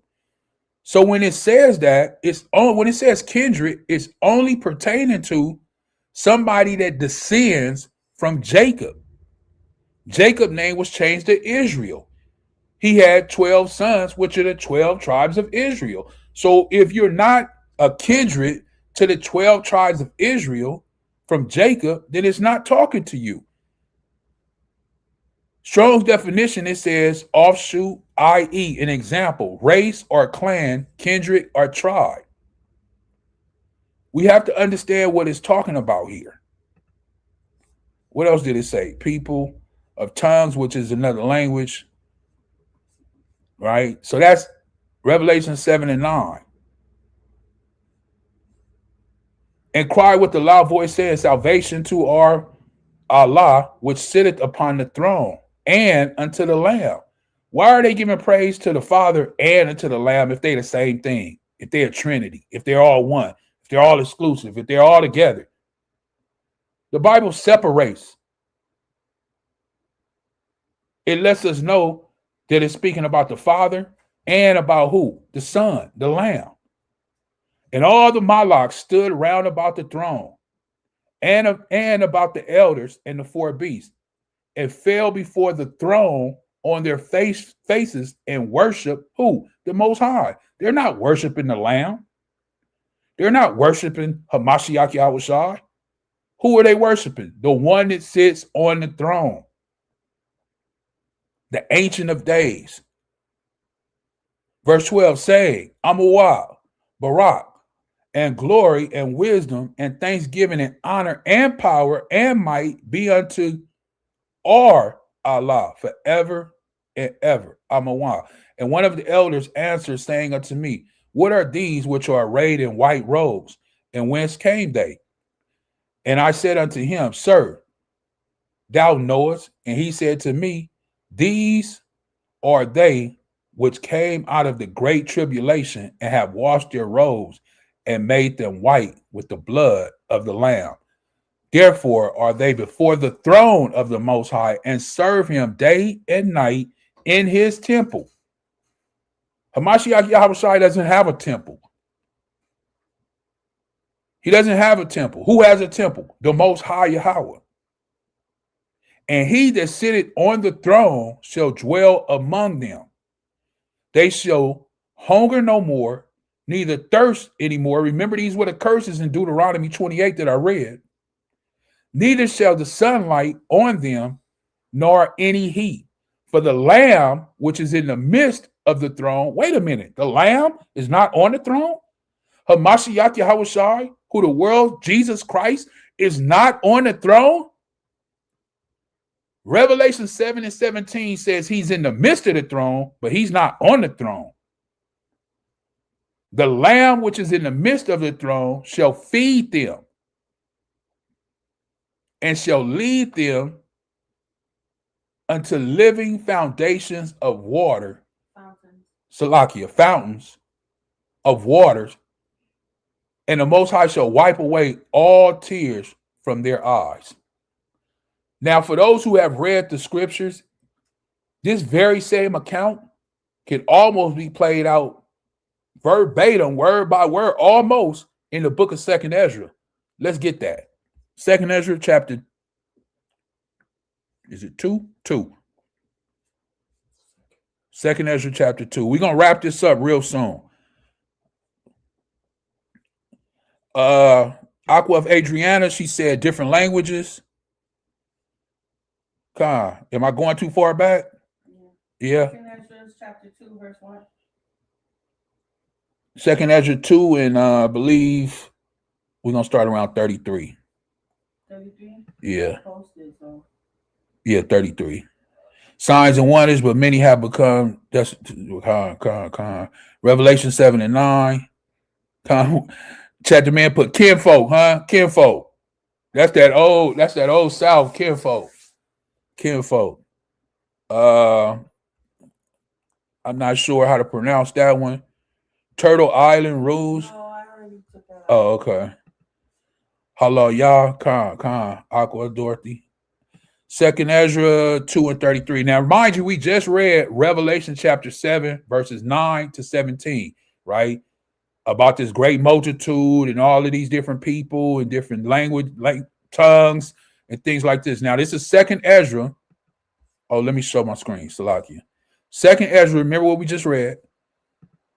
C: So when it says that, when it says kindred, it's only pertaining to somebody that descends from Jacob. Jacob's name was changed to Israel. He had 12 sons, which are the 12 tribes of Israel. So if you're not a kindred to the 12 tribes of Israel from Jacob, then it's not talking to you. Strong's definition, it says offshoot, i.e., an example, race or clan, kindred or tribe. We have to understand what it's talking about here. What else did it say? People of tongues, which is another language, right? So that's Revelation 7 and 9. And cry with a loud voice, saying, salvation to our Allah, which sitteth upon the throne, and unto the Lamb. Why are they giving praise to the Father and unto the Lamb if they're the same thing? If they're a Trinity, if they're all one, if they're all exclusive, if they're all together. The Bible separates. It lets us know that it's speaking about the Father and about who? The Son, the Lamb. And all the Malaks stood round about the throne and about the elders and the four beasts, and fell before the throne on their faces and worship who? The Most High. They're not worshiping the Lamb. They're not worshiping Hamashiach Yahushua. Who are they worshiping? The one that sits on the throne, the Ancient of Days. Verse 12 saying, Amawah, Barak, and glory and wisdom and thanksgiving and honor and power and might be unto our Allah forever and ever. Amawah. And one of the elders answered, saying unto me, what are these which are arrayed in white robes, and whence came they? And I said unto him, Sir, thou knowest. And he said to me, these are they which came out of the great tribulation and have washed their robes and made them white with the blood of the Lamb. Therefore are they before the throne of the Most High, and serve him day and night in his temple. Hamashiach Yahushua doesn't have a temple. He doesn't have a temple. Who has a temple? The Most High Yahweh. And he that sitteth on the throne shall dwell among them. They shall hunger no more, neither thirst anymore. Remember, these were the curses in Deuteronomy 28 that I read. Neither shall the sunlight on them, nor any heat. For the Lamb, which is in the midst of the throne. Wait a minute. The Lamb is not on the throne? Hamashiach Yahushua, who the world, Jesus Christ, is not on the throne? Revelation 7 and 17 says he's in the midst of the throne, but he's not on the throne. The Lamb which is in the midst of the throne shall feed them and shall lead them unto living foundations of water. Salakia, fountains of waters. And the Most High shall wipe away all tears from their eyes. Now, for those who have read the scriptures, this very same account can almost be played out verbatim, word by word, almost in the book of Second Ezra. Let's get that. Second Ezra chapter, is it 2? 2. Second Ezra chapter 2. We're going to wrap this up real soon. Aqua of Adriana, she said different languages. Am I going too far back? Yeah.
K: Second Ezra chapter 2, verse 1.
C: Second Ezra 2, and I believe we're going to start around 33.
K: 33?
C: Yeah.
K: Posted, so.
C: Yeah, 33. Signs and wonders, but many have become that's Revelation 7 and 9. Chat the man put kinfolk, huh? Kinfolk. That's that old South kinfolk. Kinfolk. I'm not sure how to pronounce that one. Turtle Island rules.
K: No, I already took that out.
C: Oh, okay. Hello, y'all. Aqua Dorothy. Second Ezra 2 and 33. Now, mind you, we just read Revelation chapter 7, verses 9 to 17, right? About this great multitude and all of these different people and different language, like tongues and things like this. Now, this is Second Ezra. Oh, let me show my screen, Salakia. Second Ezra, remember what we just read?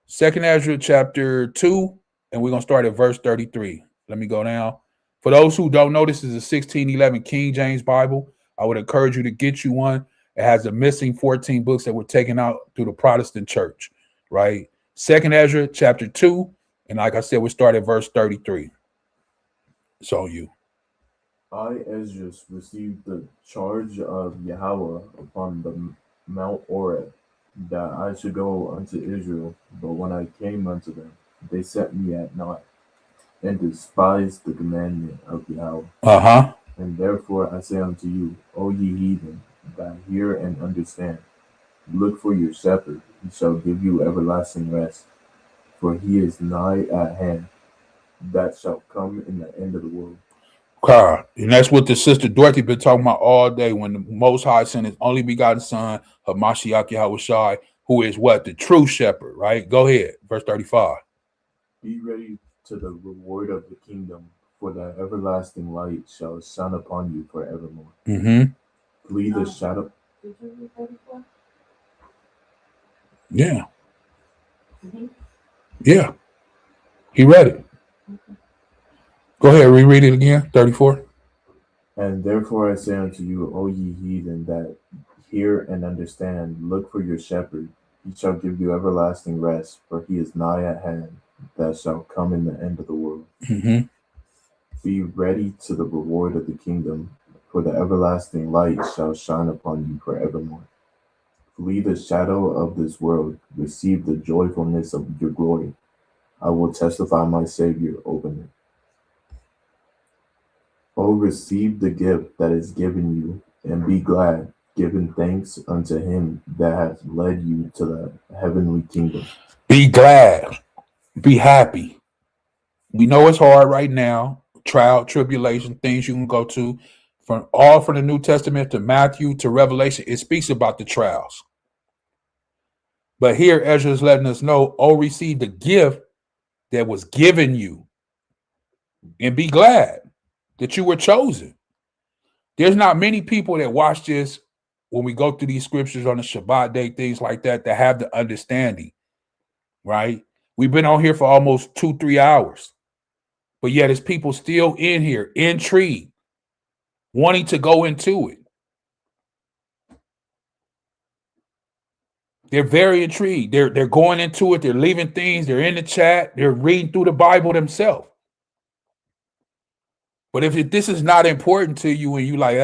C: Second Ezra chapter 2, and we're going to start at verse 33. Let me go down. For those who don't know, this is a 1611 King James Bible. I would encourage you to get you one. It has the missing 14 books that were taken out through the Protestant church, right? Second Ezra chapter 2, and like I said, we start at verse 33. It's on you.
M: I, Ezra, received the charge of YAHAWAH upon the Mount Oreb, that I should go unto Israel. But when I came unto them, they set me at naught, and despised the commandment of YAHAWAH. And therefore I say unto you, O ye heathen, that hear and understand, look for your shepherd, he shall give you everlasting rest, for he is nigh at hand, that shall come in the end of the world.
C: And that's what the sister Dorothy been talking about all day, when the Most High sent his only begotten son, Hamashiach Yahawashi, who is what? The true shepherd, right? Go ahead. Verse 35.
M: Be ready to the reward of the kingdom, for the everlasting light shall shine upon you forevermore. Flee the shadow.
K: Did you read 34?
C: Yeah. Yeah. He read it. Go ahead, reread it again. 34.
M: And therefore I say unto you, O ye heathen, that hear and understand, look for your shepherd, he shall give you everlasting rest, for he is nigh at hand, that shall come in the end of the world. Be ready to the reward of the kingdom, for the everlasting light shall shine upon you forevermore. Flee the shadow of this world, receive the joyfulness of your glory. I will testify my Savior openly. O receive the gift that is given you, and be glad, giving thanks unto him that hath led you to the heavenly kingdom.
C: Be glad. Be happy. We know it's hard right now. Trial, tribulation, things you can go to. From the New Testament to Matthew to Revelation, it speaks about the trials. But here Ezra is letting us know, oh, receive the gift that was given you. And be glad that you were chosen. There's not many people that watch this when we go through these scriptures on the Shabbat day, things like that have the understanding, right? We've been on here for almost 2-3 hours, but yet there's people still in here, intrigued, wanting to go into it. They're very intrigued. They're going into it. They're leaving things. They're in the chat. They're reading through the Bible themselves. But if this is not important to you and you like,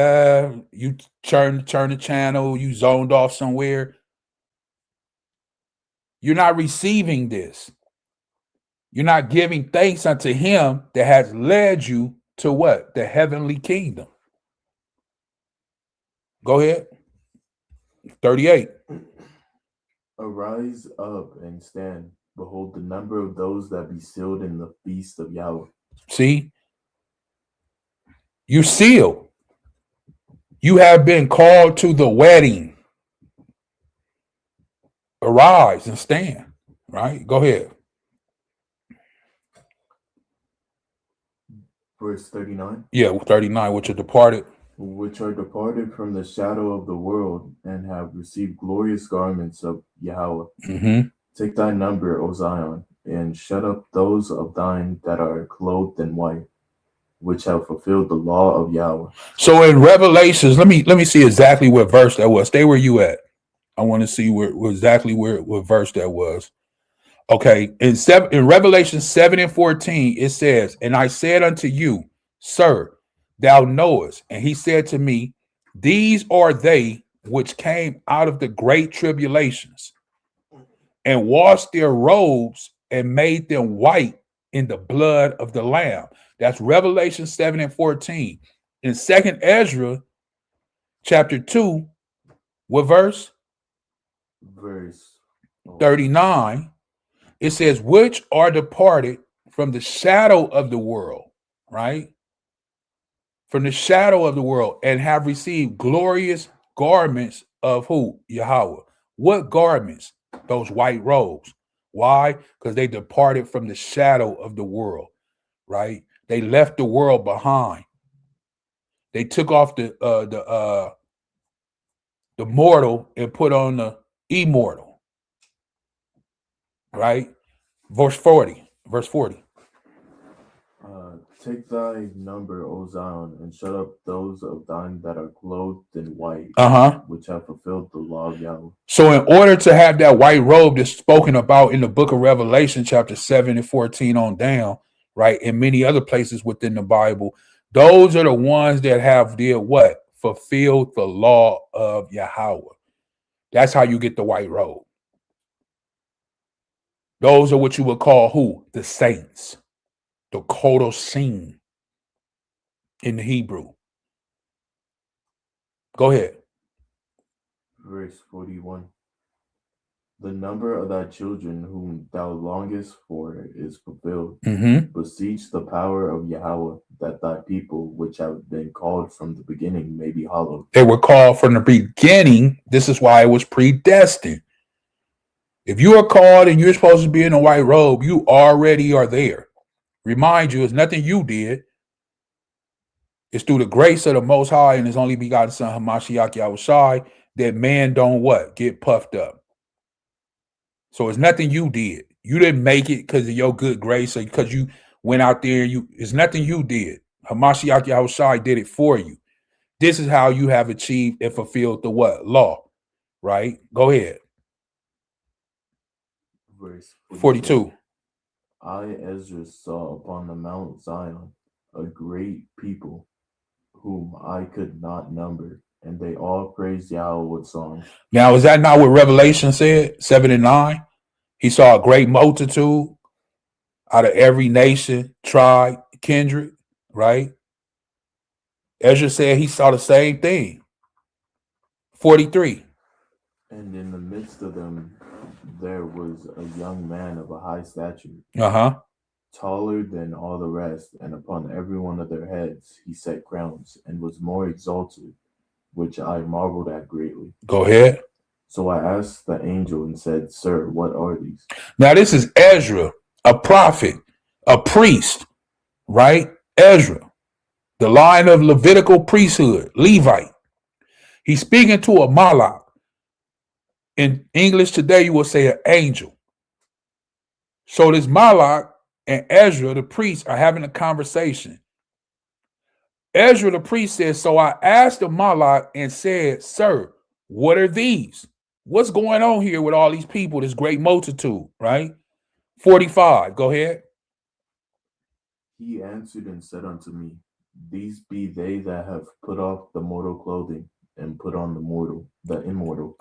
C: you turn the channel, you zoned off somewhere, you're not receiving this. You're not giving thanks unto him that has led you to what? The heavenly kingdom. Go ahead. 38.
M: Arise up and stand. Behold, the number of those that be sealed in the feast of Yahweh.
C: See? You sealed. You have been called to the wedding. Arise and stand. Right? Go ahead.
M: Verse 39.
C: Yeah, 39, which are departed.
M: Which are departed from the shadow of the world and have received glorious garments of Yahweh.
C: Mm-hmm.
M: Take thy number, O Zion, and shut up those of thine that are clothed in white, which have fulfilled the law of Yahweh.
C: So in Revelations, let me see exactly what verse that was. Stay where you at. I want to see what verse that was. Okay, in Revelation 7 and 14, it says, "And I said unto you, Sir, thou knowest." And he said to me, "These are they which came out of the great tribulations, and washed their robes and made them white in the blood of the Lamb." That's Revelation 7 and 14. In 2nd Ezra, chapter 2, what verse?
M: Verse
C: 39. It says, "Which are departed from the shadow of the world," right? From the shadow of the world, and have received glorious garments of who? Yahweh. What garments? Those white robes. Why? Because they departed from the shadow of the world, right? They left the world behind. They took off the mortal and put on the immortal, right? Verse 40.
M: Take thy number, O Zion, and shut up those of thine that are clothed in white, which have fulfilled the law of Yahweh.
C: So in order to have that white robe that's spoken about in the book of Revelation, chapter 7 and 14 on down, right, and many other places within the Bible, those are the ones that have did what? Fulfilled the law of Yahweh. That's how you get the white robe. Those are what you would call who? The saints. The Kodoshim in the Hebrew. Go ahead.
M: Verse 41. The number of thy children whom thou longest for is fulfilled. Beseech the power of Yahweh, that thy people, which have been called from the beginning, may be hallowed.
C: They were called from the beginning. This is why it was predestined. If you are called and you're supposed to be in a white robe, you already are there. Remind you, it's nothing you did. It's through the grace of the Most High and His only begotten Son, Hamashiach Yahushai, that man don't what? Get puffed up. So it's nothing you did. You didn't make it because of your good grace or because you went out there. It's nothing you did. Hamashiach Yahushai did it for you. This is how you have achieved and fulfilled the what? Law. Right? Go ahead.
M: Verse
C: 42.
M: I, Ezra, saw upon the Mount Zion a great people whom I could not number, and they all praised Yahweh with songs.
C: Now, is that not what Revelation said? 7 and 9? He saw a great multitude out of every nation, tribe, kindred, right? Ezra said he saw the same thing. 43.
M: And in the midst of them, there was a young man of a high stature, taller than all the rest, and upon every one of their heads he set crowns, and was more exalted, which I marveled at greatly.
C: Go ahead.
M: So I asked the angel and said, Sir, what are these?
C: Now this is Ezra, a prophet, a priest, right? Ezra, the line of Levitical priesthood, Levite. He's speaking to a malak. In English today, you will say an angel. So this malak and Ezra, the priest, are having a conversation. Ezra, the priest, says, so I asked the malak and said, Sir, what are these? What's going on here with all these people, this great multitude, right? 45, go ahead.
M: He answered and said unto me, These be they that have put off the mortal clothing and put on the immortal,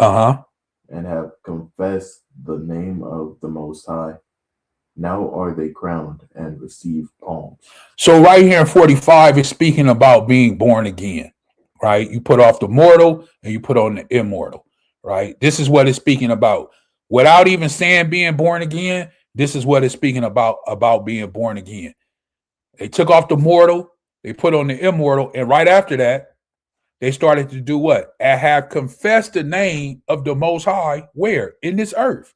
M: and have confessed the name of the Most High. Now are they crowned and receive palms.
C: So right here in 45, it's speaking about being born again, right? You put off the mortal and you put on the immortal, right? This is what it's speaking about. Without even saying being born again, this is what it's speaking about being born again. They took off the mortal, they put on the immortal, and right after that, they started to do what? And have confessed the name of the Most High, where? In this earth.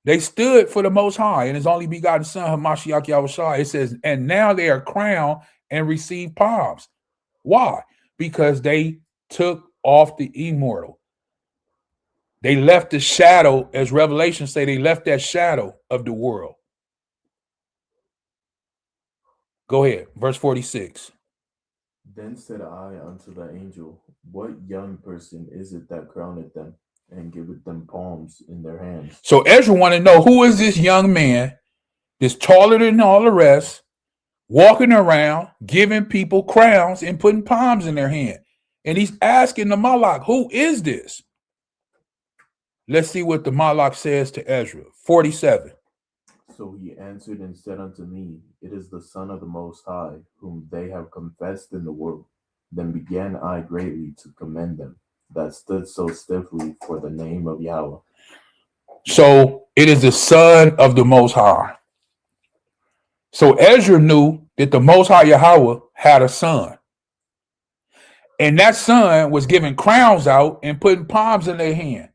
C: They stood for the Most High and His only begotten Son, Hamashiach Yahushua. It says, and now they are crowned and receive palms. Why? Because they took off the immortal. They left the shadow, as Revelation say, they left that shadow of the world. Go ahead, verse 46.
M: Then said I unto the angel, what young person is it that crowneth them and giveth them palms in their hands?
C: So Ezra want to know, who is this young man that's taller than all the rest, walking around, giving people crowns and putting palms in their hand? And he's asking the Malak, who is this? Let's see what the Malak says to Ezra. 47.
M: So he answered and said unto me, it is the Son of the Most High, whom they have confessed in the world. Then began I greatly to commend them that stood so stiffly for the name of Yahweh.
C: So it is the Son of the Most High. So Ezra knew that the Most High Yahweh had a son. And that son was giving crowns out and putting palms in their hand.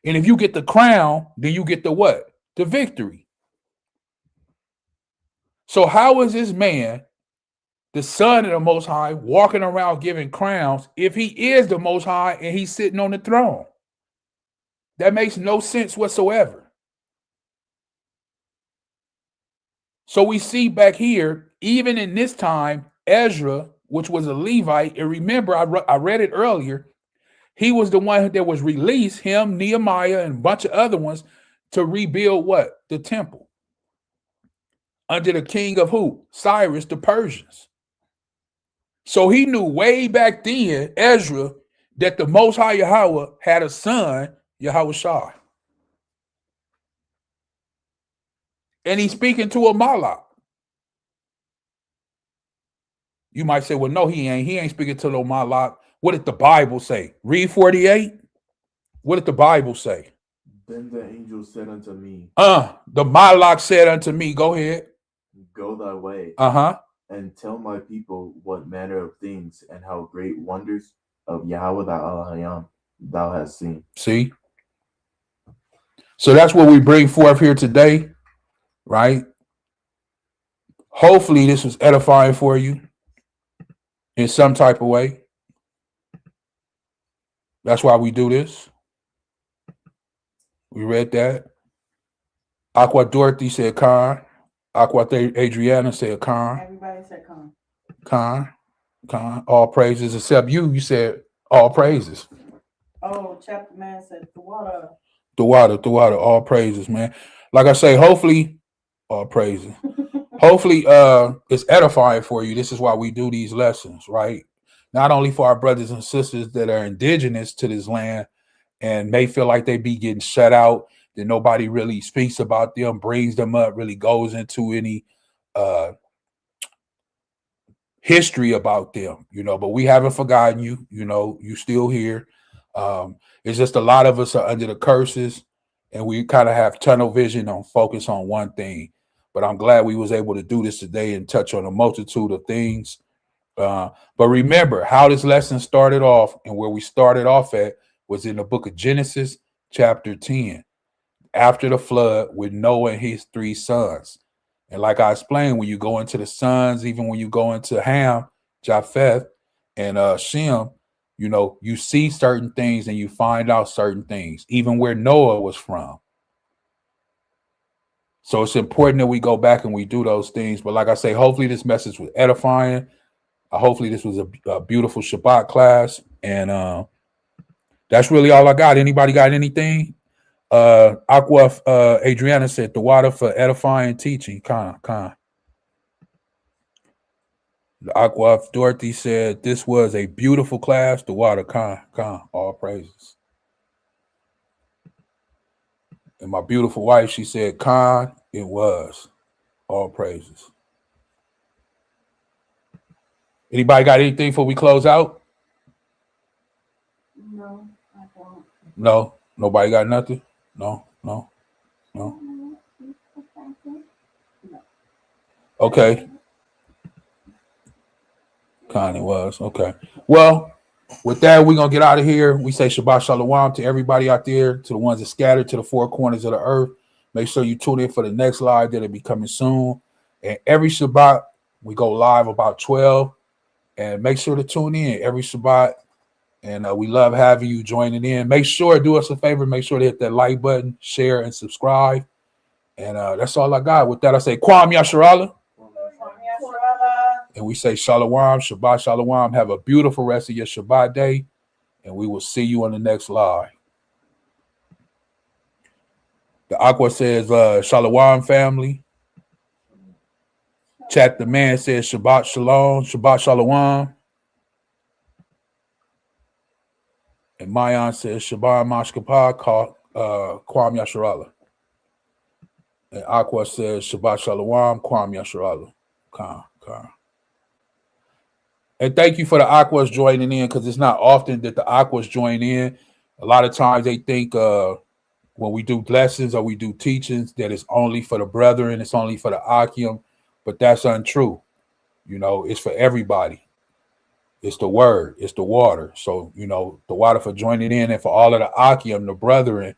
C: And if you get the crown, then you get the what? The victory. So how is this man, the Son of the Most High, walking around giving crowns if he is the Most High and he's sitting on the throne? That makes no sense whatsoever. So we see back here, even in this time, Ezra, which was a Levite, and remember, I read it earlier, he was the one that was released, him, Nehemiah, and a bunch of other ones, to rebuild what? The temple. Under the king of who? Cyrus, the Persians. So he knew way back then, Ezra, that the Most High Yahweh had a son, Yahushua. And he's speaking to a Malak. You might say, well, no, he ain't. He ain't speaking to no Malak. What did the Bible say? Read 48. What did the Bible say?
M: Then the angel said unto me,
C: the Malak said unto me, go ahead.
M: Go thy way. And tell my people what manner of things and how great wonders of Yahweh thy Ahchyam thou hast seen.
C: See? So that's what we bring forth here today, right? Hopefully this was edifying for you in some type of way. That's why we do this. We read that. Aqua Dorothy said Khan. Aqua Adriana said Khan.
K: Everybody said Khan.
C: Khan. All praises except you. You said all praises.
K: Oh, chapter man said the water.
C: The water. All praises, man. Like I say, hopefully, all praises. Hopefully, it's edifying for you. This is why we do these lessons, right? Not only for our brothers and sisters that are indigenous to this land and may feel like they be getting shut out, that nobody really speaks about them, brings them up, really goes into any history about them, but we haven't forgotten you, you still here. It's just a lot of us are under the curses and we kind of have tunnel vision on focus on one thing. But I'm glad we was able to do this today and touch on a multitude of things. But remember how this lesson started off, and where we started off at was in the book of Genesis, chapter 10. After the flood with Noah and his 3 sons. And like I explained, when you go into the sons, even when you go into Ham, Japheth, and Shem, you see certain things and you find out certain things, even where Noah was from. So it's important that we go back and we do those things. But like I say, hopefully this message was edifying. Hopefully this was a beautiful Shabbat class. And that's really all I got. Anybody got anything? Aqua Adriana said the water for edifying teaching. Khan. Aqua Dorothy said this was a beautiful class. The water. Khan. All praises. And my beautiful wife, she said, Khan, it was. All praises. Anybody got anything before we close out?
K: No, I don't.
C: No, nobody got nothing. No. Okay. Kind of was. Okay. Well, with that, we're going to get out of here. We say Shabbat Shalawam to everybody out there, to the ones that scattered to the 4 corners of the earth. Make sure you tune in for the next live that'll be coming soon. And every Shabbat, we go live about 12. And make sure to tune in every Shabbat. And we love having you joining in. Make sure, do us a favor, make sure to hit that like button, share, and subscribe. And that's all I got. With that, I say, Kwam Yasharala. And we say, Shalawam, Shabbat Shalawam. Have a beautiful rest of your Shabbat day. And we will see you on the next live. The Aqua says, Shalawam family. Chat the man says, Shabbat Shalom, Shabbat Shalawam. And Mayan says, Shabbat Mashkapah, Kwam Yasharala. And Aqua says, Shabbat Shalawam, Kwam Yasharala. And thank you for the Aquas joining in, because it's not often that the Aquas join in. A lot of times they think when we do lessons or we do teachings that it's only for the brethren, it's only for the Ahchyam, but that's untrue. You know, it's for everybody. It's the word, it's the water. So, you know, the water for joining in, and for all of the Ahchyam, the brethren,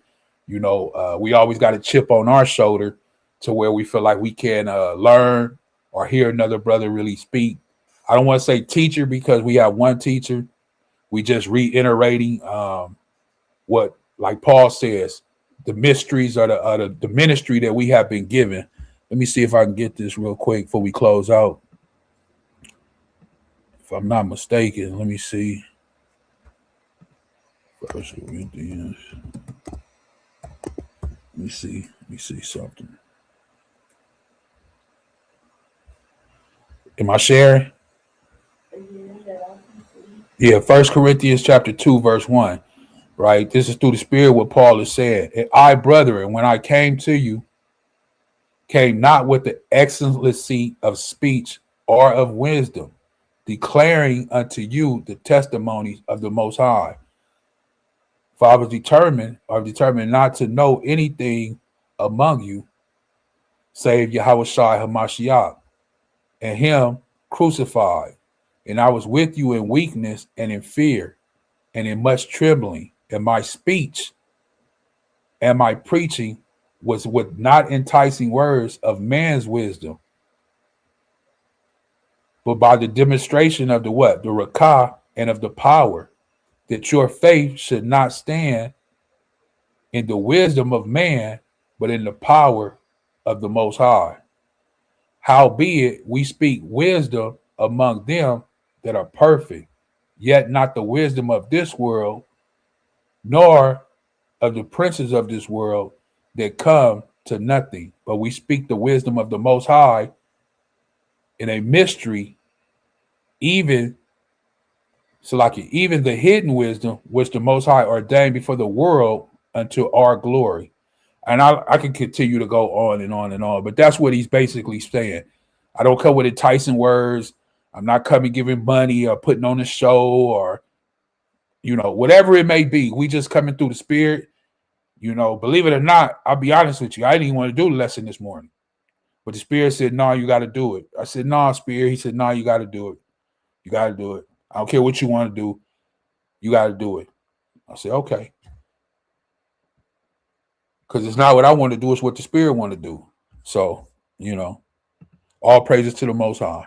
C: you know, we always got a chip on our shoulder to where we feel like we can learn or hear another brother really speak. I don't want to say teacher because we have one teacher. We just reiterating what, like Paul says, the mysteries are the ministry that we have been given. Let me see if I can get this real quick before we close out. If I'm not mistaken, let me see. First Corinthians. Let me see something. Am I sharing? Yeah, 1 Corinthians chapter 2, verse 1. Right? This is through the Spirit what Paul is saying. And I, brethren, when I came to you, came not with the excellency of speech or of wisdom, declaring unto you the testimonies of the Most High. For I was determined not to know anything among you, save YAHAWAH HaMashiach, and him crucified. And I was with you in weakness and in fear and in much trembling. And my speech and my preaching was with not enticing words of man's wisdom, but by the demonstration of the what? The rakah, and of the power, that your faith should not stand in the wisdom of man, but in the power of the Most High. Howbeit we speak wisdom among them that are perfect, yet not the wisdom of this world, nor of the princes of this world that come to nothing, but we speak the wisdom of the Most High in a mystery, even the hidden wisdom which the Most High ordained before the world unto our glory. And I can continue to go on and on and on, but that's what he's basically saying. I don't come with enticing words. I'm not coming giving money or putting on a show or, you know, whatever it may be. We just coming through the Spirit. You know, believe it or not, I'll be honest with you. I didn't even want to do the lesson this morning. But the Spirit said, no, you got to do it. I said, no, Spirit. He said, no, you got to do it. You got to do it. I don't care what you want to do. You got to do it. I said, okay. Because it's not what I want to do. It's what the Spirit want to do. So, you know, all praises to the Most High.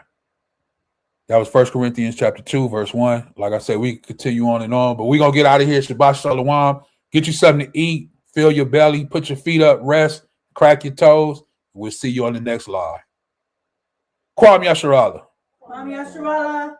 C: That was 1 Corinthians chapter 2, verse 1. Like I said, we continue on and on, but we're going to get out of here. Shabbat Shalawam. Get you something to eat. Fill your belly. Put your feet up. Rest. Crack your toes. We'll see you on the next live. Kwam Yasharala.
K: Kwam Yasharala.